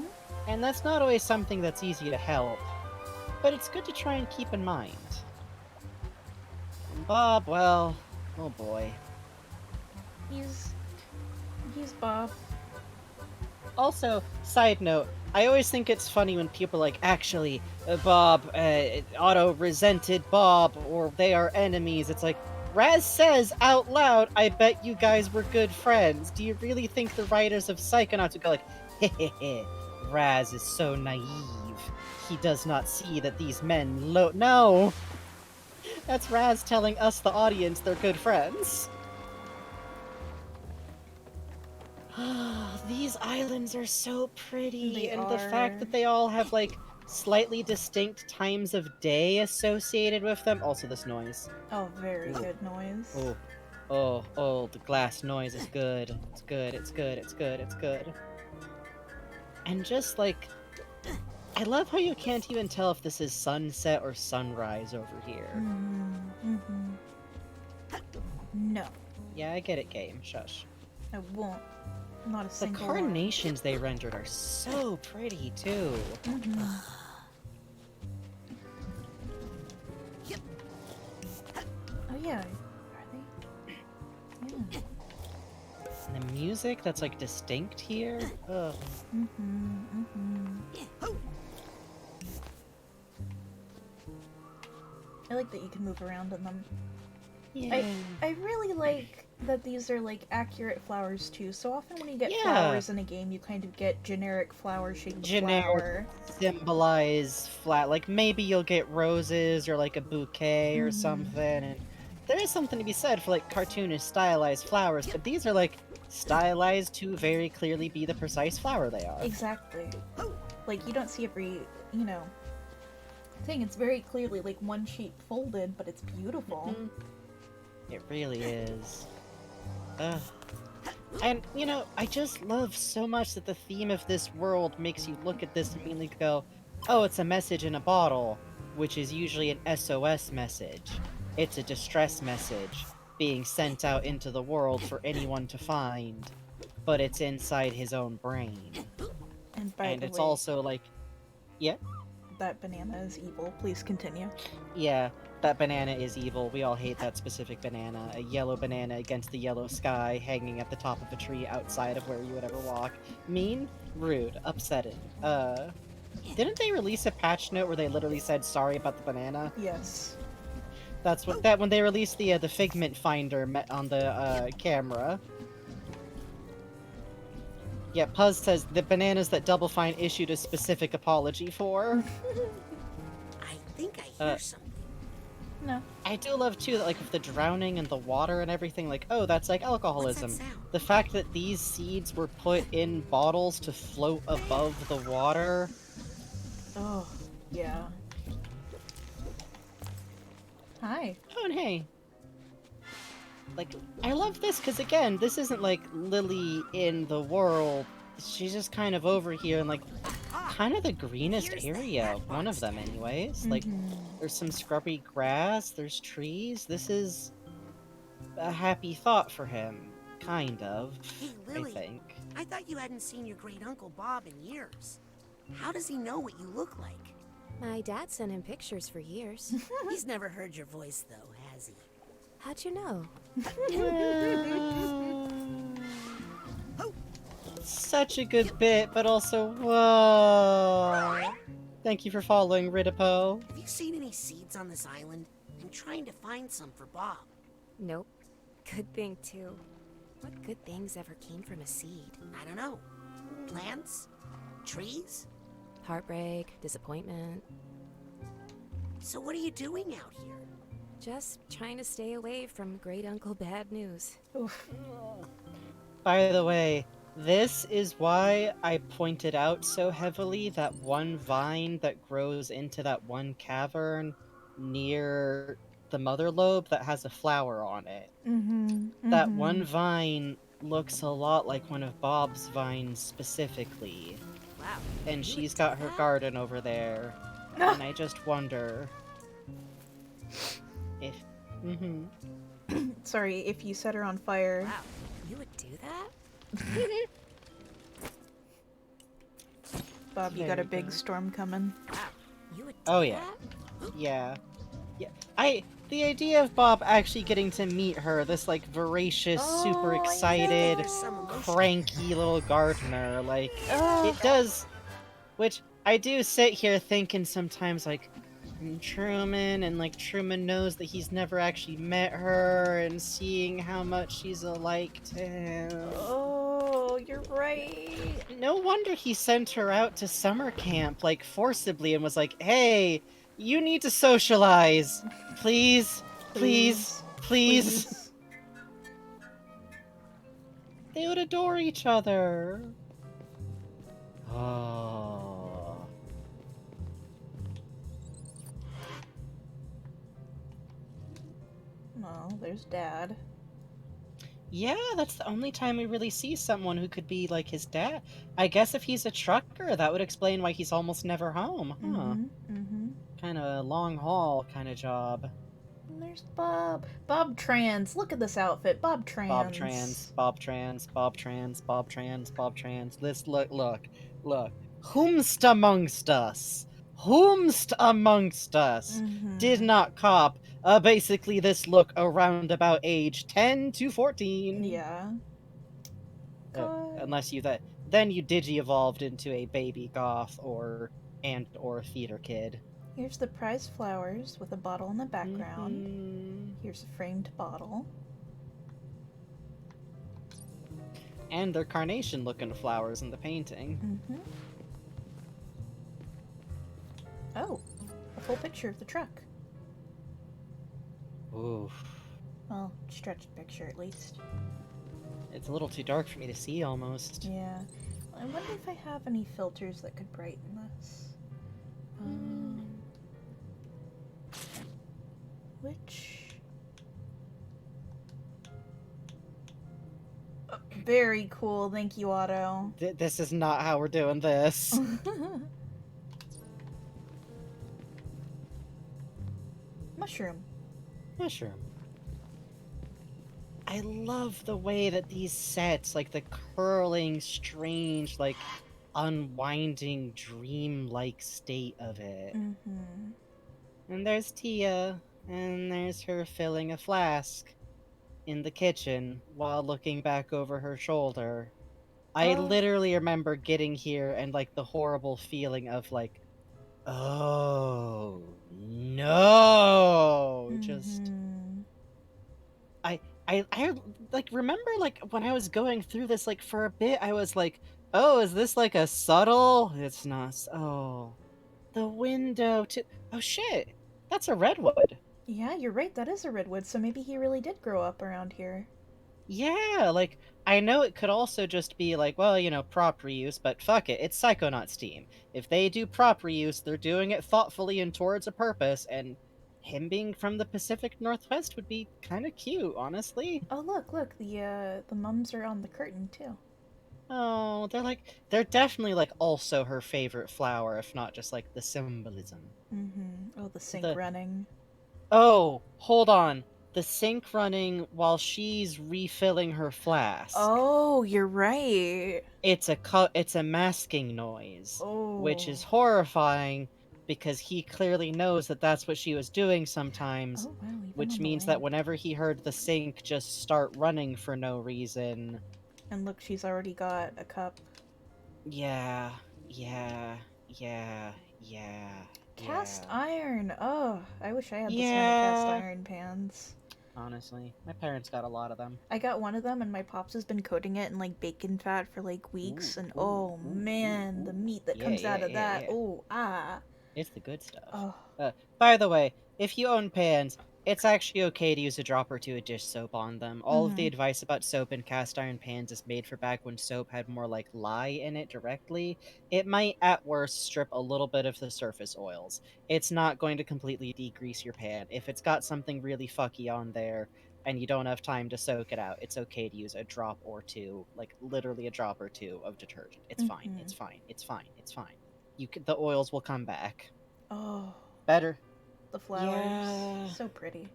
And that's not always something that's easy to help, but it's good to try and keep in mind. And Bob, well, oh boy. He's Bob. Also, side note, I always think it's funny when people are like, actually, Otto resented Bob, or they are enemies. It's like, Raz says out loud, I bet you guys were good friends. Do you really think the writers of Psychonauts would go like, hehehe, Raz is so naive. He does not see that these men No! That's Raz telling us, the audience, they're good friends. These islands are so pretty, the fact that they all have, like, slightly distinct times of day associated with them. Also, this noise. Oh, very good noise. Oh, the glass noise is good. It's good, it's good, it's good, it's good. And just, like, I love how you can't even tell if this is sunset or sunrise over here. No. Yeah, I get it, game. Shush. I won't. Not a The single carnations they rendered are so pretty, too. Oh yeah. Are they? Yeah. And the music that's, like, distinct here. Ugh. I like that you can move around in them. Yeah. I really like that these are, like, accurate flowers too. So often when you get Yeah. flowers in a game, you kind of get generic flower shaped flower. symbolize flat. Like maybe you'll get roses or like a bouquet or something, and there is something to be said for like cartoonish stylized flowers, but these are like stylized to very clearly be the precise flower they are. Exactly. Like, you don't see every, you know, thing. It's very clearly like one sheet folded, but it's beautiful. It really is. Ugh. And, you know, I just love so much that the theme of this world makes you look at this and immediately go, oh, it's a message in a bottle, which is usually an SOS message. It's a distress message being sent out into the world for anyone to find, but it's inside his own brain. And it's way, also like, yeah? that banana is evil. Please continue. Yeah, that banana is evil. We all hate that specific banana. A yellow banana against the yellow sky, hanging at the top of a tree outside of where you would ever walk. Mean, rude, upsetting. Didn't they release a patch note where they literally said sorry about the banana? Yes. That's what when they released the Figment Finder on the camera. Yeah, Puzz says the bananas that Double Fine issued a specific apology for. I think I hear something. No. I do love too that, like, with the drowning and the water and everything, like, oh, that's like alcoholism. What's that sound? The fact that these seeds were put in bottles to float above the water. Oh, yeah. Hi. Oh, and hey. Like, I love this because, again, this isn't like Lily in the world. She's just kind of over here in, like, kind of the greenest area. One of them, anyways. Like, there's some scrubby grass, there's trees. This is a happy thought for him. Kind of, Hey, Lily, I think. I thought you hadn't seen your great uncle Bob in years. How does he know what you look like? My dad sent him pictures for years. He's never heard your voice, though, has he? How'd you know? Such a good bit, but also, whoa. Thank you for following, Ridipo. Have you seen any seeds on this island? I'm trying to find some for Bob. Nope. Good thing, too. What good things ever came from a seed? I don't know. Plants? Trees? Heartbreak, disappointment. So what are you doing out here? Just trying to stay away from Great Uncle Bad News. Oof. By the way, this is why I pointed out so heavily that one vine that grows into that one cavern near the mother lobe that has a flower on it. That one vine looks a lot like one of Bob's vines specifically. Wow. And she's got her garden over there. And I just wonder if... Sorry, if you set her on fire. Wow, you would do that? Bob, you got a big storm coming. Wow. You would do Oh, yeah. that? Yeah. The idea of Bob actually getting to meet her, this, like, voracious, super excited, cranky little gardener, like, it does... Which, I do sit here thinking sometimes, like, Truman, and, like, Truman knows that he's never actually met her, and seeing how much she's alike to him. Oh, you're right. No wonder he sent her out to summer camp, like, forcibly, and was like, hey, you need to socialize. Please, please, please. They would adore each other. Oh. Well, there's Dad. Yeah, that's the only time we really see someone who could be like his dad. I guess if he's a trucker, that would explain why he's almost never home. Huh. Kind of a long haul kind of job. And there's Bob. Bob Trans. Look at this outfit. Bob Trans. Bob Trans, Bob Trans, Bob Trans, Bob Trans, Bob Trans. This look. Whomst amongst us? Whomst amongst us did not cop basically this look around about age 10 to 14. Yeah. Unless then you digi-evolved into a baby goth or theater kid. Here's the prize flowers with a bottle in the background. Here's a framed bottle. And they're carnation-looking flowers in the painting. Oh, a full picture of the truck. Oof. Well, stretched picture at least. It's a little too dark for me to see, almost. Yeah. I wonder if I have any filters that could brighten this. Which... Oh, very cool, thank you, Otto. This is not how we're doing this. Mushroom. Mushroom. I love the way that these sets, like the curling, strange, like unwinding, dream-like state of it. Mm-hmm. And there's Tia, and there's her filling a flask in the kitchen while looking back over her shoulder. I literally remember getting here and like the horrible feeling of like, oh no, just I like remember like when I was going through this like for a bit I was like, oh, is this like a subtle? It's not. Oh, the window to oh shit, that's a redwood. Yeah, you're right, that is a redwood, so maybe he really did grow up around here. Yeah, like, I know it could also just be like, well, you know, prop reuse, but fuck it, it's Psychonauts team. If they do prop reuse, they're doing it thoughtfully and towards a purpose, and him being from the Pacific Northwest would be kind of cute, honestly. Oh, look, the mums are on the curtain, too. Oh, they're definitely, like, also her favorite flower, if not just, like, the symbolism. Mm-hmm. Oh, the sink running. Oh, hold on. The sink running while she's refilling her flask. Oh, you're right. It's a masking noise, which is Oh. horrifying because he clearly knows that that's what she was doing sometimes, Oh, wow, even which on the means that lamp. whenever he heard the sink just start running for no reason. And look, she's already got a cup. Yeah. Cast iron! Oh, I wish I had this many cast iron pans. Honestly, my parents got a lot of them. I got one of them and my pops has been coating it in like bacon fat for like weeks, and oh man, the meat that comes out of that. Oh, It's the good stuff. Oh. By the way, if you own pans, it's actually okay to use a drop or two of dish soap on them. All of the advice about soap in cast iron pans is made for back when soap had more like lye in it directly. It might at worst strip a little bit of the surface oils. It's not going to completely degrease your pan. If it's got something really fucky on there and you don't have time to soak it out, it's okay to use a drop or two, like literally a drop or two of detergent. It's fine. It's fine. It's fine. It's fine. The oils will come back. Oh. Better. The flowers. Yeah. So pretty.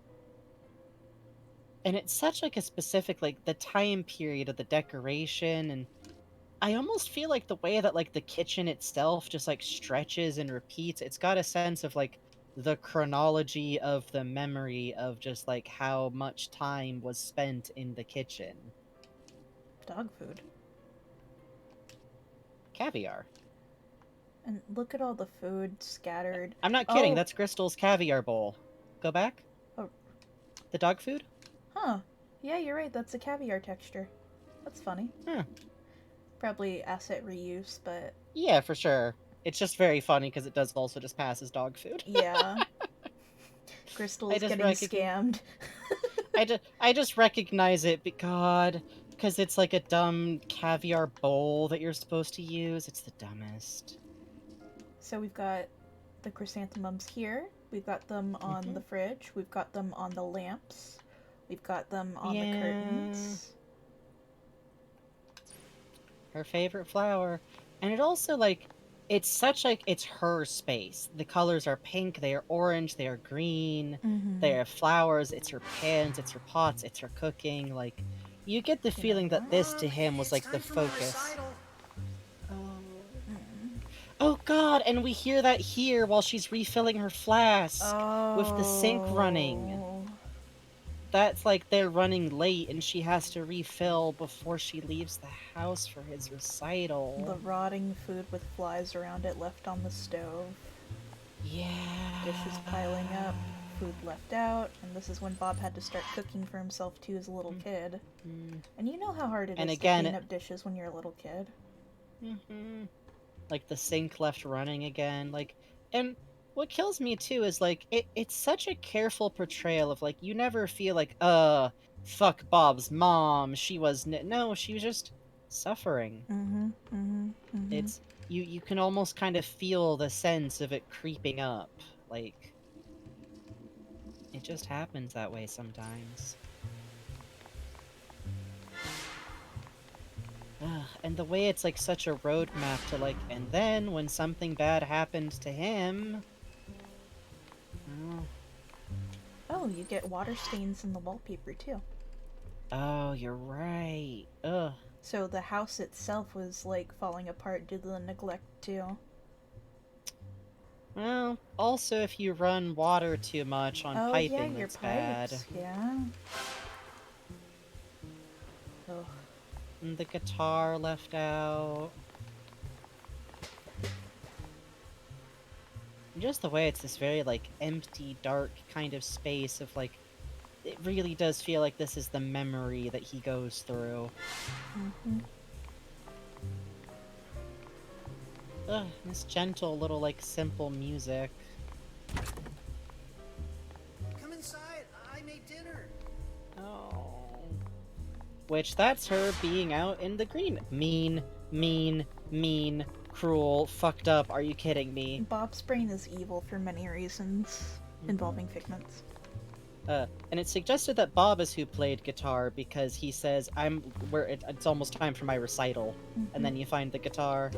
And it's such like a specific like the time period of the decoration, and I almost feel like the way that like the kitchen itself just like stretches and repeats, it's got a sense of like the chronology of the memory of just like how much time was spent in the kitchen. Dog food. Caviar. And look at all the food scattered. I'm not kidding, that's Crystal's caviar bowl. Go back. Oh. The dog food? Huh. Yeah, you're right, that's a caviar texture. That's funny. Huh. Probably asset reuse, but... Yeah, for sure. It's just very funny because it does also just pass as dog food. Yeah. Crystal is getting scammed. I just recognize it because it's like a dumb caviar bowl that you're supposed to use. It's the dumbest. So we've got the chrysanthemums here. We've got them on the fridge. We've got them on the lamps. We've got them on the curtains. Her favorite flower. And it also, like, it's such, like, it's her space. The colors are pink, they are orange, they are green, they are flowers, it's her pans, it's her pots, it's her cooking, like, you get the feeling that this to him was, like, the focus. Oh god, and we hear that here while she's refilling her flask with the sink running. That's like they're running late and she has to refill before she leaves the house for his recital. The rotting food with flies around it left on the stove. Yeah. Dishes piling up, food left out, and this is when Bob had to start cooking for himself too as a little kid. And you know how hard it is to clean up dishes when you're a little kid. Like the sink left running again, like, and what kills me too is like it's such a careful portrayal of like you never feel like fuck Bob's mom, she was no, she was just suffering. It's you can almost kind of feel the sense of it creeping up, like it just happens that way sometimes. And the way it's like such a roadmap to like, and then when something bad happens to him, Oh, you get water stains in the wallpaper too. oh, you're right. Ugh. So the house itself was like falling apart due to the neglect too. Well, also if you run water too much on Oh piping, yeah, your that's bad. pipes, yeah. Ugh. And the guitar left out. And just the way it's this very like empty, dark kind of space of like, it really does feel like this is the memory that he goes through. Ugh, this gentle little like simple music. Come inside. I made dinner. Oh. Which, that's her being out in the green. Mean, mean, mean, cruel, fucked up, are you kidding me? Bob's brain is evil for many reasons involving figments. And it's suggested that Bob is who played guitar because he says, it's almost time for my recital. And then you find the guitar.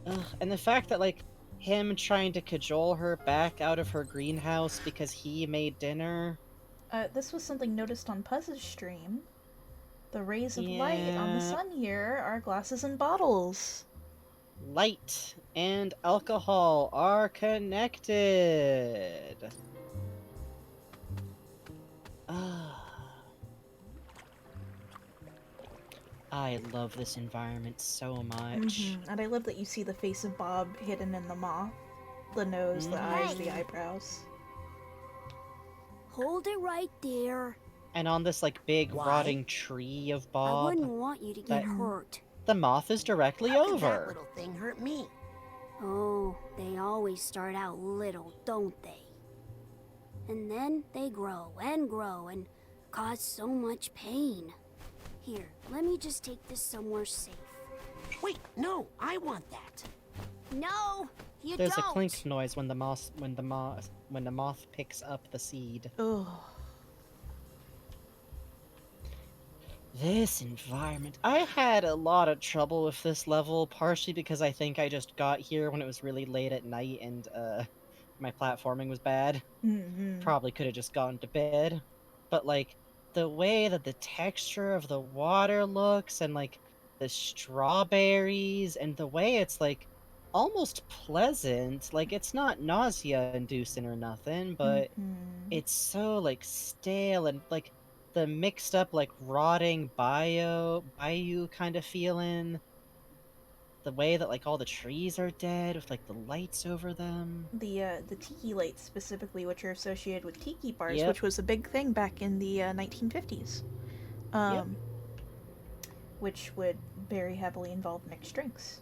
Ugh, and the fact that, like, him trying to cajole her back out of her greenhouse because he made dinner. This was something noticed on Puzz's stream. The rays of light on the sun here are glasses and bottles. Light and alcohol are connected. I love this environment so much. And I love that you see the face of Bob hidden in the moth. The nose, the eyes, the eyebrows. Hold it right there. And on this like big rotting tree of Bob. I wouldn't want you to get hurt. The moth is directly How could over. that little thing hurt me? Oh, they always start out little, don't they? And then they grow and cause so much pain. Here, let me just take this somewhere safe. Wait, no, I want that. No, you There's don't. a clink noise when the moth picks up the seed. Ugh. This environment. I had a lot of trouble with this level, partially because I think I just got here when it was really late at night and my platforming was bad. Probably could have just gone to bed. But like, the way that the texture of the water looks and like the strawberries and the way it's like almost pleasant, like it's not nausea inducing or nothing, but it's so like stale and like the mixed up like rotting bayou kind of feeling. The way that like all the trees are dead with like the lights over them. The tiki lights specifically, which are associated with tiki bars, which was a big thing back in the 1950s. Which would very heavily involve mixed drinks.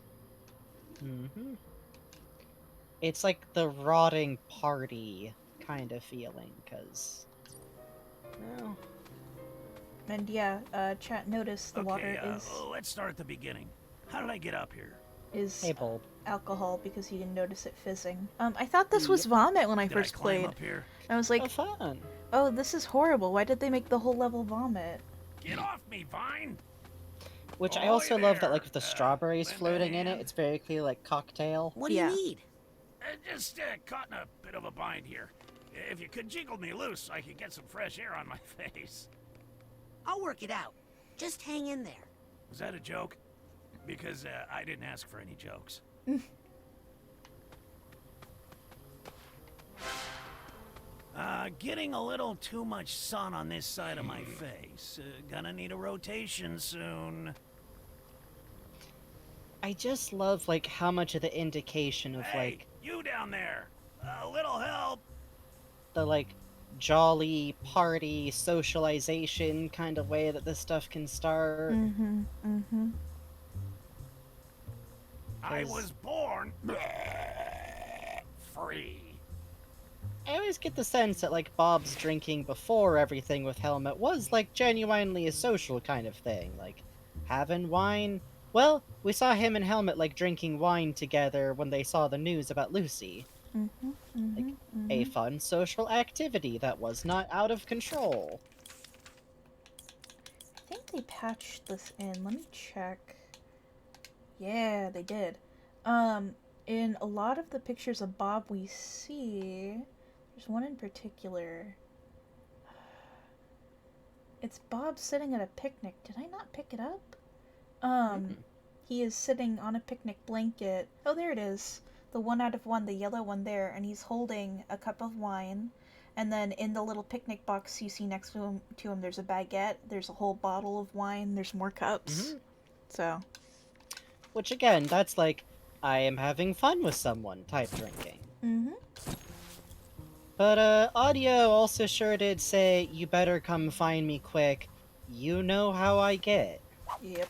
It's like the rotting party kind of feeling, because... well... And yeah, chat noticed the water is... let's start at the beginning. How did I get up here? Is hey, Bulb. Alcohol, because you can notice it fizzing. I thought this was vomit when I first played. Up here? I was like, fun. Oh, this is horrible. Why did they make the whole level vomit? Get off me, Vine! Which I also love that, like, with the strawberries floating in it, it's very clear, like, cocktail. What do you need? Just caught in a bit of a bind here. If you could jiggle me loose, I could get some fresh air on my face. I'll work it out. Just hang in there. Was that a joke? Because I didn't ask for any jokes. Getting a little too much sun on this side of my face. Gonna need a rotation soon. I just love, like, how much of the indication of, like... you down there! A little help! The, like, jolly, party, socialization kind of way that this stuff can start. I was born... free. I always get the sense that, like, Bob's drinking before everything with Helmet was, like, genuinely a social kind of thing. Like, having wine. Well, we saw him and Helmet, like, drinking wine together when they saw the news about Lucy. Like, a fun social activity that was not out of control. I think they patched this in. Let me check. Yeah, they did. In a lot of the pictures of Bob we see, there's one in particular. It's Bob sitting at a picnic. Did I not pick it up? He is sitting on a picnic blanket. Oh, there it is. The 1 out of 1, the yellow one there, and he's holding a cup of wine. And then in the little picnic box you see next to him there's a baguette, there's a whole bottle of wine, there's more cups. So. Which, again, that's like, I am having fun with someone type drinking. But, audio also sure did say, you better come find me quick. You know how I get. Yep.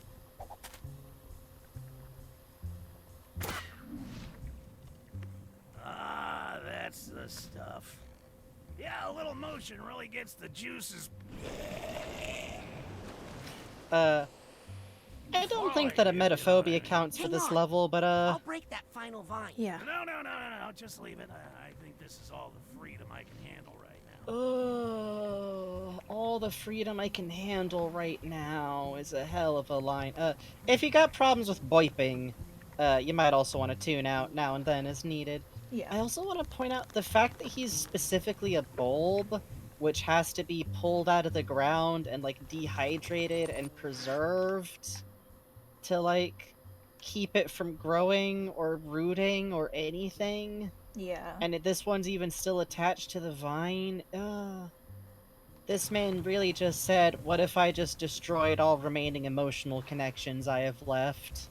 Ah, that's the stuff. Yeah, a little motion really gets the juices. I don't think that emetophobia counts for this level, but, I'll break that final vine. Yeah. No, just leave it. I think this is all the freedom I can handle right now. All the freedom I can handle right now is a hell of a line. If you got problems with boiping, you might also want to tune out now and then as needed. Yeah. I also want to point out the fact that he's specifically a bulb, which has to be pulled out of the ground and, like, dehydrated and preserved to, like, keep it from growing or rooting or anything. Yeah. And this one's even still attached to the vine. This man really just said, what if I just destroyed all remaining emotional connections I have left?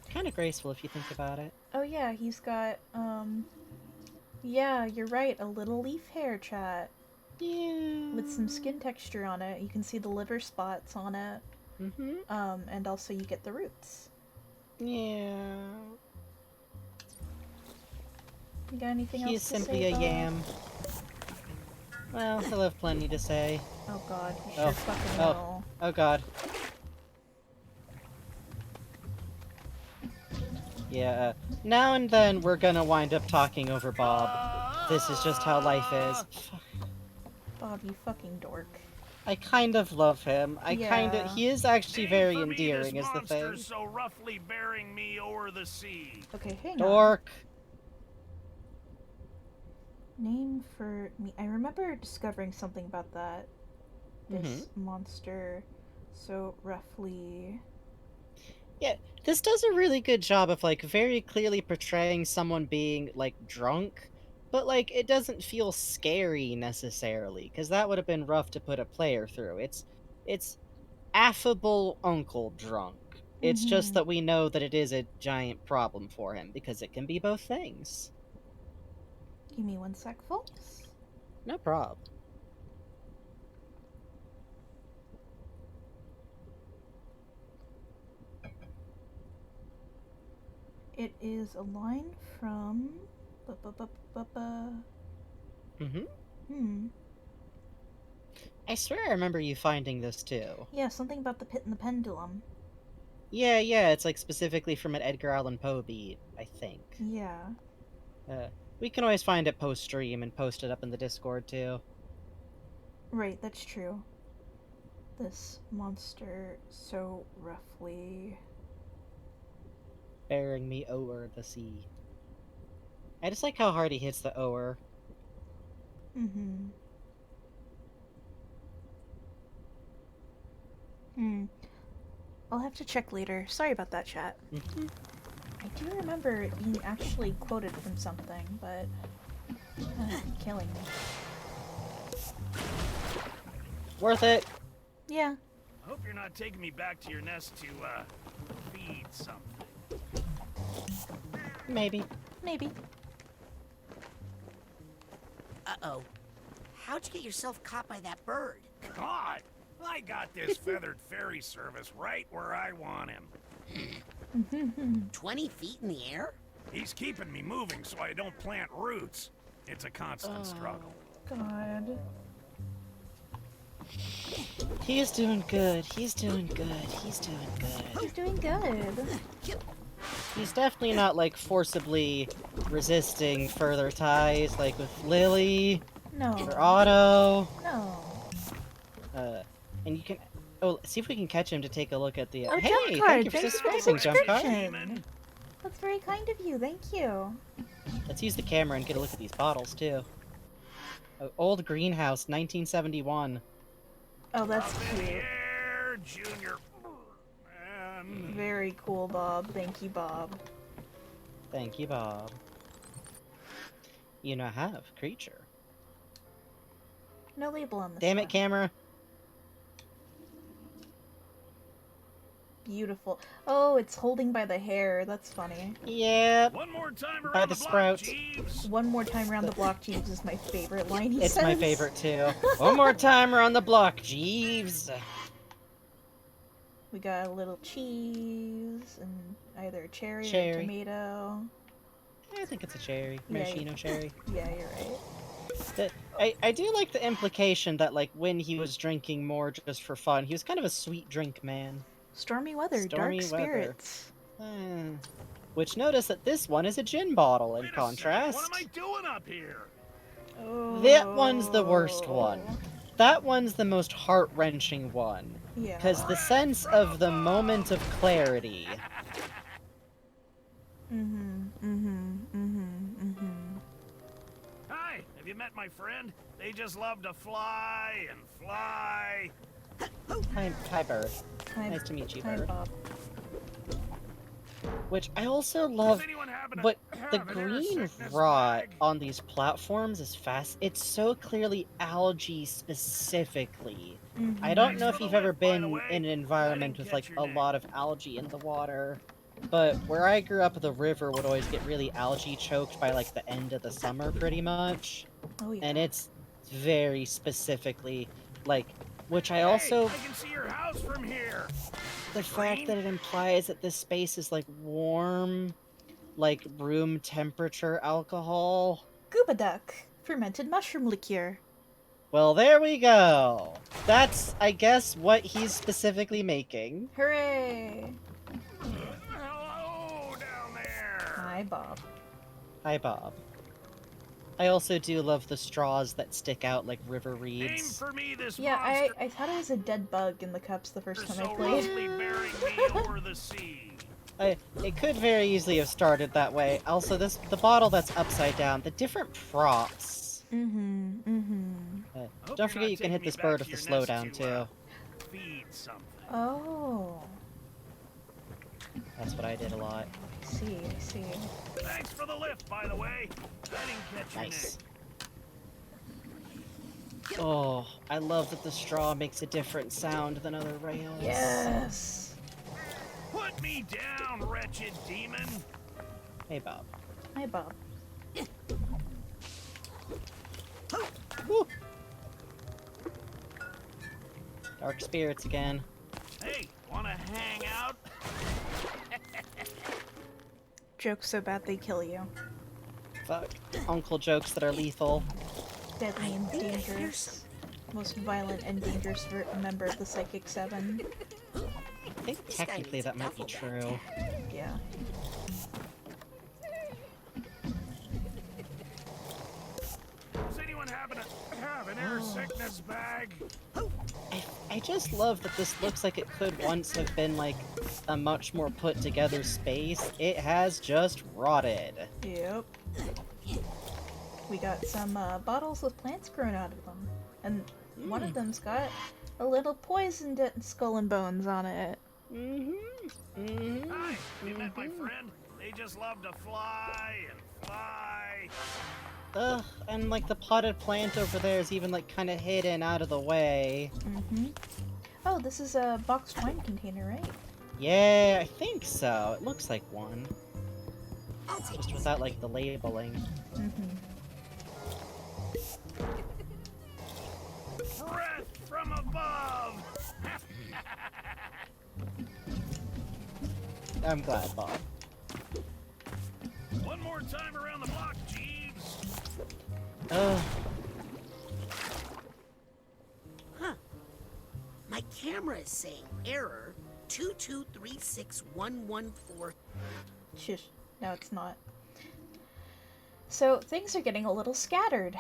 Kind of graceful if you think about it. Oh yeah, he's got, yeah, you're right, a little leaf hair, chat. Yeah. With some skin texture on it. You can see the liver spots on it. And also you get the roots. Yeah. You got anything else He is to simply say, a Bob? yam. Well, he'll have plenty to say. Oh god, you sure fucking will. Oh god. Yeah, now and then we're gonna wind up talking over Bob. This is just how life is. Bob, you fucking dork. I kind of love him. He is actually very endearing, is the thing. So roughly bearing me o'er the sea. Okay, hang on. Dork. Name for me. I remember discovering something about that. This monster so roughly... Yeah, this does a really good job of, like, very clearly portraying someone being, like, drunk, but, like, it doesn't feel scary, necessarily, because that would have been rough to put a player through. It's affable uncle drunk. It's just that we know that it is a giant problem for him, because it can be both things. Give me 1 sec, folks. No prob. It is a line from... I swear I remember you finding this too. Yeah, something about the pit and the pendulum. Yeah, it's like specifically from an Edgar Allan Poe beat, I think. Yeah. We can always find it post-stream and post it up in the Discord too. Right, that's true. This monster so roughly... bearing me o'er the sea. I just like how hard he hits the o'er. I'll have to check later. Sorry about that, chat. I do remember it being actually quoted from something, but... killing me. Worth it! Yeah. I hope you're not taking me back to your nest to, feed something. Maybe. Maybe. Uh-oh. How'd you get yourself caught by that bird? God! I got this feathered ferry service right where I want him. 20 feet in the air? He's keeping me moving so I don't plant roots. It's a constant struggle. God. He's doing good. He's doing good. He's doing good. He's doing good. He's definitely not, like, forcibly resisting further ties, like with Lily No. or Otto. No. And you can... Oh, see if we can catch him to take a look at the... Oh, hey, jump thank card! you for Thanks for the subscribing, jump card. subscription! That's very kind of you, thank you. Let's use the camera and get a look at these bottles, too. Oh, old greenhouse, 1971. Oh, that's cute. Here, Junior. Very cool, Bob. Thank you, Bob. Thank you, Bob. You now have creature. No label on this Damn it, one. camera. Beautiful. Oh, it's holding by the hair. That's funny. Yep. One more time around By the block, sprout. Jeeves. One more time around the block, Jeeves is my favorite line he It's says. my favorite, too. One more time around the block, Jeeves. We got a little cheese and either a cherry or a Cherry. tomato. I think it's a cherry. Yeah, Maraschino cherry. Yeah, you're right. I do like the implication that, like, when he was drinking more just for fun, he was kind of a sweet drink man. Stormy weather, Stormy dark weather. spirits. Which notice that this one is a gin bottle in Wait a second, contrast. what am I doing up here? Oh. That one's the worst one. That one's the most heart-wrenching one. Yeah. Because the sense of the moment of clarity. Hi, have you met my friend? They just love to fly and fly. Hi, Bird. Hi, Nice to meet you, hi, Bird. Bob. Which I also love, but the green rot on these platforms is fast. It's so clearly algae specifically. I don't know if you've ever been in an environment with like a lot of algae in the water, but where I grew up, the river would always get really algae choked by like the end of the summer pretty much. Oh, yeah. And it's very specifically like, which I also... I can see your house from here. The fact that it implies that this space is like warm, like room temperature alcohol. Gooba duck. Fermented mushroom liqueur. Well, there we go. That's, I guess, what he's specifically making. Hooray! Hello down there. Hi, Bob. Hi, Bob. I also do love the straws that stick out like river Aim reeds. for me, this Yeah, monster. I thought it was a dead bug in the cups the first time I So played. roughly bearing me over the sea. It could very easily have started that way. Also, the bottle that's upside down, the different props. Don't forget you can hit this bird with the slowdown too. Feed something. Oh. That's what I did a lot. I see. Thanks for the lift, by the way. I didn't catch your Nice. name. Oh, I love that the straw makes a different sound than other rails. Yes. Put me down, wretched demon. Hey, Bob. Hi, Bob. Woo. Dark spirits again. Hey, wanna hang out? Jokes so bad they kill you. Fuck. Uncle jokes that are lethal. Deadly and dangerous. Most violent and dangerous member of the Psychic Seven. I think technically that might be true. Yeah. Does anyone have an air sickness bag? I just love that this looks like it could once have been like a much more put together space. It has just rotted. Yep. We got some bottles with plants growing out of them. And one of them's got a little poisoned skull and bones on it. Hi, you met my friend? They just love to fly and fly. Ugh, and like the potted plant over there is even like kind of hidden out of the way. Oh, this is a boxed wine container, right? Yeah, I think so. It looks like one. Just without like the labeling. Breath from above. I'm glad, Bob. more time around the block, Jeeves. Huh. My camera is saying error 2236114. Shush. No, it's not. So, things are getting a little scattered.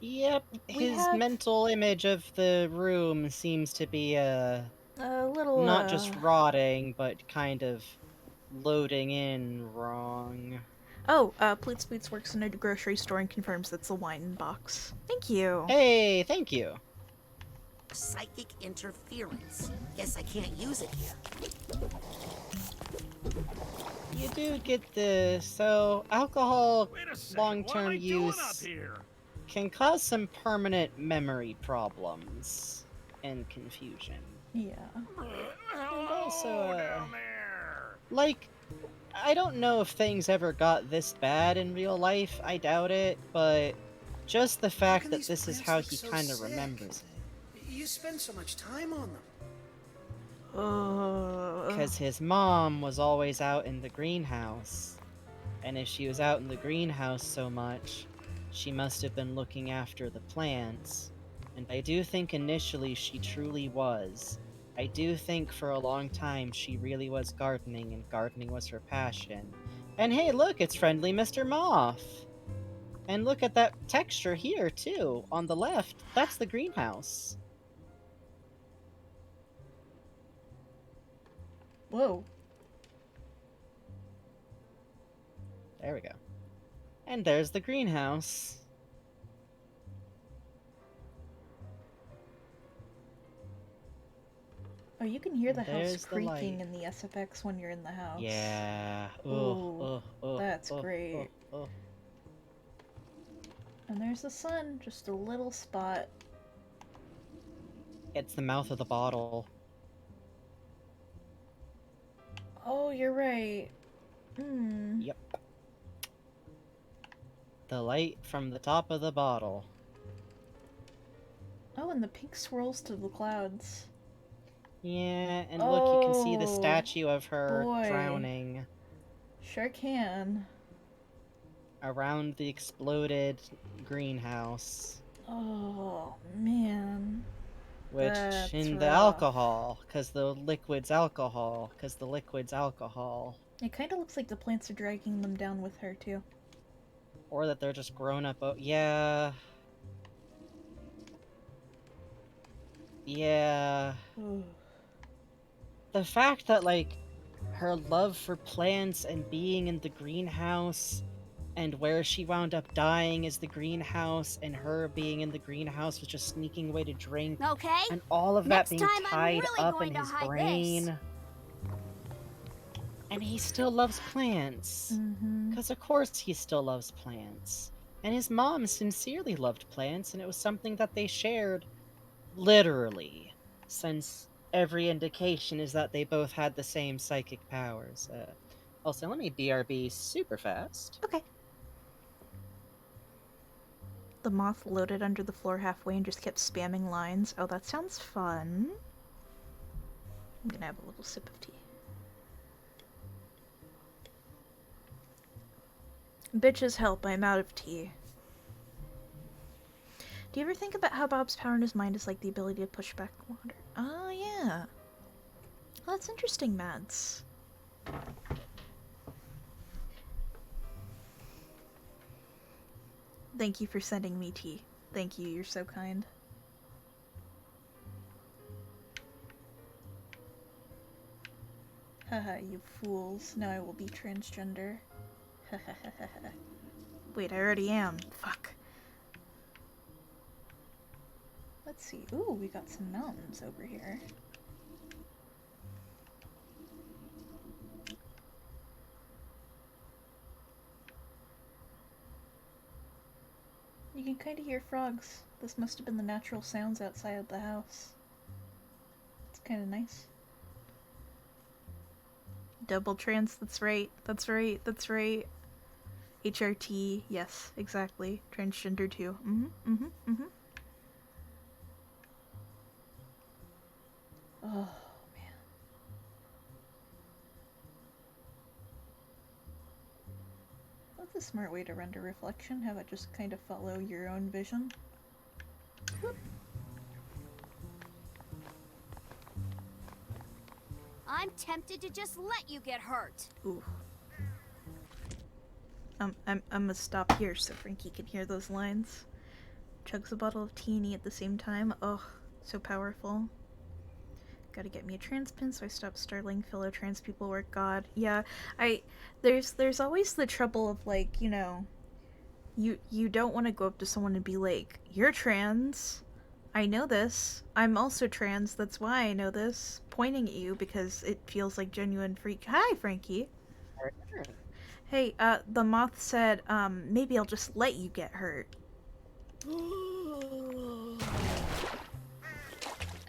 Yep, his mental image of the room seems to be, a little, not just rotting, but kind of loading in wrong. Oh, Pleats Pleats works in a grocery store and confirms that's a wine box. Thank you. Hey, thank you. Psychic interference. Guess I can't use it here. You do get this. So, alcohol long-term up use here? can cause some permanent memory problems and confusion. Yeah. And also, like, I don't know if things ever got this bad in real life, I doubt it, but just the fact that this is how he kind of remembers it. You spend so much time on them. Because his mom was always out in the greenhouse, and if she was out in the greenhouse so much, she must have been looking after the plants, and I do think initially she truly was. I do think for a long time she really was gardening, and gardening was her passion. And hey, look, it's friendly Mr. Moth! And look at that texture here, too, on the left. That's the greenhouse. Whoa. There we go. And there's the greenhouse. Oh, you can hear the house There's the creaking light. in the SFX when you're in the house. Yeah. Ooh, that's great. And there's the sun, just a little spot. It's the mouth of the bottle. Oh, you're right. Yep. The light from the top of the bottle. Oh, and the pink swirls to the clouds. Yeah, and look, you can see the statue of her drowning. Sure can. Around the exploded greenhouse. Oh, man. Which, That's in the rough. alcohol, because the liquid's alcohol, It kind of looks like the plants are dragging them down with her, too. Or that they're just grown up. Oh, yeah. Yeah. The fact that, like, her love for plants and being in the greenhouse, and where she wound up dying is the greenhouse, and her being in the greenhouse was just sneaking away to drink. Okay. And all of Next that being time I'm tied really up going in to his hide brain. this. And he still loves plants. Because of course he still loves plants. And his mom sincerely loved plants, and it was something that they shared, literally, since every indication is that they both had the same psychic powers. Also, let me BRB super fast. Okay. The moth loaded under the floor halfway and just kept spamming lines. Oh, that sounds fun. I'm gonna have a little sip of tea. Bitches help, I'm out of tea. Do you ever think about how Bob's power in his mind is like the ability to push back water? Oh, yeah. Well, that's interesting, Mads. Thank you for sending me tea. Thank you, you're so kind. Haha, you fools. Now I will be transgender. Wait, I already am. Fuck. Let's see. Ooh, we got some mountains over here. You can kind of hear frogs. This must have been the natural sounds outside of the house. It's kind of nice. Double trans, that's right. That's right. That's right. HRT, yes, exactly. Transgender too. Oh, man. a smart way to render reflection. Have it just kind of follow your own vision. I'm tempted to just let you get hurt. Ooh. I'm gonna stop here so Frankie can hear those lines. Chugs a bottle of tea and eat at the same time. Oh, so powerful. Gotta get me a trans pin so I stop startling fellow trans people work God. Yeah, there's always the trouble of, like, you know, you don't want to go up to someone and be like, you're trans. I know this. I'm also trans. That's why I know this. Pointing at you because it feels like genuine freak. Hi, Frankie. Hey, the moth said, maybe I'll just let you get hurt.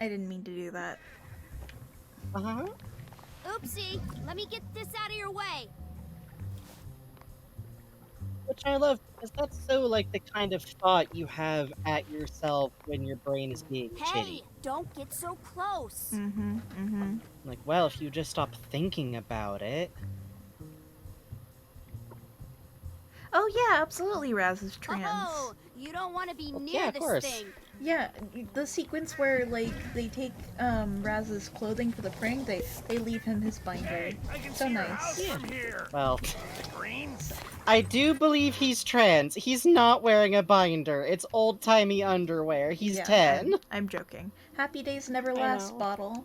I didn't mean to do that. Uh-huh. Oopsie, let me get this out of your way. Which I love, because that's so, like, the kind of thought you have at yourself when your brain is being Hey, shitty. don't get so close. Like, well, if you just stop thinking about it. Oh yeah, absolutely, Raz is trans. Oh, you don't want to be near yeah, of this course. thing. Yeah, the sequence where, like, they take Raz's clothing for the prank, they leave him his binder. Hey, I can So see your nice. house from here. Well, Green? I do believe he's trans. He's not wearing a binder. It's old-timey underwear. He's Yeah, 10. I'm joking. Happy days never I last, know. bottle.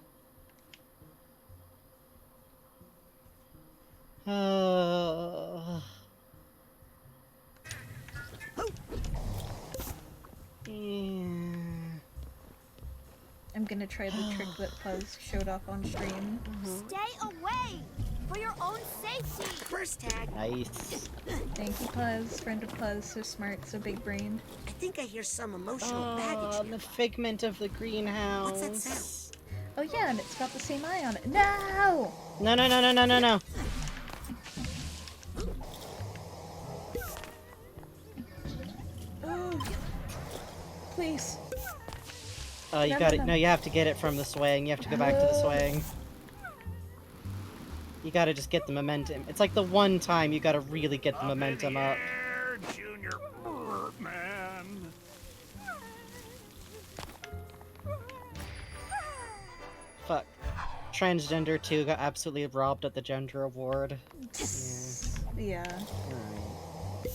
I'm gonna try the trick that Puzz showed off on stream. Stay away! For your own safety! First tag. Nice. Thank you, Puzz. Friend of Puzz, so smart, so big brained. I think I hear some emotional baggage here. The figment of the greenhouse. What's that sound? Oh yeah, and it's got the same eye on it. No! No, no, no, no, no, no, no. Please. You No, got it. no, no. No, you have to get it from the swing. You have to go back to the swing. You gotta just get the momentum. It's like the one time you gotta really get the momentum up. Here, Junior Birdman. Fuck. Transgender 2 got absolutely robbed at the gender award. Yeah. Alright.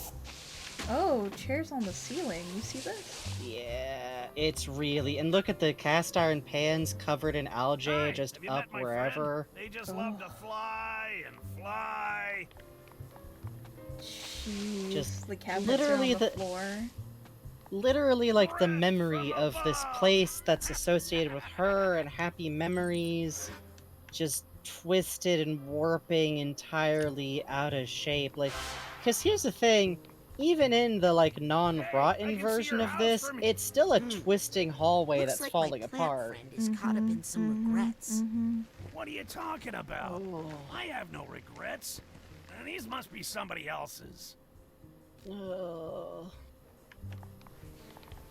Oh, chairs on the ceiling. You see this? Yeah, it's really... And look at the cast iron pans covered in algae, Hi, just have you up met my wherever. friend? They just love to fly and fly. Jeez, Just the cabinets literally are on the floor. Literally, like, the memory of this place that's associated with her and happy memories, just twisted and warping entirely out of shape. Like, because here's the thing, even in the, like, non-rotten version of this, it's still a twisting hallway Looks that's like falling my plant apart. friend is caught up in some regrets. What are you talking about? I have no regrets. And these must be somebody else's.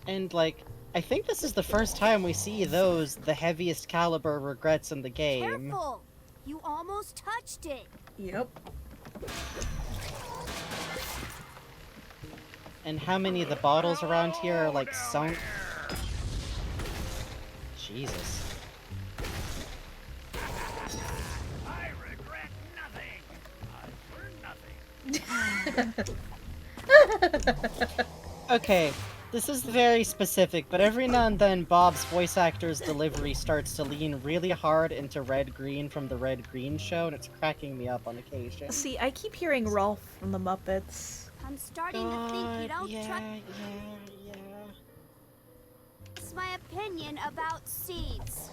And, like, I think this is the first time we see those, the heaviest caliber regrets in the game. Careful! You almost touched it. Yep. And how many of the bottles around here are, like, sunk? Jesus. I regret nothing. I've learned nothing. Okay, this is very specific, but every now and then Bob's voice actor's delivery starts to lean really hard into red-green from the Red-Green show, and it's cracking me up on occasion. See, I keep hearing Rolf from the Muppets. I'm starting to think you don't trust. Yeah. It's my opinion about seeds.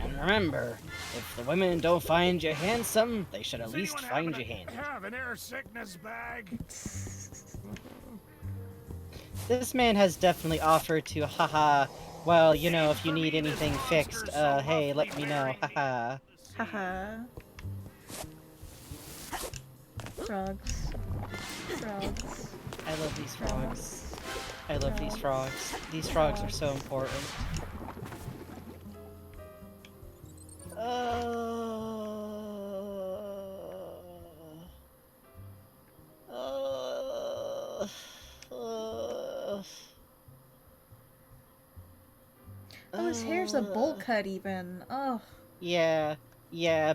And remember, if the women don't find you handsome, they should at Does least anyone find you happen to handy. have an air sickness bag? This man has definitely offered to, haha, well, you know, if you need anything fixed, hey, let me know, haha. Haha. Frogs. Frogs. I love these frogs. I love these frogs. These frogs are so important. Oh, his hair's a bowl cut even. Oh. Yeah,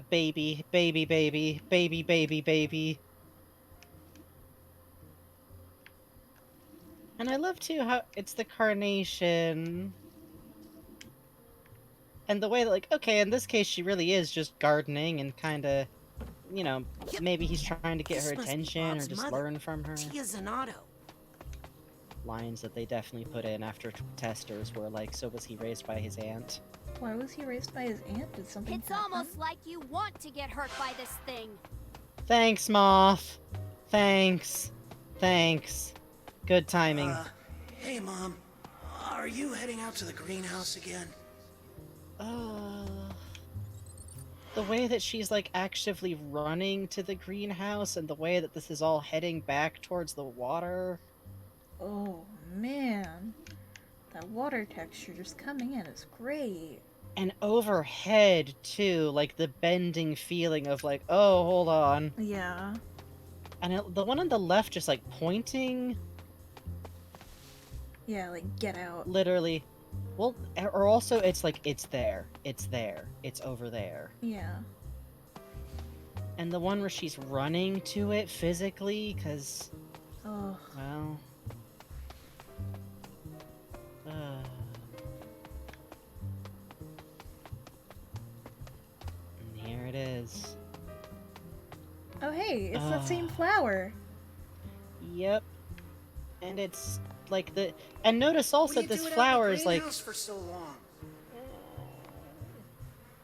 baby, baby, baby, baby, baby, baby. And I love too how it's the carnation. And the way that, like, okay, in this case she really is just gardening and kinda, you know, maybe he's trying to get her attention or just learn from her. Tia's an Otto. Lines that they definitely put in after testers were like, so was he raised by his aunt? Why was he raised by his aunt? Did something It's happen? almost like you want to get hurt by this thing. Thanks, Moth. Thanks. Good timing. Hey, Mom. Are you heading out to the greenhouse again? The way that she's, like, actively running to the greenhouse and the way that this is all heading back towards the water. Oh, man. That water texture just coming in is great. And overhead, too, like, the bending feeling of, like, oh, hold on. Yeah. And the one on the left just, like, pointing. Yeah, like, get out. Literally. Well, or also, it's like, it's there. It's there. It's over there. Yeah. And the one where she's running to it physically, because... Oh. Well... And here it is. Oh, hey, it's that same flower. Yep. And it's like the... And notice also this flower is like... For so long?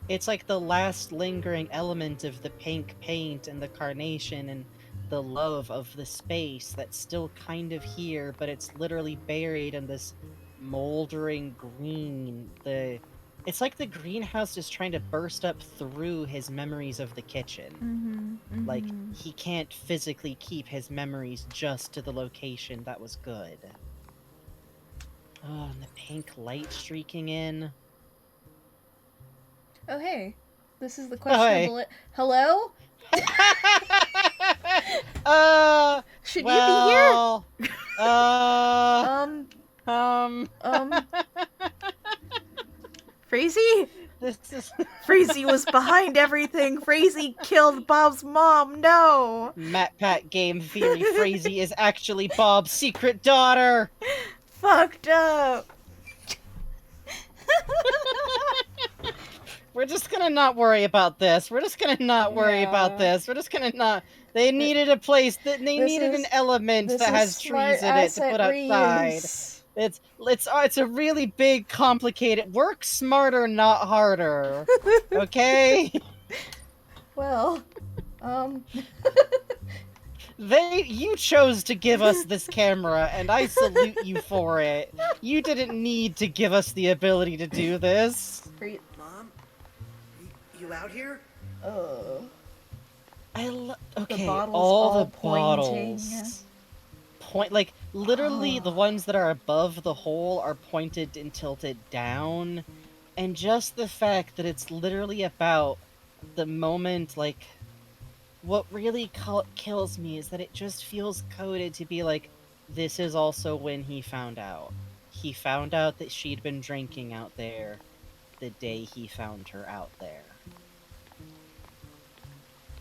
It's like the last lingering element of the pink paint and the carnation and the love of the space that's still kind of here, but it's literally buried in this moldering green. It's like the greenhouse is trying to burst up through his memories of the kitchen. Like, he can't physically keep his memories just to the location that was good. Oh, and the pink light streaking in. Oh, hey. This is the questionable... Hello? Should you be here? Frazee? Frazee was behind everything. Frazee killed Bob's mom. No. MatPat game theory. Frazee is actually Bob's secret daughter. Fucked up. We're just gonna not worry about this. We're just gonna not worry about this. We're just gonna not... They needed a place that they needed an element that has trees in it to put outside. It's a really big, complicated... Work smarter, not harder. Okay? Well, You chose to give us this camera, and I salute you for it. You didn't need to give us the ability to do this. Mom? You out here? Okay, the all the pointing. bottles. Like, literally the ones that are above the hole are pointed and tilted down. And just the fact that it's literally about the moment, like... What really kills me is that it just feels coded to be like, this is also when he found out. He found out that she'd been drinking out there the day he found her out there.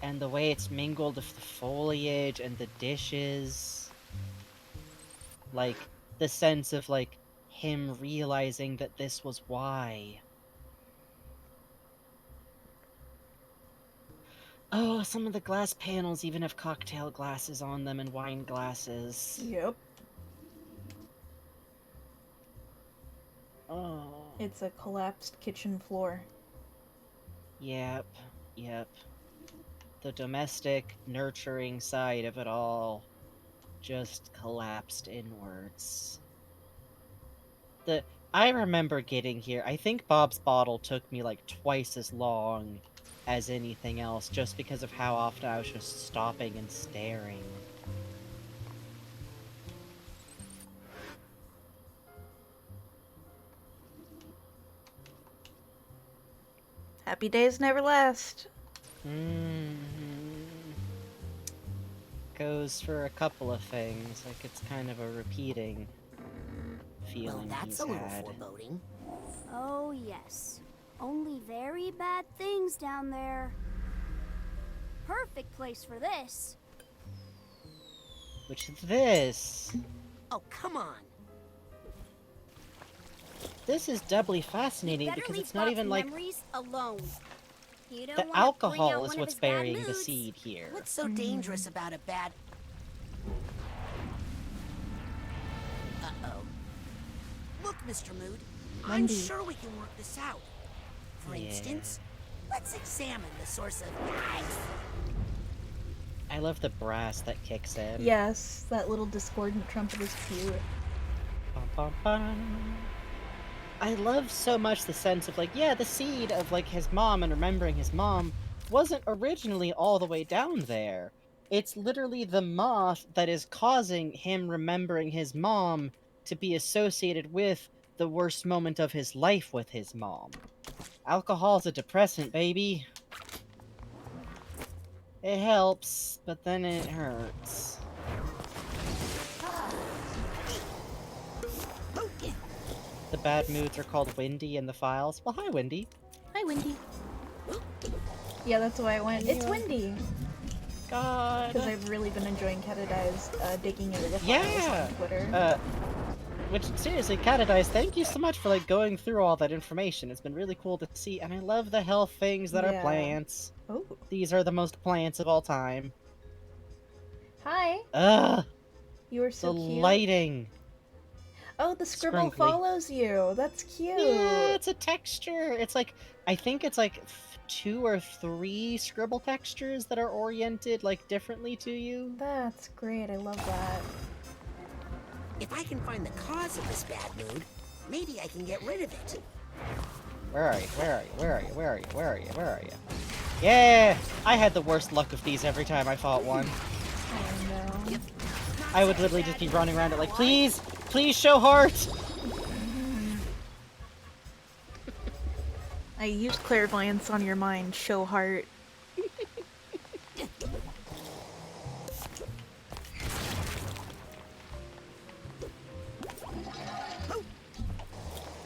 And the way it's mingled with the foliage and the dishes. Like, the sense of, like, him realizing that this was why. Oh, some of the glass panels even have cocktail glasses on them and wine glasses. Yep. Oh. It's a collapsed kitchen floor. Yep. The domestic, nurturing side of it all just collapsed inwards. I remember getting here. I think Bob's bottle took me like twice as long as anything else, just because of how often I was just stopping and staring. Happy days never last. goes for a couple of things. Like, it's kind of a repeating feeling Well, that's he's a little had. foreboding. Oh, yes. Only very bad things down there. Perfect place for this. Which is this. Oh, come on. This is doubly fascinating Better because leave it's not Bob's even like memories alone. You don't the wanna bring out alcohol one is of what's his bad burying the moods. seed here. What's so dangerous about a bad... Uh-oh. Look, Mr. Mood, I'm Wendy. sure we can work this out. For Yeah. instance, let's examine the source of... I love the brass that kicks in. Yes, that little discordant trumpet is cute. Bum, bum, bum. I love so much the sense of, like, yeah, the seed of, like, his mom and remembering his mom wasn't originally all the way down there. It's literally the moth that is causing him remembering his mom to be associated with the worst moment of his life with his mom. Alcohol's a depressant, baby. It helps, but then it hurts. The bad moods are called Windy in the files. Well, hi, Windy. Hi, Wendy. Yeah, that's why I went. It's Wendy. God. Because I've really been enjoying Catadize digging into the files on Twitter. Which, seriously, Catadize, thank you so much for, like, going through all that information. It's been really cool to see, and I love the health things that are plants. Oh. These are the most plants of all time. Hi. Ugh. You are so the cute. lighting. Oh, the scribble Scrinkly. follows you. That's cute. Yeah, it's a texture. It's like, I think it's like 2 or 3 scribble textures that are oriented, like, differently to you. That's great. I love that. If I can find the cause of this bad mood, maybe I can get rid of it. Where are you? Where are you? Where are you? Where are you? Where are you? Where are you? Yeah! I had the worst luck of these every time I fought one. Oh no. I would literally just be running around it like, please! Please show heart! I used clairvoyance on your mind. Show heart.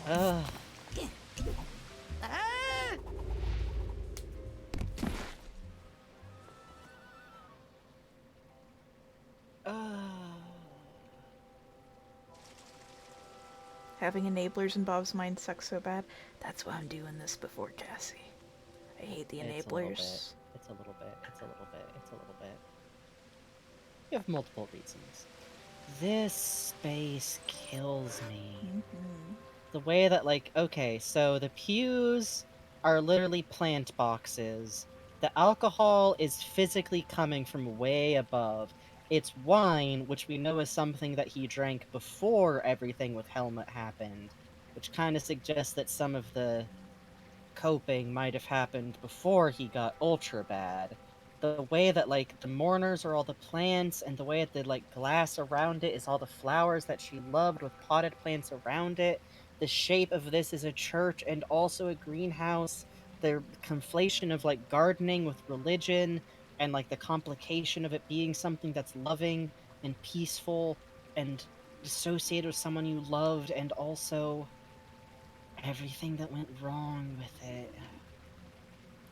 Ugh. Having enablers in Bob's mind sucks so bad. That's why I'm doing this before Cassie. I hate the It's a little bit. enablers. It's a little bit. It's a little bit. It's a little bit. You have multiple reasons. This space kills me. The way that, like, okay, so the pews are literally plant boxes. The alcohol is physically coming from way above. It's wine, which we know is something that he drank before everything with Helmut happened, which kind of suggests that some of the coping might have happened before he got ultra bad. The way that, like, the mourners are all the plants, and the way that the, like, glass around it is all the flowers that she loved with potted plants around it. The shape of this is a church and also a greenhouse. The conflation of, like, gardening with religion, and, like, the complication of it being something that's loving and peaceful and associated with someone you loved, and also everything that went wrong with it.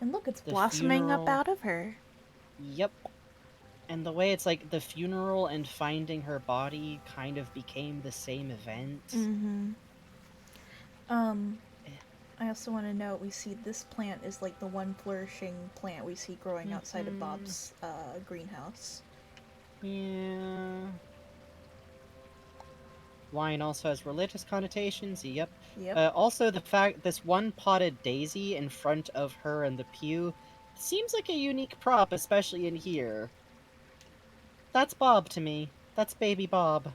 And look, it's The blossoming up funeral. out of her. Yep. And the way it's like the funeral and finding her body kind of became the same event. Mm-hmm. I also want to note we see this plant is like the one flourishing plant we see growing outside of Bob's greenhouse. Yeah. Wine also has religious connotations. Yep. Yep. Also, the fact this one potted daisy in front of her in the pew seems like a unique prop, especially in here. That's Bob to me. That's baby Bob.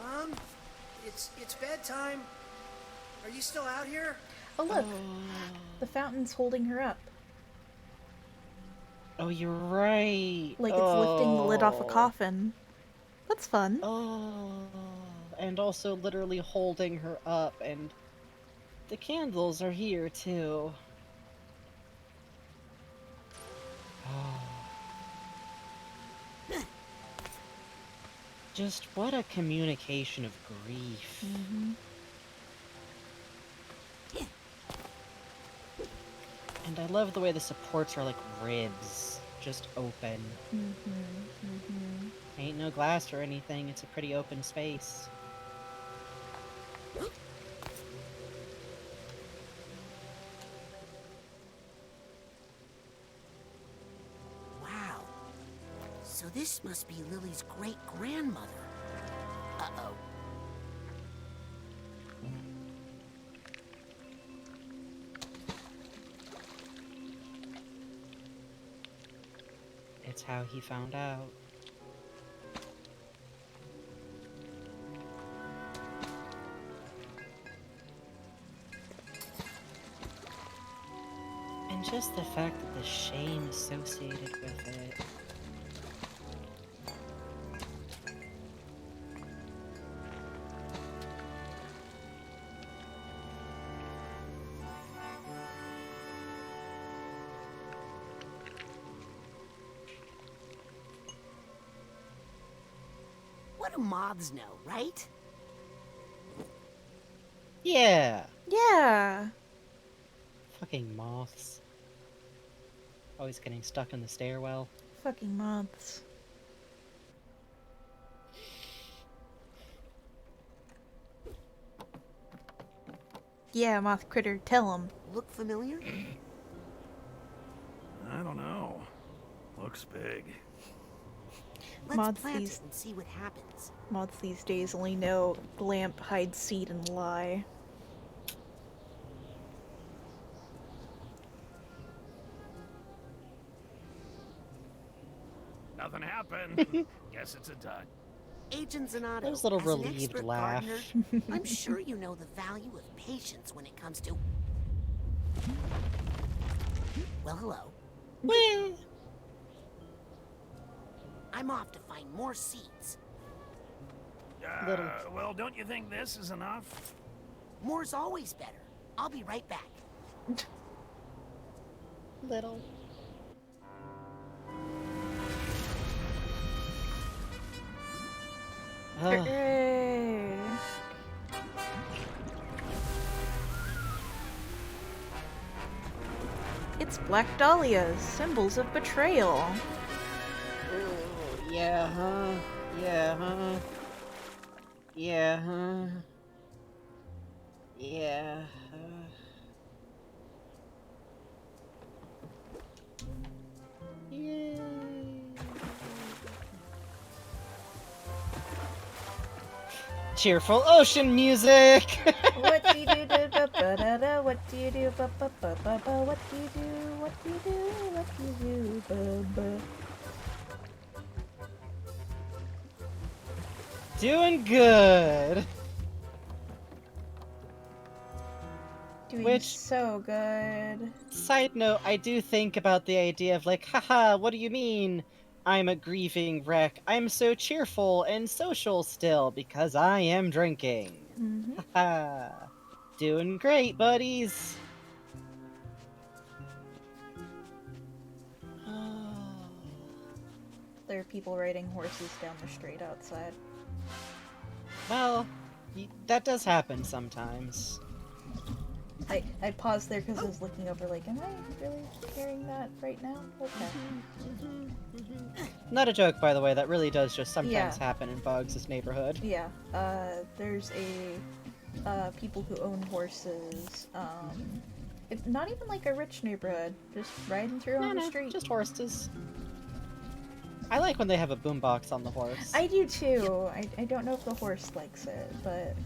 Mom, it's bedtime. Are you still out here? Oh look, the fountain's holding her up. Oh, you're right. Like it's lifting the lid off a coffin. That's fun. Oh, and also literally holding her up, and the candles are here too. Just what a communication of grief. Mm-hmm. And I love the way the supports are like ribs, just open. Mm-hmm. Mm-hmm. Ain't no glass or anything, it's a pretty open space. Wow. So this must be Lily's great-grandmother. Uh-oh. It's how he found out. And just the fact that the shame associated with it. What do moths know, right? Yeah! Yeah. Fucking moths. Always getting stuck in the stairwell. Fucking moths. Yeah, moth critter, tell him. Look familiar? I don't know. Looks big. Let's Moths plant these- it and see what happens. Moths these days only know lamp, hide, seed, and lie. Nothing happened. Guess it's a dud. Agents and Otto, Those little as an relieved expert laugh. gardener, I'm sure you know the value of patience when it comes to... Well, hello. Well, I'm off to find more seeds. Well, don't you think this is enough? More's always better. I'll be right back. little. Hooray! It's Black Dahlias, symbols of betrayal. Yeah, huh? Yeah, huh? Yeah, huh? Yeah, Yay. Cheerful ocean music! What do you do? Ba ba da da. What do you do? Ba ba ba ba ba. What do you do? What do you do? What do you do? Ba ba. Doing good. Doing so good. Side note, I do think about the idea of like, haha, what do you mean? I'm a grieving wreck. I'm so cheerful and social still because I am drinking. Mm-hmm. Haha. Doing great, buddies. There are people riding horses down the street outside. Well, that does happen sometimes. I paused there because I was looking over like, am I really hearing that right now? Okay. Not a joke, by the way, that really does just sometimes Yeah. happen in Bugs' neighborhood. Yeah, there's people who own horses, not even like a rich neighborhood, just riding through on the street. Just horses. I like when they have a boombox on the horse. I do too. I don't know if the horse likes it, but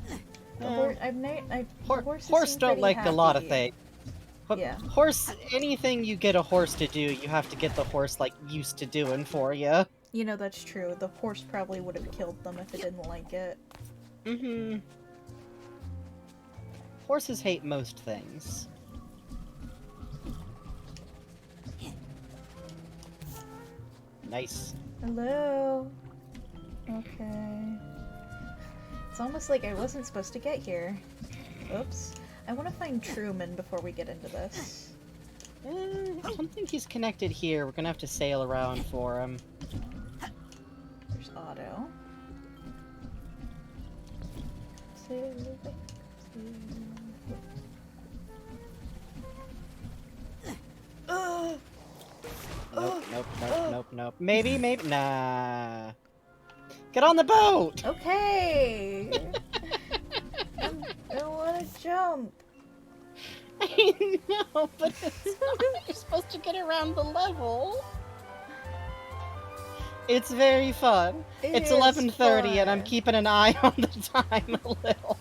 the horses horse seem don't pretty like a lot of happy. things. Yeah. Horse, anything you get a horse to do, you have to get the horse, like, used to doing for you. You know, that's true. The horse probably would have killed them if it didn't like it. Mm-hmm. Horses hate most things. Nice. Hello? Okay. It's almost like I wasn't supposed to get here. Oops. I want to find Truman before we get into this. I don't think he's connected here. We're gonna have to sail around for him. There's Otto. Nope. Maybe. Nah. Get on the boat! Okay! I don't want to jump. I know, but you're supposed to get around the level. It's very fun. It's 11:30 and I'm keeping an eye on the time a little.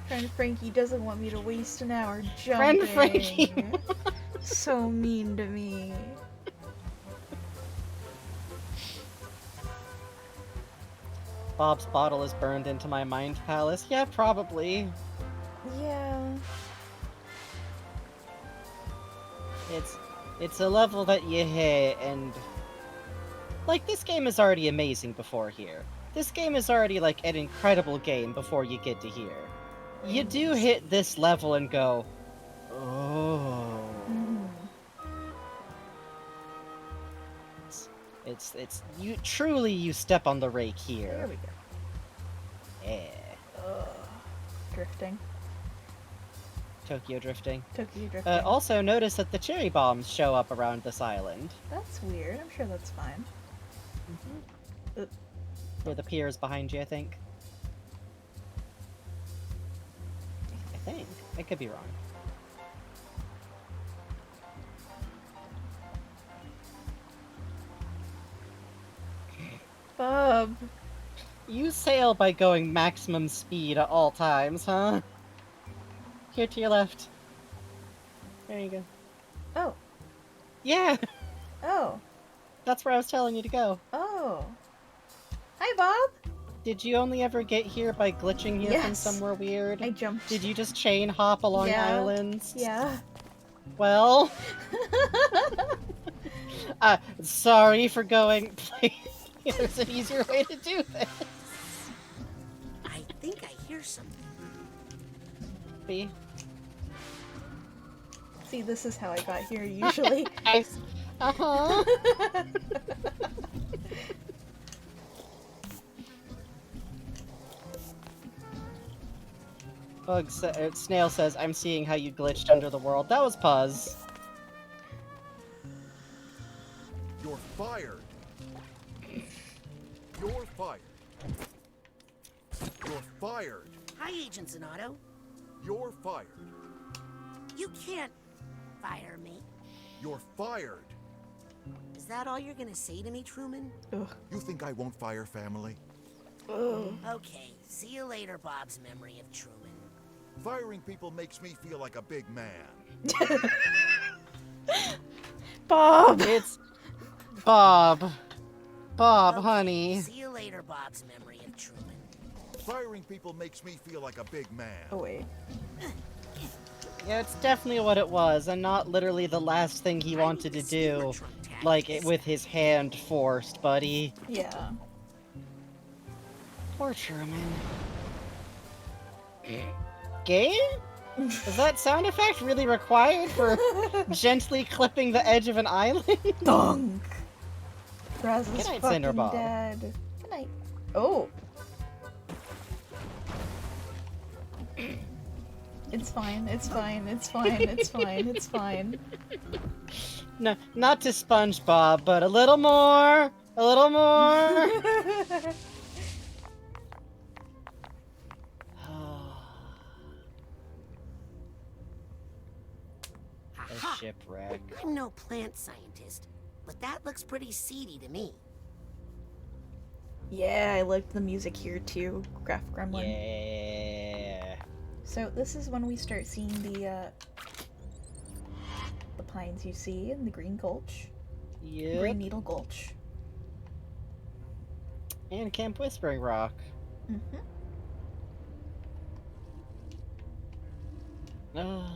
Friend Frankie doesn't want me to waste an hour jumping. Friend Frankie! So mean to me. Bob's bottle is burned into my mind palace. Yeah, probably. Yeah. It's a level that you hit, and like, this game is already amazing before here. This game is already like an incredible game before you get to here. You do hit this level and go, oh. It's you truly step on the rake here. There we go. Yeah. Drifting. Tokyo drifting. Tokyo drifting. Also, notice that the cherry bombs show up around this island. That's weird. I'm sure that's fine. Where the pier is behind you, I think. I could be wrong. Bob. You sail by going maximum speed at all times, huh? Here to your left. There you go. Oh. Yeah! Oh. That's where I was telling you to go. Oh. Hi, Bob! Did you only ever get here by glitching here from Yes. somewhere weird? I jumped. Did you just chain hop along islands? Yeah. Well... sorry for going... There's an easier way to do this. I think I hear something. B. See, this is how I got here usually. Uh-huh. Snail says, I'm seeing how you glitched under the world. That was Puzz. You're fired. You're fired. You're fired. Hi, Agent Otto. You're fired. You can't fire me. You're fired. Is that all you're gonna say to me, Truman? Ugh. You think I won't fire family? Ugh. Okay, see you later, Bob's memory of Truman. Firing people makes me feel like a big man. Bob! It's... Bob. Bob, honey. See you later, Bob's memory of Truman. Firing people makes me feel like a big man. Oh, wait. Yeah, it's definitely what it was, and not literally the last thing he wanted to do, like, with his hand forced, buddy. Yeah. Poor Truman. Game? Is that sound effect really required for gently clipping the edge of an island? Dunk! Raz is Good night, fucking Cinderbob. dead. Good night. Oh! It's fine, it's fine, it's fine, it's fine, it's fine. No, not to SpongeBob, but a little more! A little more! A shipwreck. I'm no plant scientist, but that looks pretty seedy to me. Yeah, I liked the music here too, Graph Gremlin. Yeah. So this is when we start seeing the pines you see in the Green Gulch. Yep. Green Needle Gulch. And Camp Whispering Rock. Mm-hmm.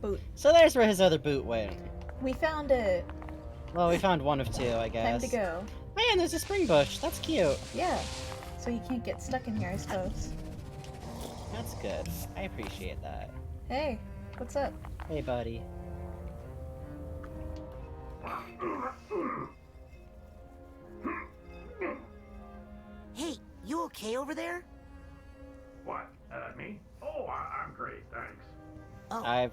Boot. So there's where his other boot went. We found it. Well, we found one of two, I Time guess. to go. Man, there's a spring bush. That's cute. Yeah. So you can't get stuck in here, I suppose. That's good. I appreciate that. Hey, what's up? Hey, buddy. Hey, you okay over there? What? Me? Oh, I'm great, thanks. Oh, I've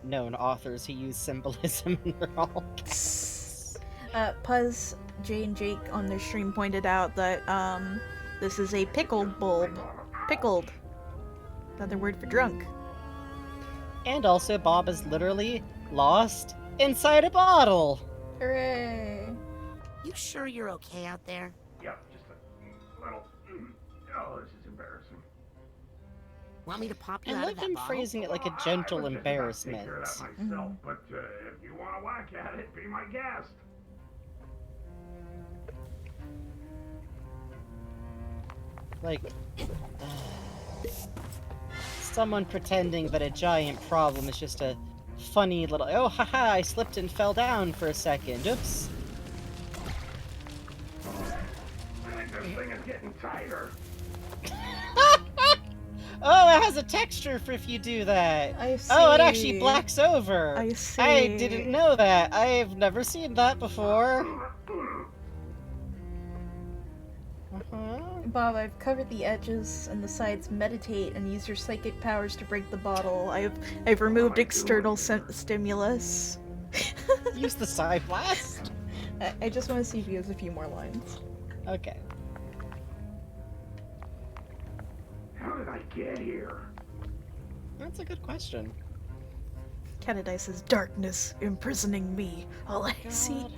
known authors who use symbolism in their all caps. Puzz, Jay, and Jake on their stream pointed out that this is a pickled bulb. Pickled. Another word for drunk. And also, Bob is literally lost inside a bottle. Hooray! You sure you're okay out there? Yep, just a little. Oh, this is embarrassing. Want me to pop you I out love of that him bottle? phrasing it like a I gentle was just about to embarrassment. take care of that myself, but if you want to whack at it, be my guest. Like, someone pretending that a giant problem is just a funny little, oh haha, I slipped and fell down for a second, oops. I think this thing is getting tighter. Oh, it has a texture for if you do that. I see. Oh, it actually blacks over. I see. I didn't know that. I've never seen that before. Bob, I've covered the edges and the sides. Meditate and use your psychic powers to break the bottle. I've removed external stimulus. Use the side blast? I just want to see if he has a few more lines. Okay. How did I get here? That's a good question. Canadice's darkness imprisoning me. All I see.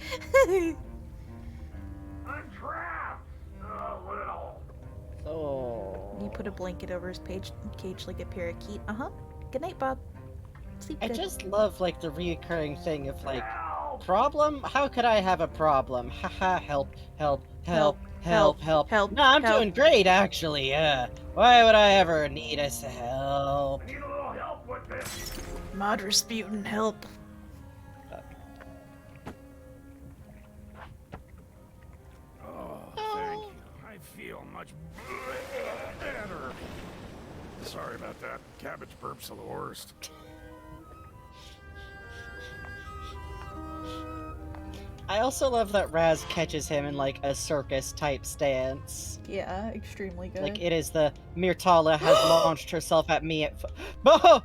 I'm trapped. A little. Oh. You put a blanket over his cage like a parakeet. Uh-huh. Good night, Bob. Sleep I good. just love, like, the reoccurring thing of, like, problem? How could I have a problem? Haha, help, help, help, help, help, help. No, I'm doing great, actually, why would I ever need us to help? I need a little help with this. Mod Rasputin, help. Oh, thank you. I feel much better. Sorry about that. Cabbage burps are the worst. I also love that Raz catches him in, like, a circus-type stance. Yeah, extremely good. Like, it is the Myrtala has launched herself at me at hold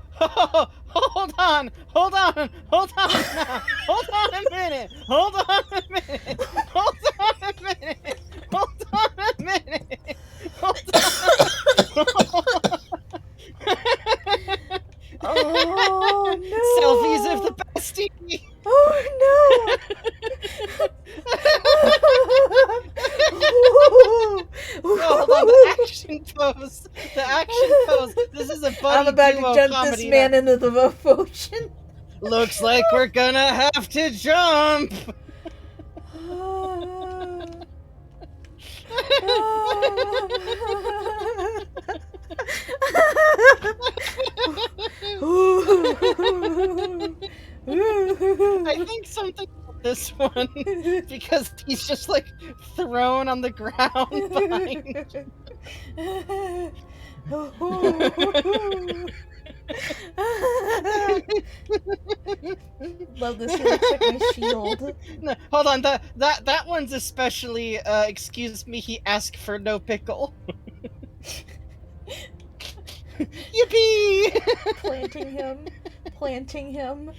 on! Hold on! Hold on now! Hold on a minute! Hold on a minute! Hold on a minute! Hold on a minute! Hold on! Oh, no! Selfies of the bestie! Oh, no! Hold on, the action pose! The action pose! This is a buddy I'm about duo to jump comedy this man into the ocean. Looks like we're gonna have to jump! I think something about this one, because he's just like thrown on the ground behind. Love this. He looks like my shield. No, hold on, that one's especially. Excuse me, he asked for no pickle. Yippee! Planting him.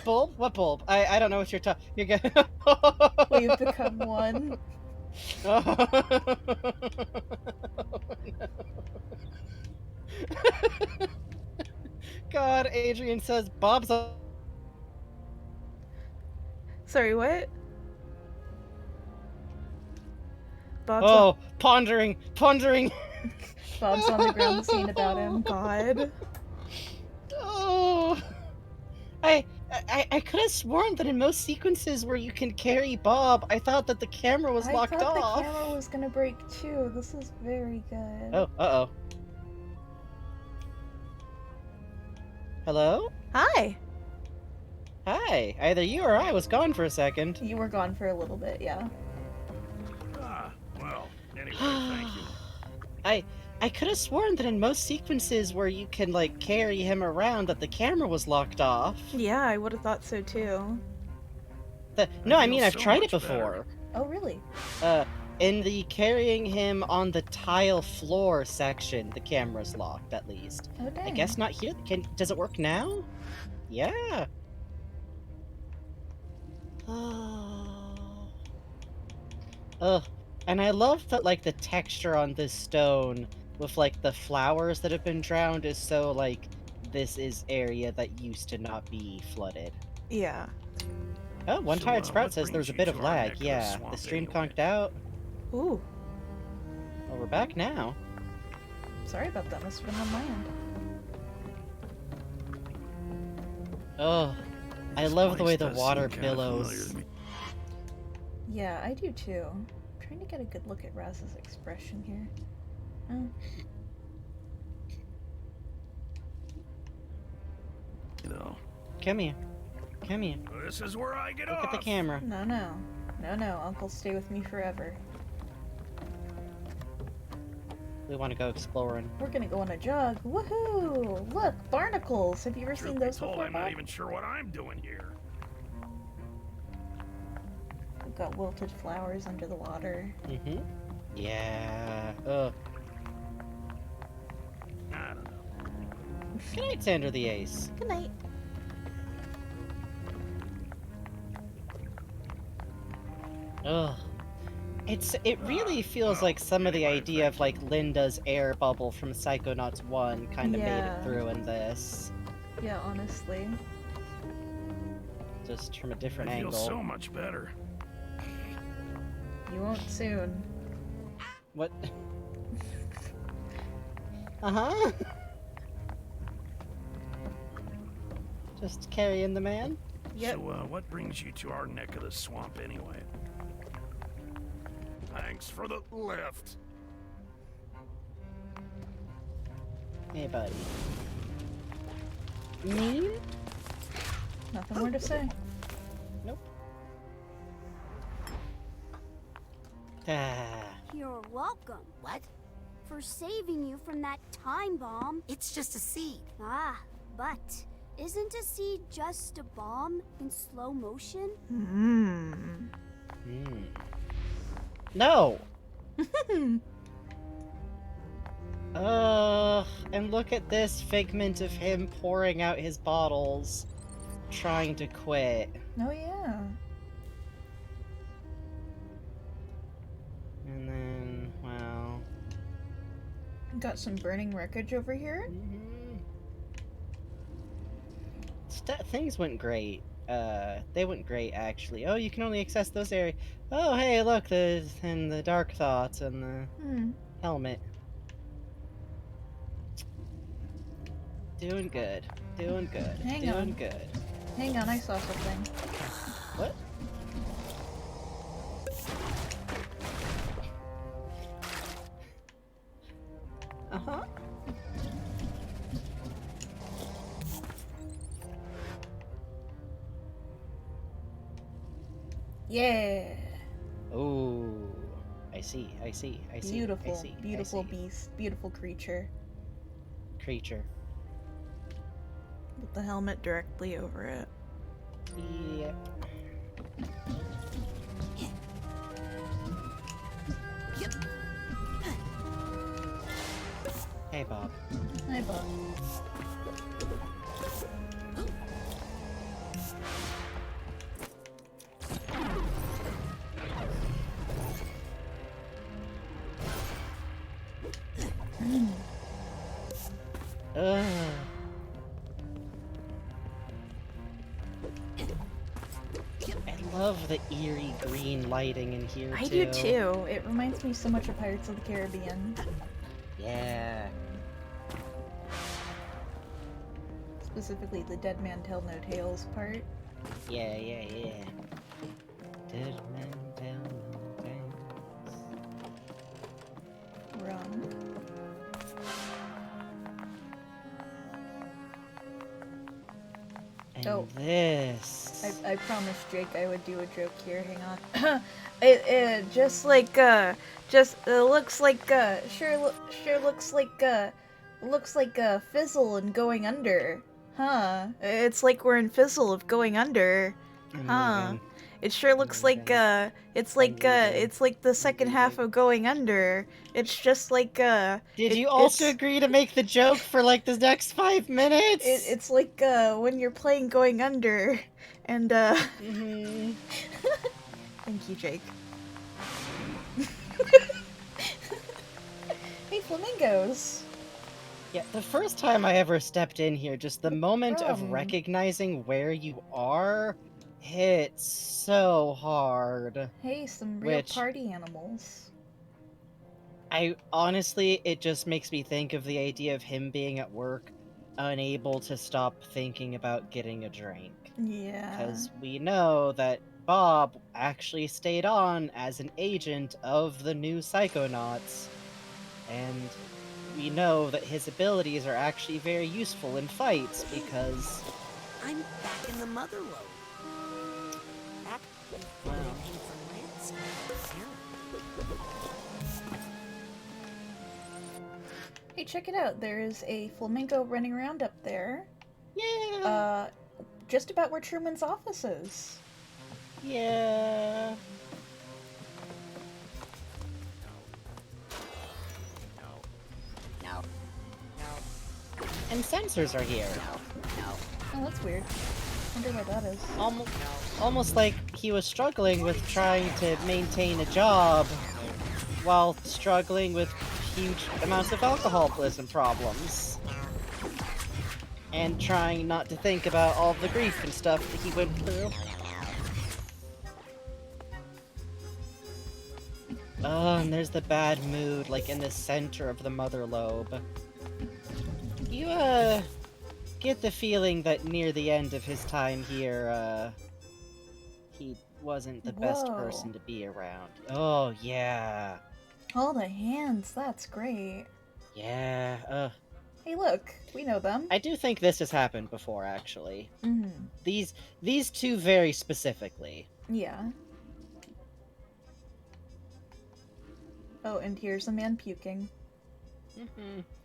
Bulb? What bulb? I don't know what you're talking. You're good. We've become one. Oh, no. God, Adrian says Bob's a... Sorry, what? Bob's pondering. Bob's on the ground saying about him. God. Oh. I could have sworn that in most sequences where you can carry Bob, I thought that the camera was locked off. I thought the camera was gonna break too. This is very good. Oh, uh-oh. Hello? Hi. Hi. Either you or I was gone for a second. You were gone for a little bit, yeah. Well, anyway, thank you. I could have sworn that in most sequences where you can, like, carry him around that the camera was locked off. Yeah, I would have thought so too. No, I mean, I've so tried it much better. before. Oh, really? In the carrying him on the tile floor section, the camera's locked, at least. Oh, dang. I guess not here. Does it work now? Yeah. Ugh. And I love that, like, the texture on this stone with, like, the flowers that have been drowned is so, like, this is area that used to not be flooded. Yeah. Oh, one So, tired sprout what says there's a brings bit you of to our lag. neck of the Yeah, the swamp stream anyway? conked out. Ooh. Well, we're back now. Sorry about that. Must have been on my end. Oh, I love the way the Place does water seem kinda familiar billows. to me. Yeah, I do too. I'm trying to get a good look at Raz's expression here. Oh. No. Come here. Come here. This is where I get Look off. at the camera. No, no. No, no. Uncle, stay with me forever. We want to go exploring. We're gonna go on a jog. Woohoo! Look, barnacles. Have you ever seen Truth be those told, before, I'm not Bob? even sure what I'm doing here. We've got wilted flowers under the water. Mm-hmm. Yeah. Ugh. I don't know. Good night, Sander the Ace. Good night. Ugh. It really feels like some of the idea of, like, Linda's air bubble from Psychonauts 1 kind of made Yeah. it through in this. Yeah, honestly. Just from a different I feel angle. so much better. You won't soon. What? Uh-huh. Just carrying the man? Yep. So, what brings you to our neck of the swamp anyway? Thanks for the lift. Hey, buddy. Me? Nothing more to say. Nope. Ah. You're welcome. What? For saving you from that time bomb. It's just a seed. Ah, but isn't a seed just a bomb in slow motion? Mmm. Hmm. No! And look at this figment of him pouring out his bottles, trying to quit. Oh, yeah. And then, well... Got some burning wreckage over here. Things went great. They went great, actually. Oh, you can only access those areas. Oh, hey, look, and the Dark Thoughts and the helmet. Doing good. Doing good. Hang doing on. good. Hang on, I saw something. What? Uh-huh. Yeah. Oh, I see. Beautiful, I see. beautiful beast, beautiful creature. Creature. With the helmet directly over it. Yep. Hey, Bob. Hi, Bob. Ugh. I love the eerie green lighting in here, I do too. It reminds me so much of Pirates of the Caribbean. Yeah. Specifically the Dead Man Tell No Tales part. Yeah. Dead man tell no tales. Run. And Oh. this. I promised Jake I would do a joke here. Hang on. It just like looks like looks like Fizzle and Going Under. Huh. It's like we're in Fizzle of Going Under. Huh. It sure looks like it's like the second half of Going Under. It's just like Did you also agree to make the joke for like the next 5 minutes? It's like when you're playing Going Under and Mm-hmm. Thank you, Jake. Hey, flamingos. Yeah, the first time I ever stepped in here, just the moment of recognizing where you are hits so hard. Hey, some real party animals. I honestly, it just makes me think of the idea of him being at work, unable to stop thinking about getting a drink. Yeah. Because we know that Bob actually stayed on as an agent of the new Psychonauts, and we know that his abilities are actually very useful in fights because... I'm back in the mother lode. Back before they came from Lansing. Hey, check it out. There is a flamingo running around up there. Yeah. Just about where Truman's office is. Yeah. No. And sensors are here. No. Oh, that's weird. Wonder why that is. Almost like he was struggling with trying to maintain a job while struggling with huge amounts of alcoholism problems. And trying not to think about all the grief and stuff that he went through. Oh, and there's the bad mood, like in the center of the mother lobe. You, get the feeling that near the end of his time here, he wasn't the best person to be around. Oh, yeah. All the hands, that's great. Yeah, Hey, look, we know them. I do think this has happened before, actually. Mm-hmm. These two very specifically. Yeah. Oh, and here's a man puking.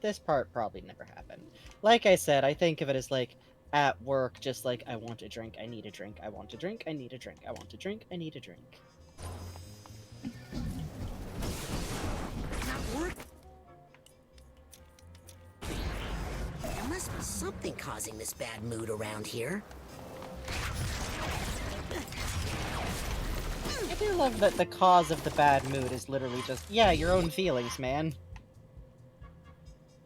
This part probably never happened. Like I said, I think of it as like at work, just like I want a drink, I need a drink, I want a drink, I need a drink, I want a drink, I need a drink. Not work. There must be something causing this bad mood around here. I do love that the cause of the bad mood is literally just, yeah, your own feelings, man.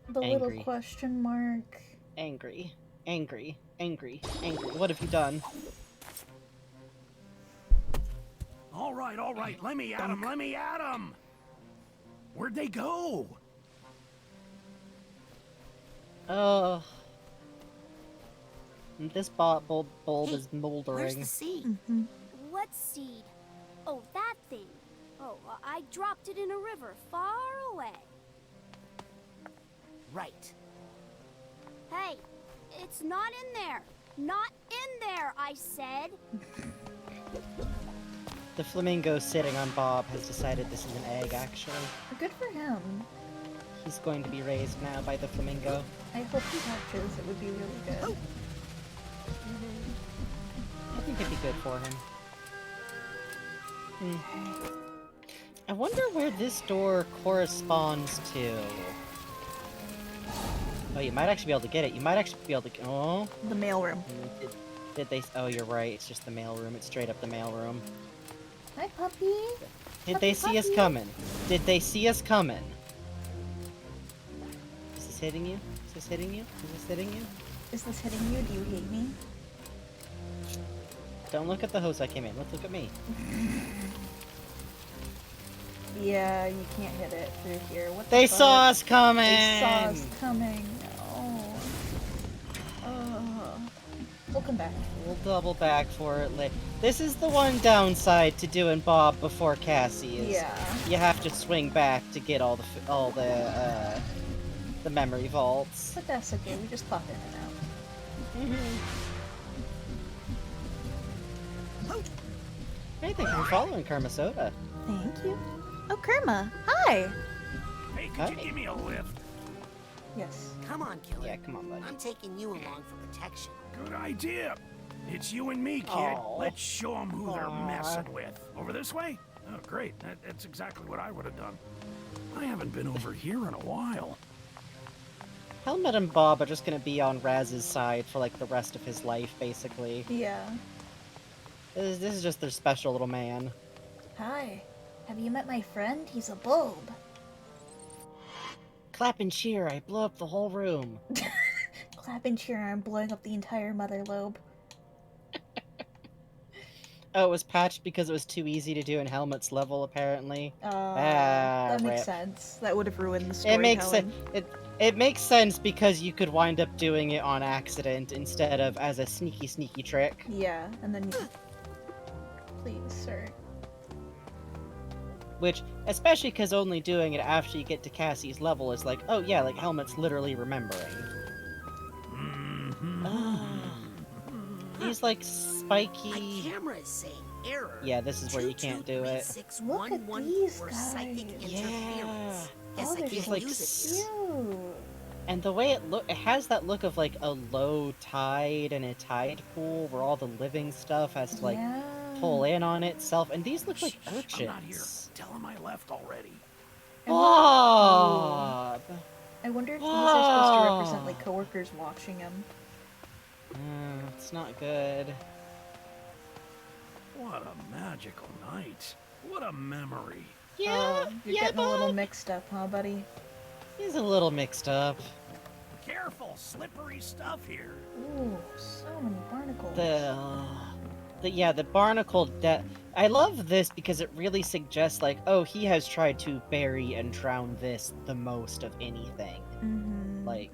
The little question mark. Angry. Angry. Angry. Angry. What have you done? All right, let me at him, Where'd they go? Oh. This bulb is moldering. Where's the seed? Mm-hmm. What seed? Oh, that thing. Oh, I dropped it in a river far away. Right. Hey, it's not in there. Not in there, I said. The flamingo sitting on Bob has decided this is an egg, actually. Good for him. He's going to be raised now by the flamingo. I hope he hatches. It would be really good. Oh. I think it'd be good for him. I wonder where this door corresponds to. Oh, you might actually be able to get it. You might actually be able to... Oh. The mailroom. Did they... Oh, you're right. It's just the mailroom. It's straight up the mailroom. Hi, puppy. Did they see us coming? Did they see us coming? Is this hitting you? Is this hitting you? Is this hitting you? Is this hitting you? Do you hate me? Don't look at the host I came in. Let's look at me. Yeah, you can't hit it through here. What the They fuck? saw us coming! They saw us coming. Oh. We'll come back. We'll double back for it later. This is the one downside to doing Bob before Cassie is you have to swing back to get all the memory vaults. But that's okay. We just pop in and out. Hey, thank you for following Karma Soda. Thank you. Oh, Kerma. Hi. Hey, could you give me a lift? Yes. Come on, killer. Yeah, come on, buddy. I'm taking you along for protection. Good idea. It's you and me, kid. Aw. Let's show them who they're Aw. messing with. Over this way? Oh, great. That's exactly what I would have done. I haven't been over here in a while. Helmet and Bob are just gonna be on Raz's side for like the rest of his life, basically. Yeah. This is just their special little man. Hi. Have you met my friend? He's a bulb. Clap and cheer, I blew up the whole room. Clap and cheer, I'm blowing up the entire mother lobe. Oh, it was patched because it was too easy to do in Helmet's level, apparently. That makes rip. sense. That would have ruined the It makes storytelling. sense. It makes sense because you could wind up doing it on accident instead of as a sneaky trick. Yeah, and then you... Please, sir. Which, especially because only doing it after you get to Cassie's level is like, oh yeah, like Helmet's literally remembering. He's like spiky. My camera is saying error. Yeah, this is where you can't do it. 223611 these for guys. psychic interference. Yeah. Guess Oh, I they're can't like use it. Cute. And the way it has that look of like a low tide and a tide pool where all the living stuff has to like Yeah. pull in on itself. And these look like I'm not here. urchins. Tell him I left already. Bob! I wonder if these are supposed to represent like coworkers watching him. It's not good. What a magical night. What a memory. Yeah, You're getting a little mixed up, huh, buddy? He's a little mixed up. Careful, slippery stuff here. Ooh, so many barnacles. The barnacle death. I love this because it really suggests like, oh, he has tried to bury and drown this the most of anything. Mm-hmm. Like,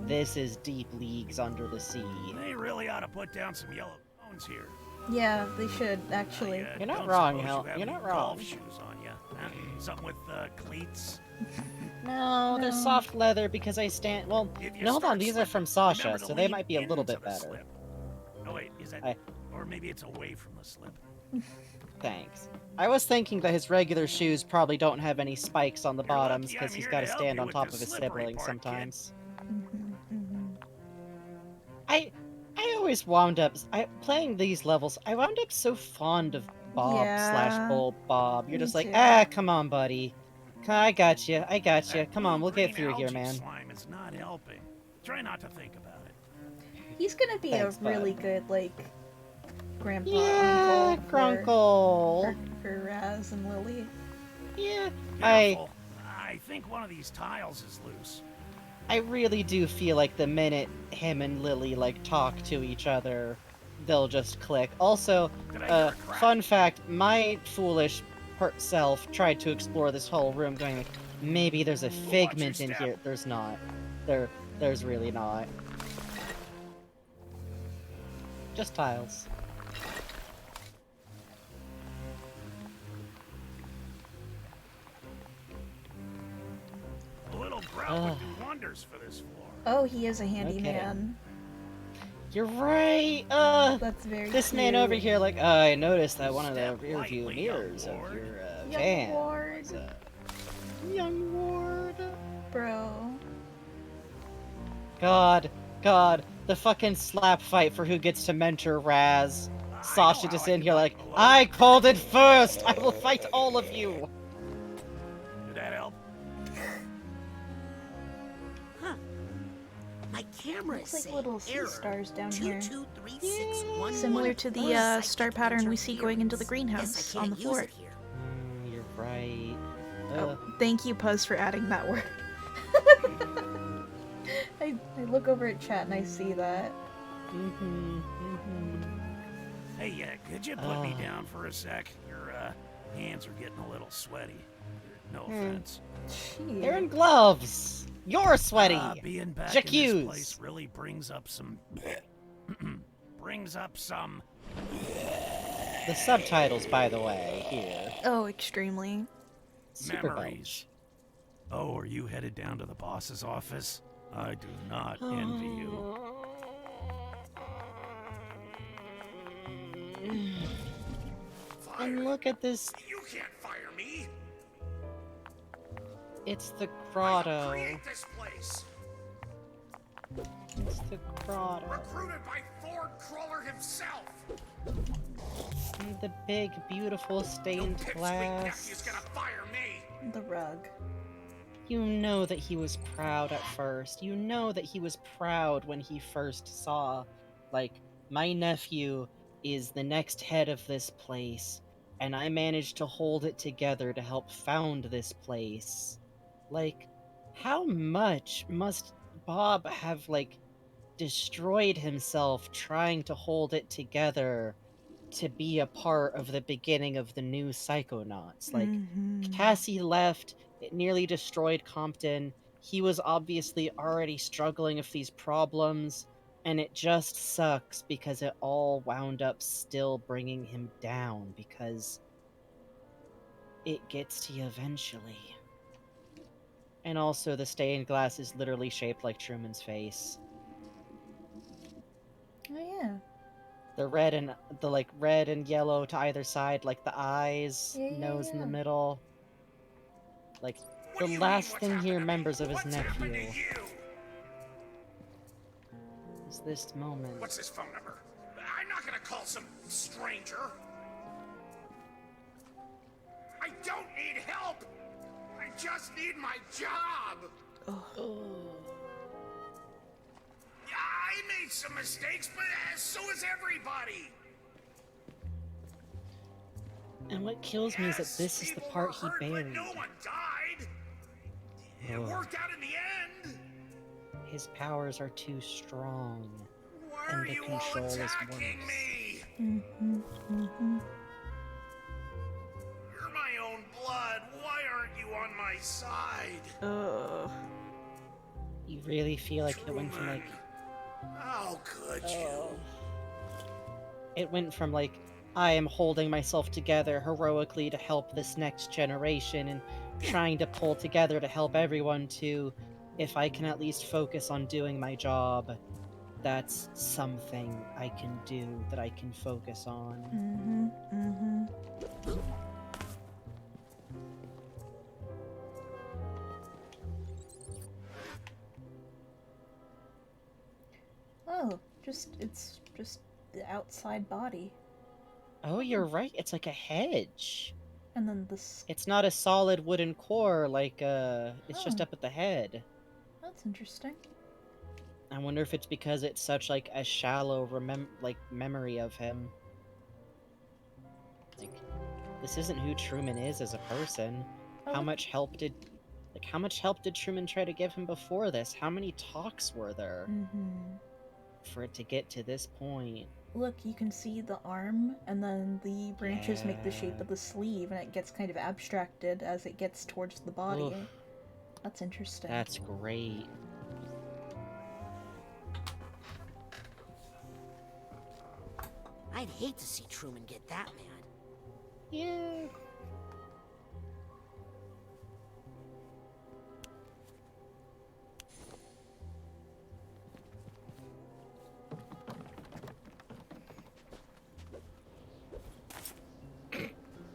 this is deep leagues under the sea. They really ought to put down some yellow bones here. Yeah, they should, actually. You're not Don't wrong, suppose Hel. you have You're any not wrong. Golf shoes on you. Huh? Something with cleats. No, they're soft leather because I stand. Well, If you no, hold on. start These are from slipping, Sasha, remember to so they lean might be a little into bit the better. slip. Oh wait, is that? Or maybe it's away from the slip. Thanks. I was thinking that his regular shoes probably don't have any spikes on the bottoms lucky because I'm he's here got to to help stand you on with top the of his slippery siblings part, kid. sometimes. Mm-hmm. I always wound up playing these levels. I wound up so fond of Bob Yeah, / Bulb Bob. You're me just like, too. come on, buddy. I got you. I got you. That Come on, we'll get blue-green through here, algae man. Slime is not helping. Try not to think about it. He's gonna be Thanks, a really bud. good, like, grandpa Yeah, uncle Grunkle. for Raz and Lily. Yeah, Careful. I think one of these tiles is loose. I really do feel like the minute him and Lily like talk to each other, they'll just click. Also, Did I hear a crack? fun fact: my foolish self tried to explore this whole room, going like, maybe there's a figment in step. here. There's not. There's really not. Just tiles. A little grout would do wonders for this floor. Oh, he is a handyman. You're right. That's very This man cute. over here, like, I noticed that one of the Step rear view lightly, young mirrors of ward. your Young van ward. was young ward. Bro. God, the fucking slap fight for who gets to mentor Raz. Sasha just in here like, I called it first! I will fight all of you! Did that help? Huh. My camera Looks is like saying little sea error. stars down here. 223611 Similar to the for star psychic pattern we see interference. going into the Guess greenhouse I on the can't use floor. it here. You're right. Oh, thank you, Puzz, for adding that word. I look over at chat and I see that. Hey, could you put me down for a sec? Your hands are getting a little sweaty. No offense. They're in gloves! You're sweaty! Being back in this J'accuse. place really brings up some... The subtitles, by the way, here. Oh, extremely. Super memories. Oh, are you headed down to the boss's office? I do not envy you. And look at this. You can't fire me. It's the grotto. Create this place. It's the grotto. Recruited by Ford Crawler himself. And the big, beautiful stained glass. He's gonna fire me. The rug. You know that he was proud at first. You know that he was proud when he first saw, like, my nephew is the next head of this place, and I managed to hold it together to help found this place. Like, how much must Bob have, like, destroyed himself trying to hold it together to be a part of the beginning of the new Psychonauts? Like, Cassie left, it nearly destroyed Compton, he was obviously already struggling with these problems, and it just sucks because it all wound up still bringing him down, because it gets to you eventually. And also, the stained glass is literally shaped like Truman's face. Oh yeah. The red and yellow to either side, like the eyes, nose in the middle. Like, the last thing he remembers of his nephew is this moment. What's his phone number? I'm not gonna call some stranger. I don't need help. I just need my job. I made some mistakes, but so is everybody. And what kills me is that this is the part he buried. No one died. It worked out in the end. His powers are too strong, Why and are the you all control is worse. attacking me? You're my own blood. Why aren't you on my side? You really feel like it went from, like... How could you? It went from, like, I am holding myself together heroically to help this next generation and trying to pull together to help everyone, to, if I can at least focus on doing my job, that's something I can do, that I can focus on. Oh, it's just the outside body. Oh, you're right, it's like a hedge. And then this... It's not a solid wooden core, like, it's just up at the head. That's interesting. I wonder if it's because it's such, like, a shallow memory of him. Like, this isn't who Truman is as a person. How much help did Truman try to give him before this? How many talks were there for it to get to this point? Look, you can see the arm, and then the branches make the shape of the sleeve, and it gets kind of abstracted as it gets towards the body. Oof. That's interesting. That's great. I'd hate to see Truman get that mad. Yeah.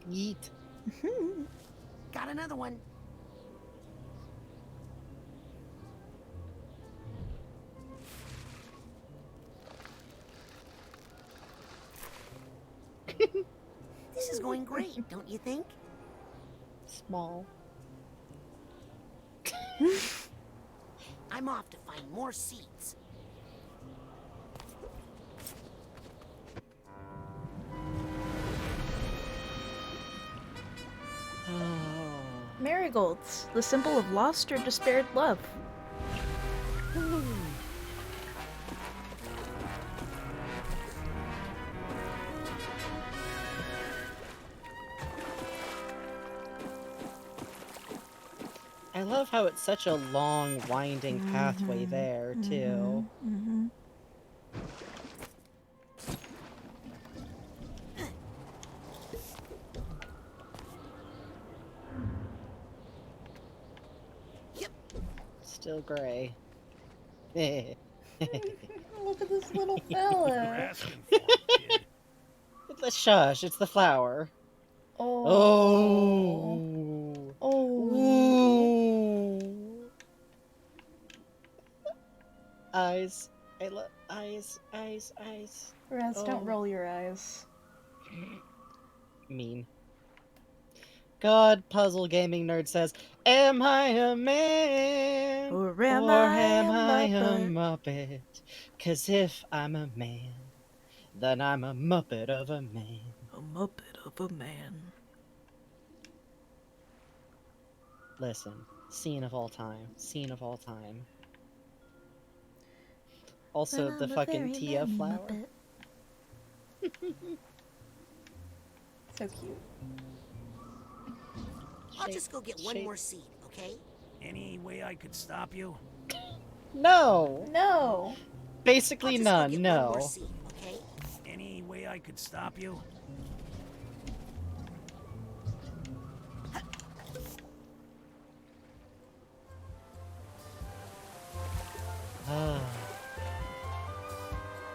Yeet. Got another one. This is going great, don't you think? Small. I'm off to find more seeds. Marigolds, the symbol of lost or despaired love. I love how it's such a long, winding pathway there, too. Still gray. Look at this little fella. Shush, it's the flower. Oh. Ooh. Eyes. I love eyes. Raz, don't Oh. roll your eyes. Mean. God, puzzle gaming nerd says, am I a man? Or am I a a Muppet? Muppet? 'Cause if I'm a man, then I'm a Muppet of a man. A Muppet of a man. Listen, scene of all time. Scene of all time. Also, Well, the I'm a fucking very Tia manly flower. Muppet. So cute. I'll just go get one more seed, okay? Any way I could stop you? No! No! Basically none, One no. more seed, okay? Any way I could stop you?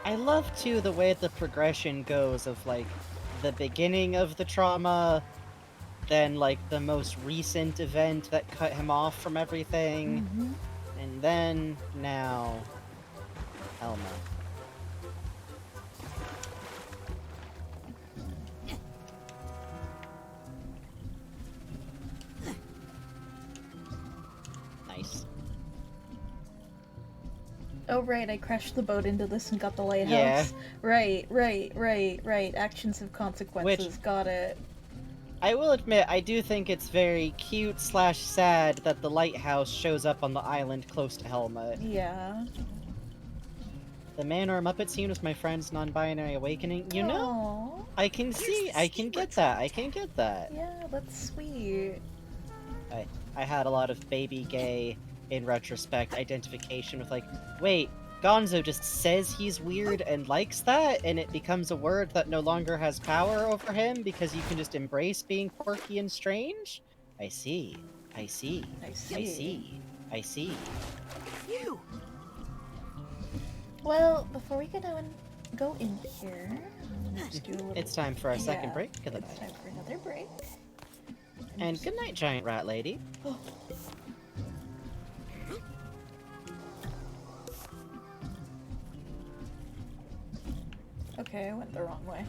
I love, too, the way the progression goes of, like, the beginning of the trauma, then, like, the most recent event that cut him off from everything, and then, now, Elma. Nice. Oh right, I crashed the boat into this and got the lighthouse. Yeah. Right. Actions have consequences. Got it. I will admit, I do think it's very cute/sad that the lighthouse shows up on the island close to Helmut. Yeah. The man or Muppet scene was my friend's non-binary awakening. You know? I can see, I can get that, Yeah, that's sweet. I had a lot of baby gay, in retrospect, identification with like, wait, Gonzo just says he's weird and likes that, and it becomes a word that no longer has power over him because you can just embrace being quirky and strange? I see. Phew. Well, before we go in here, let's do a little... It's time for our second break. Good It's night. time for another break. And good night, giant rat lady. Oh. Okay, I went the wrong way.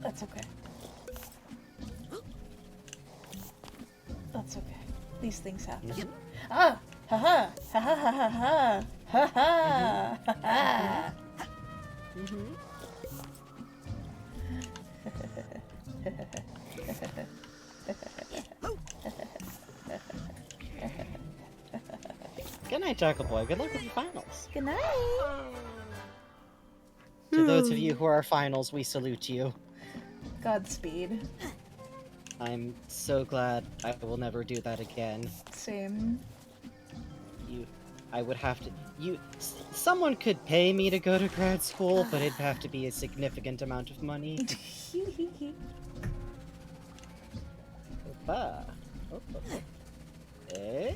That's okay. That's okay. These things happen. Ah! Ha ha! Ha ha ha ha ha! Ha ha! Ha ha! Good night, Jackal Boy. Good luck with your finals. Good night! To those of you who are finals, we salute you. Godspeed. I'm so glad I will never do that again. Same. I would have to... someone could pay me to go to grad school, but it'd have to be a significant amount of money. Opa. Eh?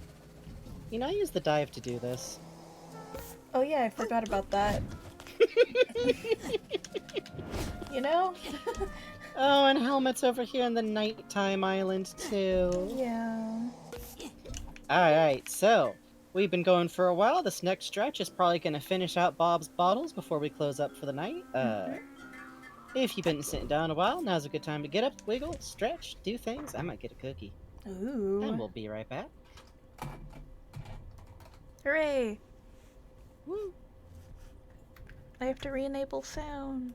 You know, I use the dive to do this. Oh yeah, I forgot about that. You know? Oh, and Helmut's over here in the nighttime island, too. Yeah. Alright, so, we've been going for a while. This next stretch is probably going to finish out Bob's bottles before we close up for the night. If you've been sitting down a while, now's a good time to get up, wiggle, stretch, do things. I might get a cookie. Ooh. And we'll be right back. Hooray! Woo! I have to re-enable sound.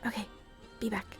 Okay, be back.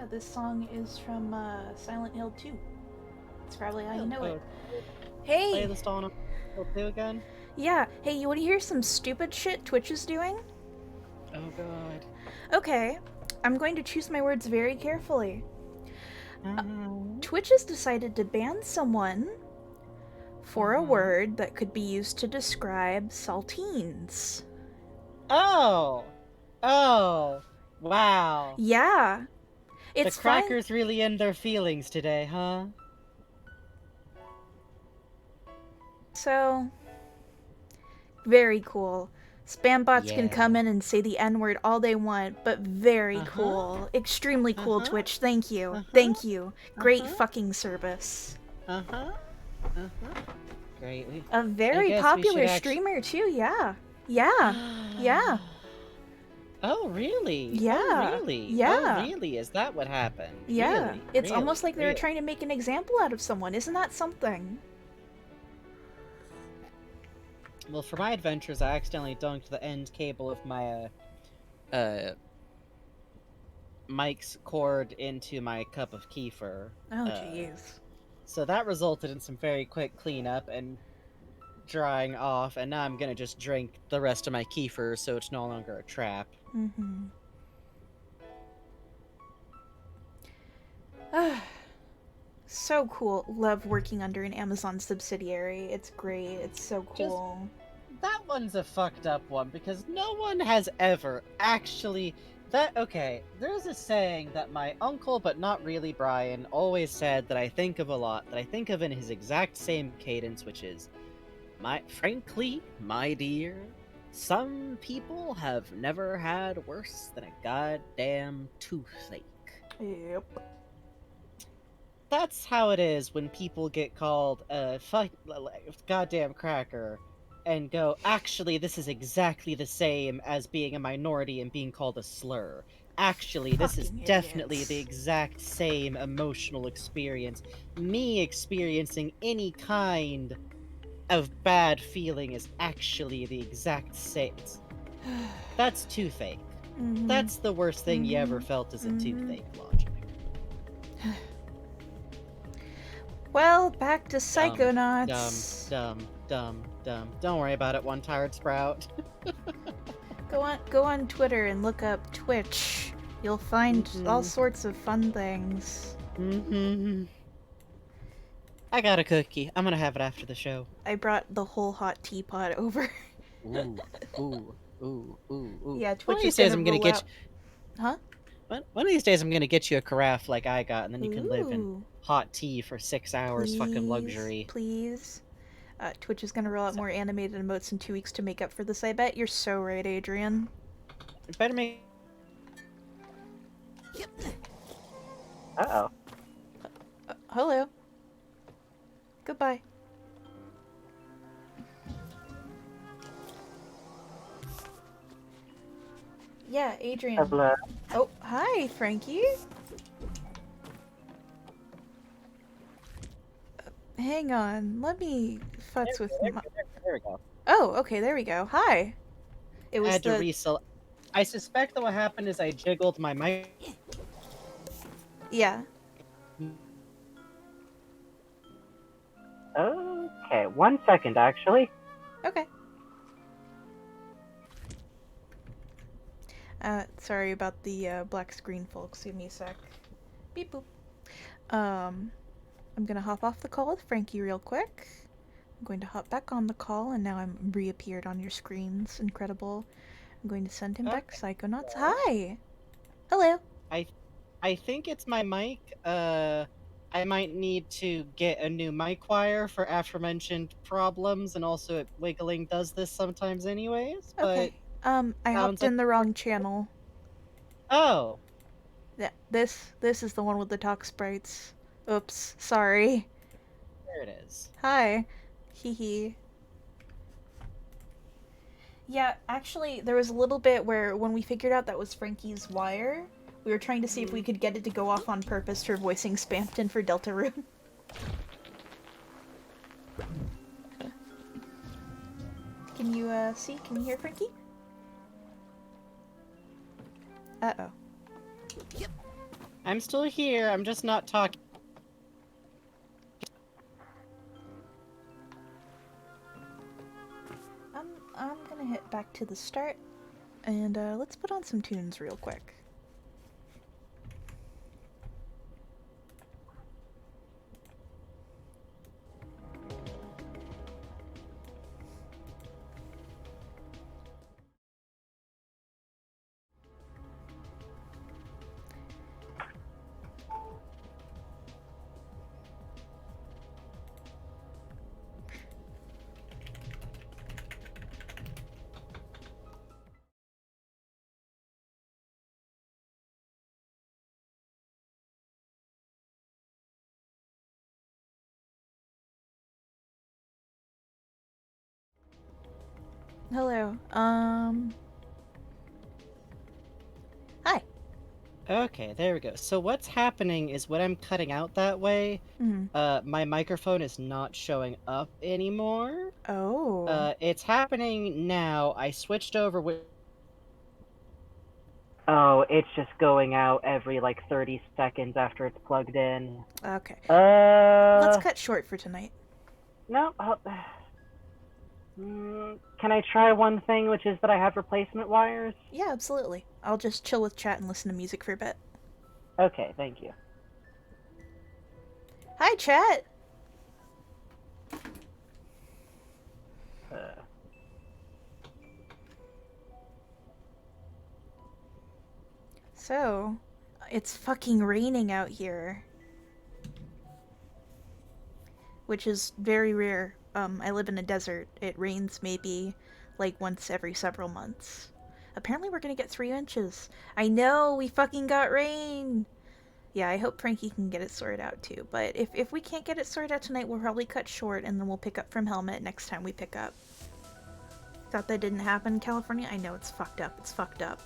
Yeah, this song is from Silent Hill 2. That's probably how you know it. Hey! Play the song on Hill 2 again? Yeah, hey, you want to hear some stupid shit Twitch is doing? Oh god. Okay, I'm going to choose my words very carefully. Twitch has decided to ban someone for a word that could be used to describe saltines. Oh! Oh! Wow. Yeah. It's the crackers really in their feelings today, huh? So, very cool. Spam bots can come in and say the N-word all they want, but very cool. Extremely cool, Twitch. Thank you. Thank you. Great fucking service. Great. A very popular streamer, too, yeah. Yeah. Yeah. Oh, really? Yeah. Oh, really? Yeah. Oh, really? Is that what happened? Yeah. Really? It's Really? almost like they were trying to make an example out of someone. Isn't that something? Well, for my adventures, I accidentally dunked the end cable of my, mic's cord into my cup of kefir. Oh, jeez. So that resulted in some very quick cleanup and drying off, and now I'm gonna just drink the rest of my kefir so it's no longer a trap. Mm-hmm. So cool. Love working under an Amazon subsidiary. It's great. It's so cool. That one's a fucked up one, because no one has ever actually... Okay, there's a saying that my uncle, but not really Brian, always said that I think of a lot, that I think of in his exact same cadence, which is, frankly, my dear, some people have never had worse than a goddamn toothache. Yep. That's how it is when people get called a goddamn cracker and go, actually, this is exactly the same as being a minority and being called a slur. Actually, this is definitely the exact same emotional experience. Me experiencing any kind of bad feeling is actually the exact same. That's toothache. That's the worst thing you ever felt as a toothache, logic. Well, back to Psychonauts. Dumb. Don't worry about it, one tired sprout. Go on Twitter and look up Twitch. You'll find all sorts of fun things. I got a cookie. I'm gonna have it after the show. I brought the whole hot teapot over. Ooh. Yeah, Twitch one of these is days I'm gonna get Huh? One of these days I'm gonna get you a carafe like I got, and then you can live in hot tea for 6 hours, fucking luxury. Please. Twitch is gonna roll out more animated emotes in 2 weeks to make up for this, I bet. You're so right, Adrian. It better make... Uh-oh. Hello. Goodbye. Yeah, Adrian. Hello. Oh, hi, Frankie. Hang on, let me futz with my... There we go. Oh, okay, there we go. Hi. It was I had to resell... I suspect that what happened is I jiggled my mic... Yeah. Okay, 1 second, actually. Okay. Sorry about the black screen, folks. Give me a sec. Beep boop. I'm gonna hop off the call with Frankie real quick. I'm going to hop back on the call, and now I'm reappeared on your screens. Incredible. I'm going to send him back Psychonauts. Hi! Hello! I think it's my mic. I might need to get a new mic wire for aforementioned problems, and also it wiggling does this sometimes anyways, but... Okay. I hopped in the wrong channel. Oh! Yeah, this is the one with the talk sprites. Oops, sorry. There it is. Hi. Hee hee. Yeah, actually, there was a little bit where when we figured out that was Frankie's wire, we were trying to see if we could get it to go off on purpose for voicing Spampton for Deltarune. Can you, see? Can you hear Frankie? Uh-oh. Yep. I'm still here, I'm just not talking. I'm gonna hit back to the start, and let's put on some tunes real quick. Hello. Hi. Okay, there we go. So what's happening is when I'm cutting out that way, my microphone is not showing up anymore. Oh. It's happening now. I switched over with... Oh, it's just going out every, like, 30 seconds after it's plugged in. Okay. Let's cut short for tonight. No, can I try one thing, which is that I have replacement wires? Yeah, absolutely. I'll just chill with chat and listen to music for a bit. Okay, thank you. Hi, chat! So, it's fucking raining out here. Which is very rare. I live in a desert. It rains maybe like once every several months. Apparently we're gonna get 3 inches. I know, we fucking got rain! Yeah, I hope Frankie can get it sorted out too. But if we can't get it sorted out tonight, we'll probably cut short and then we'll pick up from Helmet next time we pick up. Thought that didn't happen in California? I know, it's fucked up. It's fucked up.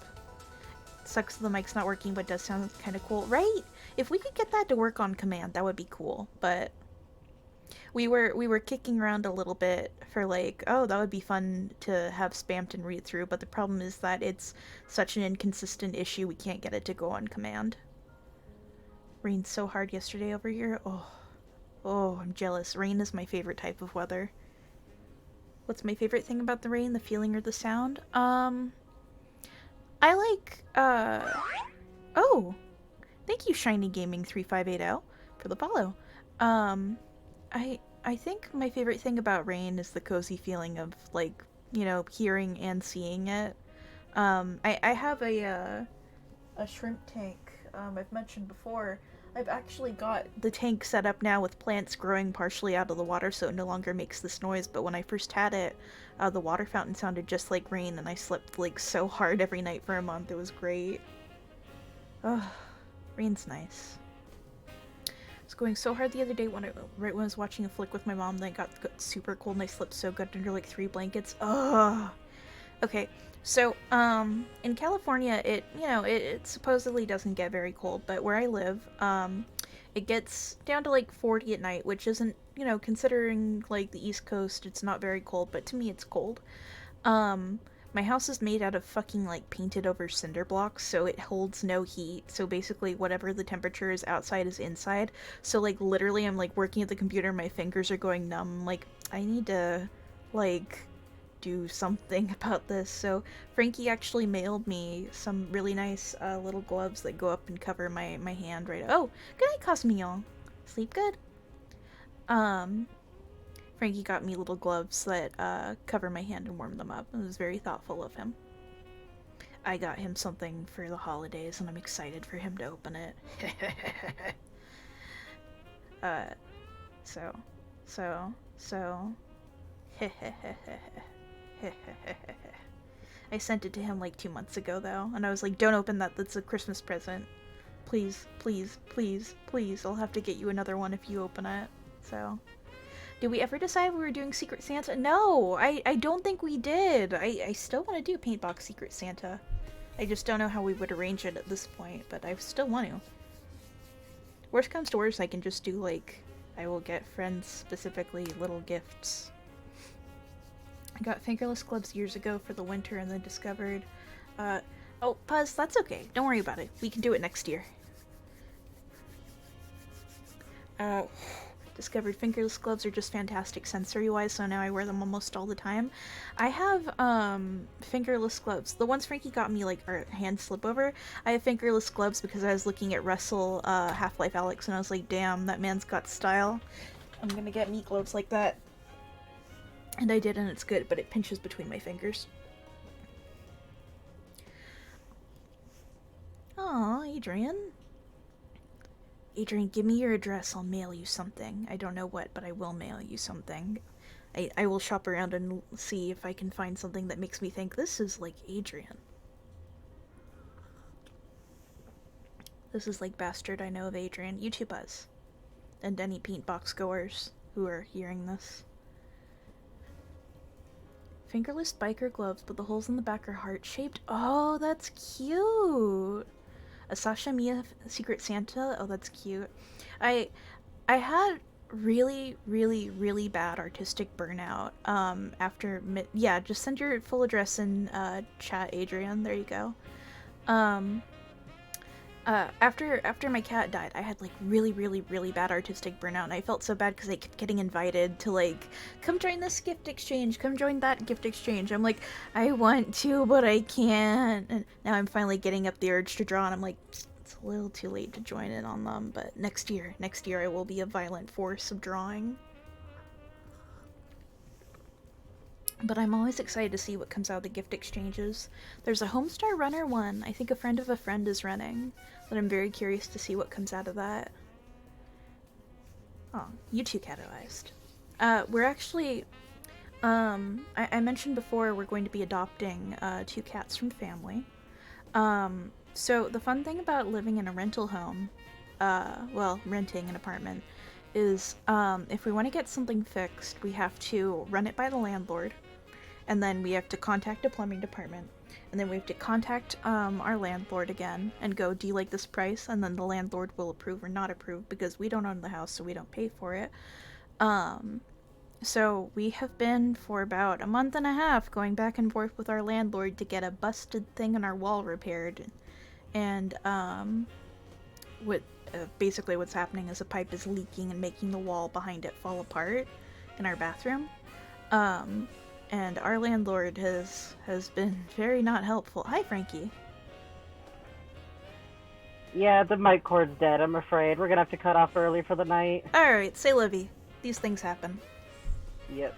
Sucks the mic's not working, but does sound kind of cool. Right? If we could get that to work on command, that would be cool. But we were kicking around a little bit for like, oh, that would be fun to have spammed and read through, but the problem is that it's such an inconsistent issue we can't get it to go on command. Rained so hard yesterday over here. Oh, I'm jealous. Rain is my favorite type of weather. What's my favorite thing about the rain? The feeling or the sound? I like, oh! Thank you, Shiny Gaming 3580 for the follow. I think my favorite thing about rain is the cozy feeling of, like, you know, hearing and seeing it. I have a shrimp tank, I've mentioned before. I've actually got the tank set up now with plants growing partially out of the water so it no longer makes this noise, but when I first had it, the water fountain sounded just like rain and I slept, like, so hard every night for a month. It was great. Ugh, rain's nice. I was going so hard the other day right when I was watching a flick with my mom, then it got super cold and I slept so good under like 3 blankets. Ugh. Okay, so in California, it supposedly doesn't get very cold, but where I live, it gets down to like 40 at night, which isn't, considering like the East Coast, it's not very cold, but to me it's cold. My house is made out of fucking, like, painted over cinder blocks, so it holds no heat. So basically, whatever the temperature is outside is inside. So, like, literally, I'm, like, working at the computer, my fingers are going numb. Like, I need to, like, do something about this. So Frankie actually mailed me some really nice little gloves that go up and cover my hand right. Oh, good night, Cosmillon. Sleep good. Frankie got me little gloves that cover my hand and warm them up. It was very thoughtful of him. I got him something for the holidays and I'm excited for him to open it. I sent it to him like 2 months ago though, and I was like, don't open that, that's a Christmas present. Please, please, please, please, I'll have to get you another one if you open it. So... Did we ever decide we were doing Secret Santa? No, I don't think we did. I still want to do Paintbox Secret Santa. I just don't know how we would arrange it at this point, but I still want to. Worst comes to worst, I can just do, like, I will get friends specifically little gifts. I got fingerless gloves years ago for the winter and then discovered, oh, Puzz, that's okay. Don't worry about it. We can do it next year. Discovered fingerless gloves are just fantastic sensory-wise, so now I wear them almost all the time. I have fingerless gloves. The ones Frankie got me like are hand slip over. I have fingerless gloves because I was looking at Russell Half-Life Alyx and I was like, damn, that man's got style. I'm gonna get me gloves like that. And I did, and it's good, but it pinches between my fingers. Aw, Adrian. Adrian, give me your address. I'll mail you something. I don't know what, but I will mail you something. I will shop around and see if I can find something that makes me think this is like Adrian. This is like Bastard I know of Adrian. You too, Buzz. And any paint box goers who are hearing this. Fingerless biker gloves, but the holes in the back are heart-shaped. Oh, that's cute! A Sasha Mia Secret Santa? Oh, that's cute. I had really, really, really bad artistic burnout, after yeah, just send your full address in, chat, Adrian. There you go. After my cat died, I had, like, really, really, really bad artistic burnout, and I felt so bad because I kept getting invited to, like, come join this gift exchange, come join that gift exchange. I'm like, I want to, but I can't. And now I'm finally getting up the urge to draw, and I'm like, it's a little too late to join in on them, but next year I will be a violent force of drawing. But I'm always excited to see what comes out of the gift exchanges. There's a Homestar Runner one I think a friend of a friend is running, but I'm very curious to see what comes out of that. Oh, you too, catalyzed. We're actually, I mentioned before we're going to be adopting 2 cats from family. So the fun thing about living in a rental home, well, renting an apartment, is if we want to get something fixed, we have to run it by the landlord, and then we have to contact a plumbing department, and then we have to contact our landlord again and go, do you like this price? And then the landlord will approve or not approve because we don't own the house, so we don't pay for it. So we have been for about a month and a half going back and forth with our landlord to get a busted thing in our wall repaired. And basically what's happening is a pipe is leaking and making the wall behind it fall apart in our bathroom. And our landlord has been very not helpful. Hi, Frankie. Yeah, the mic cord's dead, I'm afraid. We're gonna have to cut off early for the night. Alright, say Livy. These things happen. Yep.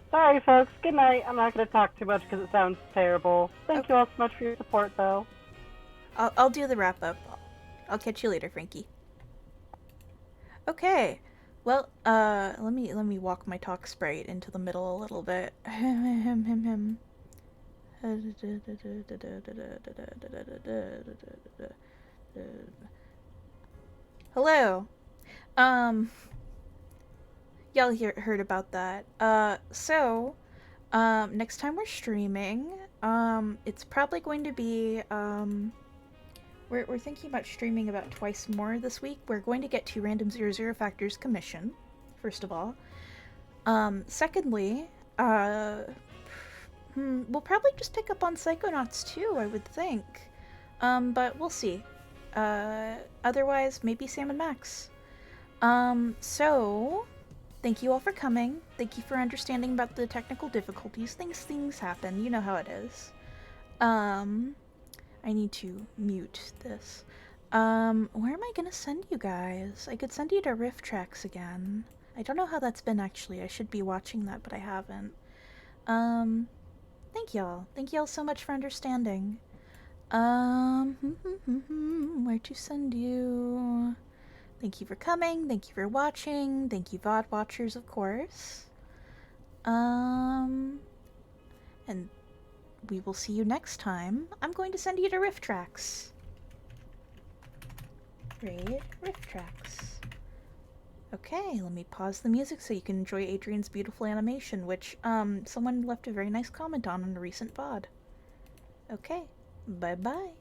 Sorry, folks. Good night. I'm not gonna talk too much because it sounds terrible. Thank you all so much for your support, though. I'll do the wrap-up. I'll catch you later, Frankie. Okay. Well, let me walk my talk sprite into the middle a little bit. Hello. Y'all heard about that. So, next time we're streaming, it's probably going to be, we're thinking about streaming about twice more this week. We're going to get to Random 00 Factors commission, first of all. Secondly, we'll probably just pick up on Psychonauts too, I would think. But we'll see. Otherwise, maybe Sam and Max. So, thank you all for coming. Thank you for understanding about the technical difficulties. Things happen. You know how it is. I need to mute this. Where am I gonna send you guys? I could send you to Riff Tracks again. I don't know how that's been, actually. I should be watching that, but I haven't. Thank y'all. Thank y'all so much for understanding. Where to send you? Thank you for coming. Thank you for watching. Thank you, VOD watchers, of course. And we will see you next time. I'm going to send you to Riff Tracks. Raid Riff Tracks. Okay, let me pause the music so you can enjoy Adrian's beautiful animation, which, someone left a very nice comment on in a recent VOD. Okay, bye-bye.